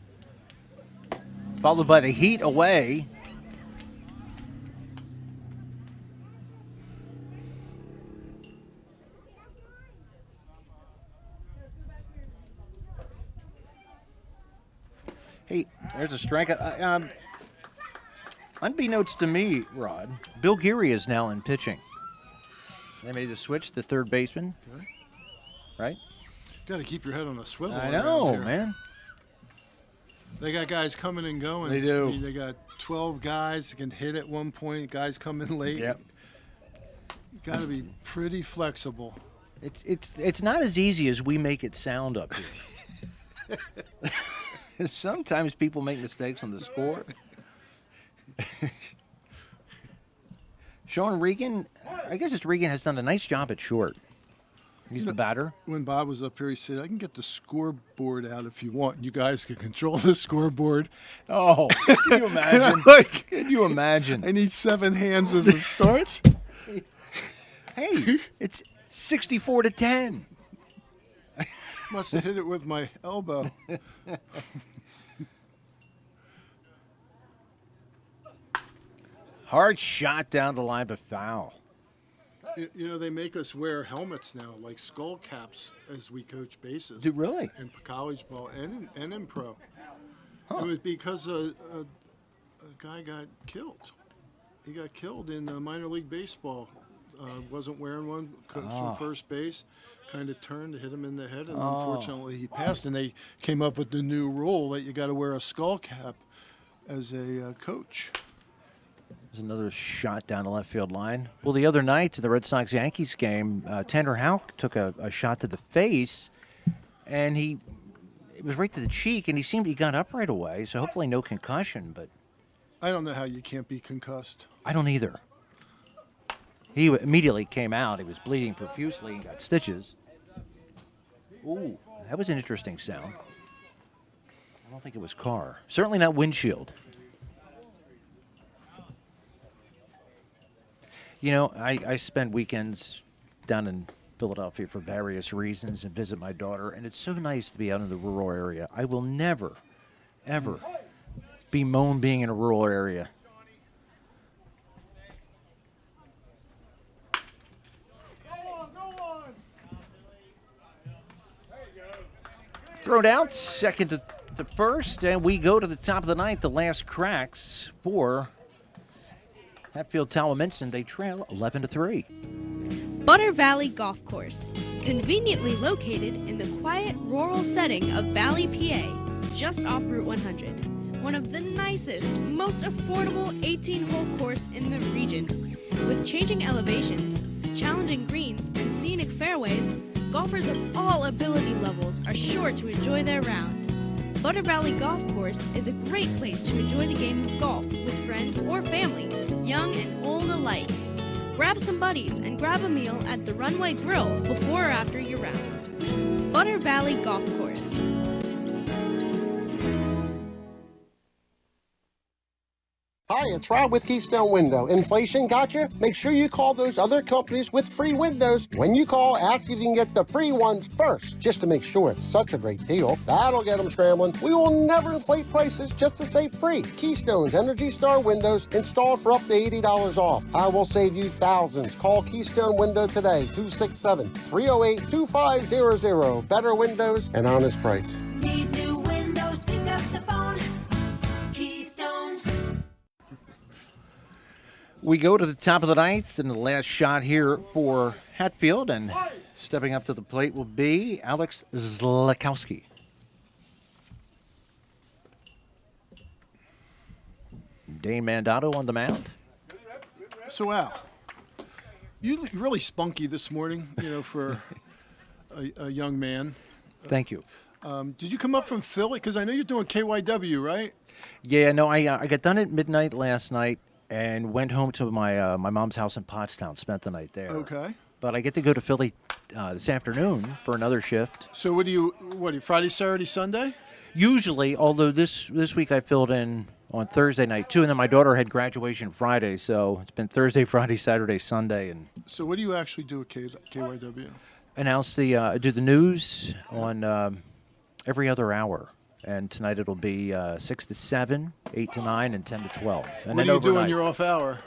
Followed by the heat away. Hey, there's a strike. Unbeknownst to me, Rod, Bill Geary is now in pitching. They made the switch to third baseman. Okay. Right? Got to keep your head on a swivel. I around know, here. man. They got guys coming and going. They do. I mean, they got 12 guys that can hit at one point. Guys come in late. Yep. Got to be pretty flexible. It's not as easy as we make it sound up here. Sometimes people make mistakes on the score. Sean Regan, I guess it's Regan, has done a nice job at short. He's the batter. When Bob was up here, he said, I can get the scoreboard out if you want. You guys can control the scoreboard. Oh, can you imagine? Can you imagine? I need 7 hands as it starts. Hey, it's 64-10. Must have hit it with my elbow. Hard shot down the line, but foul. You know, they make us wear helmets now, like skull caps, as we coach bases. Do really? In college ball and in pro. It was because a guy got killed. He got killed in minor league baseball. Wasn't wearing one, coach from first base, kind of turned to hit him in the head, and unfortunately he passed. And they came up with the new rule that you got to wear a skull cap as a coach. There's another shot down the left field line. Well, the other night, the Red Sox-Yankees game, Tanner Houck took a shot to the face, and it was right to the cheek, and he got up right away, so hopefully no concussion. But I don't know how you can't be concussed. I don't either. He immediately came out. He was bleeding profusely and got stitches. Ooh, that was an interesting sound. I don't think it was car. Certainly not windshield. You know, I spend weekends down in Philadelphia for various reasons and visit my daughter, and it's so nice to be out in the rural area. I will never, ever bemoan being in a rural area. Thrown out, second to first, and we go to the top of the ninth, the last cracks for Hatfield Taliemensen. They trail 11-3. Butter Valley Golf Course, conveniently located in the quiet rural setting of Valley, PA, just off Route 100. One of the nicest, most affordable 18-hole course in the region. With changing elevations, challenging greens, and scenic fairways, golfers of all ability levels are sure to enjoy their round. Butter Valley Golf Course is a great place to enjoy the game of golf with friends or family, young and old alike. Grab some buddies and grab a meal at the Runway Grill before or after your round. Butter Valley Golf Course. Hi, it's Rob with Keystone Window. Inflation got you? Make sure you call those other companies with free windows. When you call, ask if you can get the free ones first, just to make sure it's such a great deal. That'll get them scrambling. We will never inflate prices just to say free. Keystone's Energy Star windows installed for up to $80 off. I will save you thousands. Call Keystone Window today, 267-308-2500. Better windows and honest price. Need new windows? Pick up the phone. Keystone. We go to the top of the ninth, and the last shot here for Hatfield, and stepping up to the plate will be Alex Zlakowski. Dane Mandato on the mound. So, Al, you look really spunky this morning, for a young man. Thank you. Did you come up from Philly? Because I know you're doing KYW, right? Yeah, no, I got done at midnight last night and went home to my my mom's house in Pottstown, spent the night there. Okay. But I get to go to Philly this afternoon for another shift. So what do you Friday, Saturday, Sunday? Usually, although this week I filled in on Thursday night too, and then my daughter had graduation Friday, so it's been Thursday, Friday, Saturday, Sunday, and. So what do you actually do at KYW? Announce do the news on every other hour, and tonight it'll be 6 to 7, 8 to 9, and 10 to 12. And What do you do on your off hour?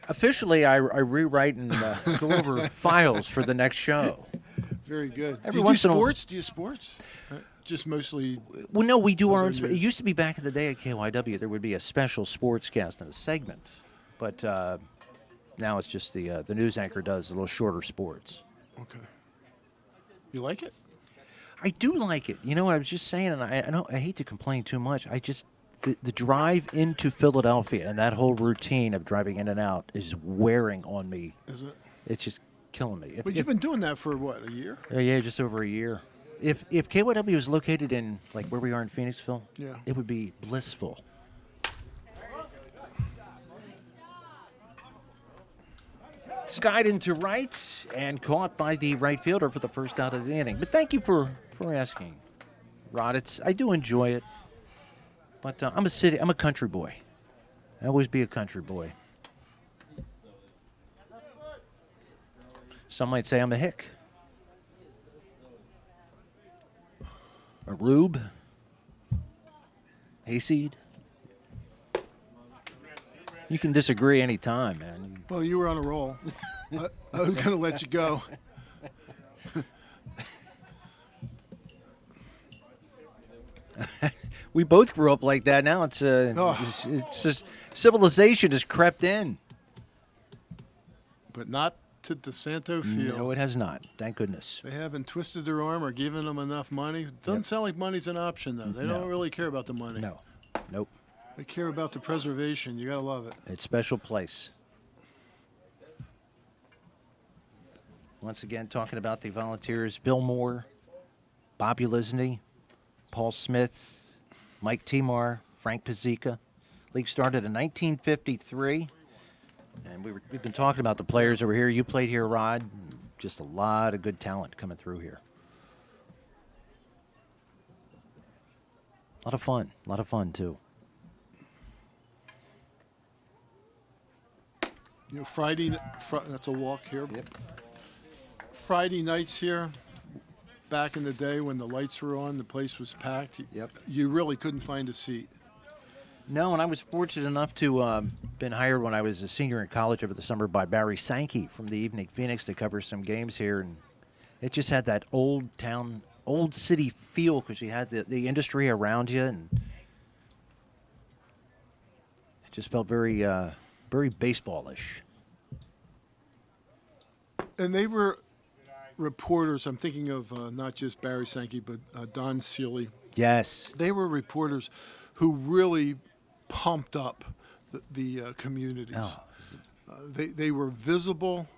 Officially, I rewrite and go over files for the next show. Very good. Every do you once do in a- sports? Do you sports? Just mostly. Well, no, we do our own. Other It news. used to be back in the day at KYW, there would be a special sportscast and a segment, but now it's just the news anchor does a little shorter sports. Okay. You like it? I do like it. You know, I was just saying, and I hate to complain too much. The drive into Philadelphia and that whole routine of driving in and out is wearing on me. Is it? It's just killing me. But you've been doing that for what, a year? Yeah, just over a year. If KYW was located in like where we are in Phoenixville, Yeah. it would be blissful. Skied into right and caught by the right fielder for the first out of the inning. But thank you for asking, Rod. I do enjoy it, but I'm a country boy. I always be a country boy. Some might say I'm a hick. A rube. Hayseed. You can disagree anytime, man. Well, you were on a roll. I was going to let you go. We both grew up like that. Now it's just civilization has crept in. But not to DeSanto Field. No, it has not. Thank goodness. They haven't twisted their arm or given them enough money. It doesn't sound like money's an option, though. They don't really care about the money. No. Nope. They care about the preservation. You got to love it. It's a special place. Once again, talking about the Volunteers, Bill Moore, Bobby Lisney, Paul Smith, Mike Timar, Frank Pizzica. League started in 1953. And we've been talking about the players over here. You played here, Rod. Just a lot of good talent coming through here. A lot of fun, too. You know, that's a walk here. Yep. Friday nights here, back in the day when the lights were on, the place was packed. Yep. You really couldn't find a seat. No, and I was fortunate enough to been hired when I was a senior in college over the summer by Barry Sankey from the Evening Phoenix to cover some games here, and It just had that old town, old city feel because you had the industry around you, and it just felt very, very baseball-ish. And they were reporters. I'm thinking of not just Barry Sankey, but Don Seeley. Yes. They were reporters who really pumped up the communities. Oh. They were visible.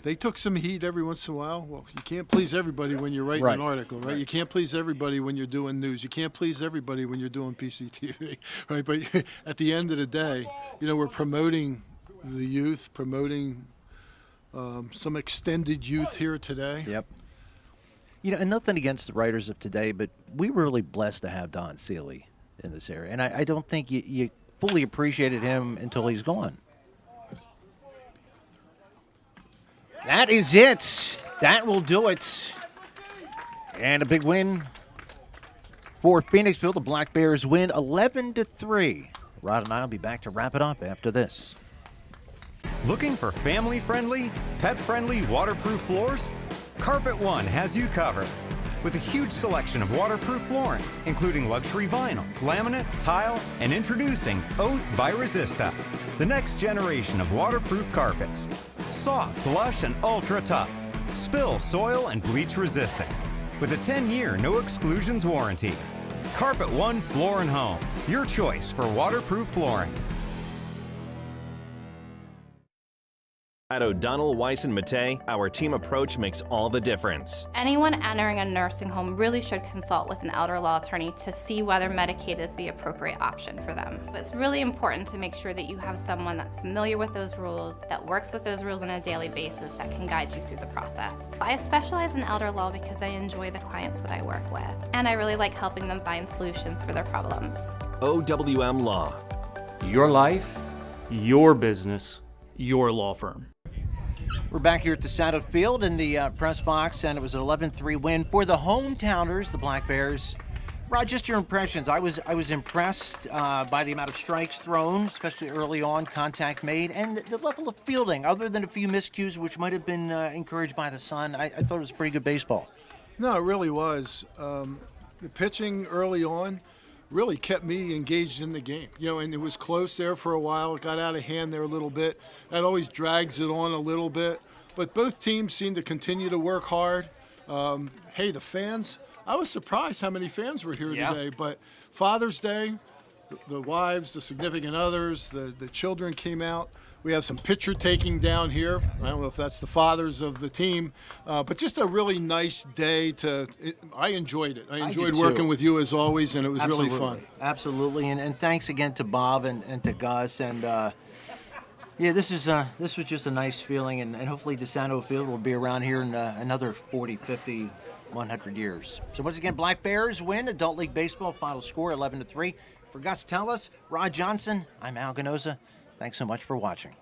They took some heat every once in a while. Well, you can't please everybody when you're writing an article, right? You can't please everybody when you're doing news. You can't please everybody when you're doing PCTV, right? But at the end of the day, we're promoting the youth, promoting some extended youth here today. Yep. And nothing against the writers of today, but we were really blessed to have Don Seeley in this area. And I don't think you fully appreciated him until he's gone. That is it. That will do it. And a big win for Phoenixville. The Black Bears win 11-3. Rod and I will be back to wrap it up after this. Looking for family-friendly, pet-friendly waterproof floors? Carpet One has you covered. With a huge selection of waterproof flooring, including luxury vinyl, laminate, tile, and introducing Oath by Resista, the next generation of waterproof carpets. Soft, lush, and ultra tough. Spill, soil, and bleach resistant. With a 10-year no exclusions warranty. Carpet One Floor and Home, your choice for waterproof flooring. At O'Donnell, Weiss & Mattei, our team approach makes all the difference. Anyone entering a nursing home really should consult with an elder law attorney to see whether Medicaid is the appropriate option for them. But it's really important to make sure that you have someone that's familiar with those rules, that works with those rules on a daily basis, that can guide you through the process. I specialize in elder law because I enjoy the clients that I work with, and I really like helping them find solutions for their problems. OWM Law. Your life, your business, your law firm. We're back here at the Hatfield in the press box, and it was an 11-3 win for the hometowners, the Black Bears. Rod, just your impressions. I was impressed by the amount of strikes thrown, especially early on, contact made, and the level of fielding. Other than a few miscues, which might have been encouraged by the sun, I thought it was pretty good baseball. No, it really was. The pitching early on really kept me engaged in the game. And it was close there for a while. It got out of hand there a little bit. That always drags it on a little bit. But both teams seemed to continue to work hard. Hey, the fans, I was surprised how many fans were here today. But Father's Day, the wives, the significant others, the children came out. We have some picture taking down here. I don't know if that's the fathers of the team, but just a really nice day. I enjoyed it. I enjoyed working with you as always, and it was really fun. Absolutely, and thanks again to Bob and to Gus. And this was just a nice feeling, and hopefully DeSanto Field will be around here in another 40, 50, 100 years. So once again, Black Bears win Adult League Baseball. Final score 11-3. For Gus Tellis, Rod Johnson, I'm Al Ganoza. Thanks so much for watching.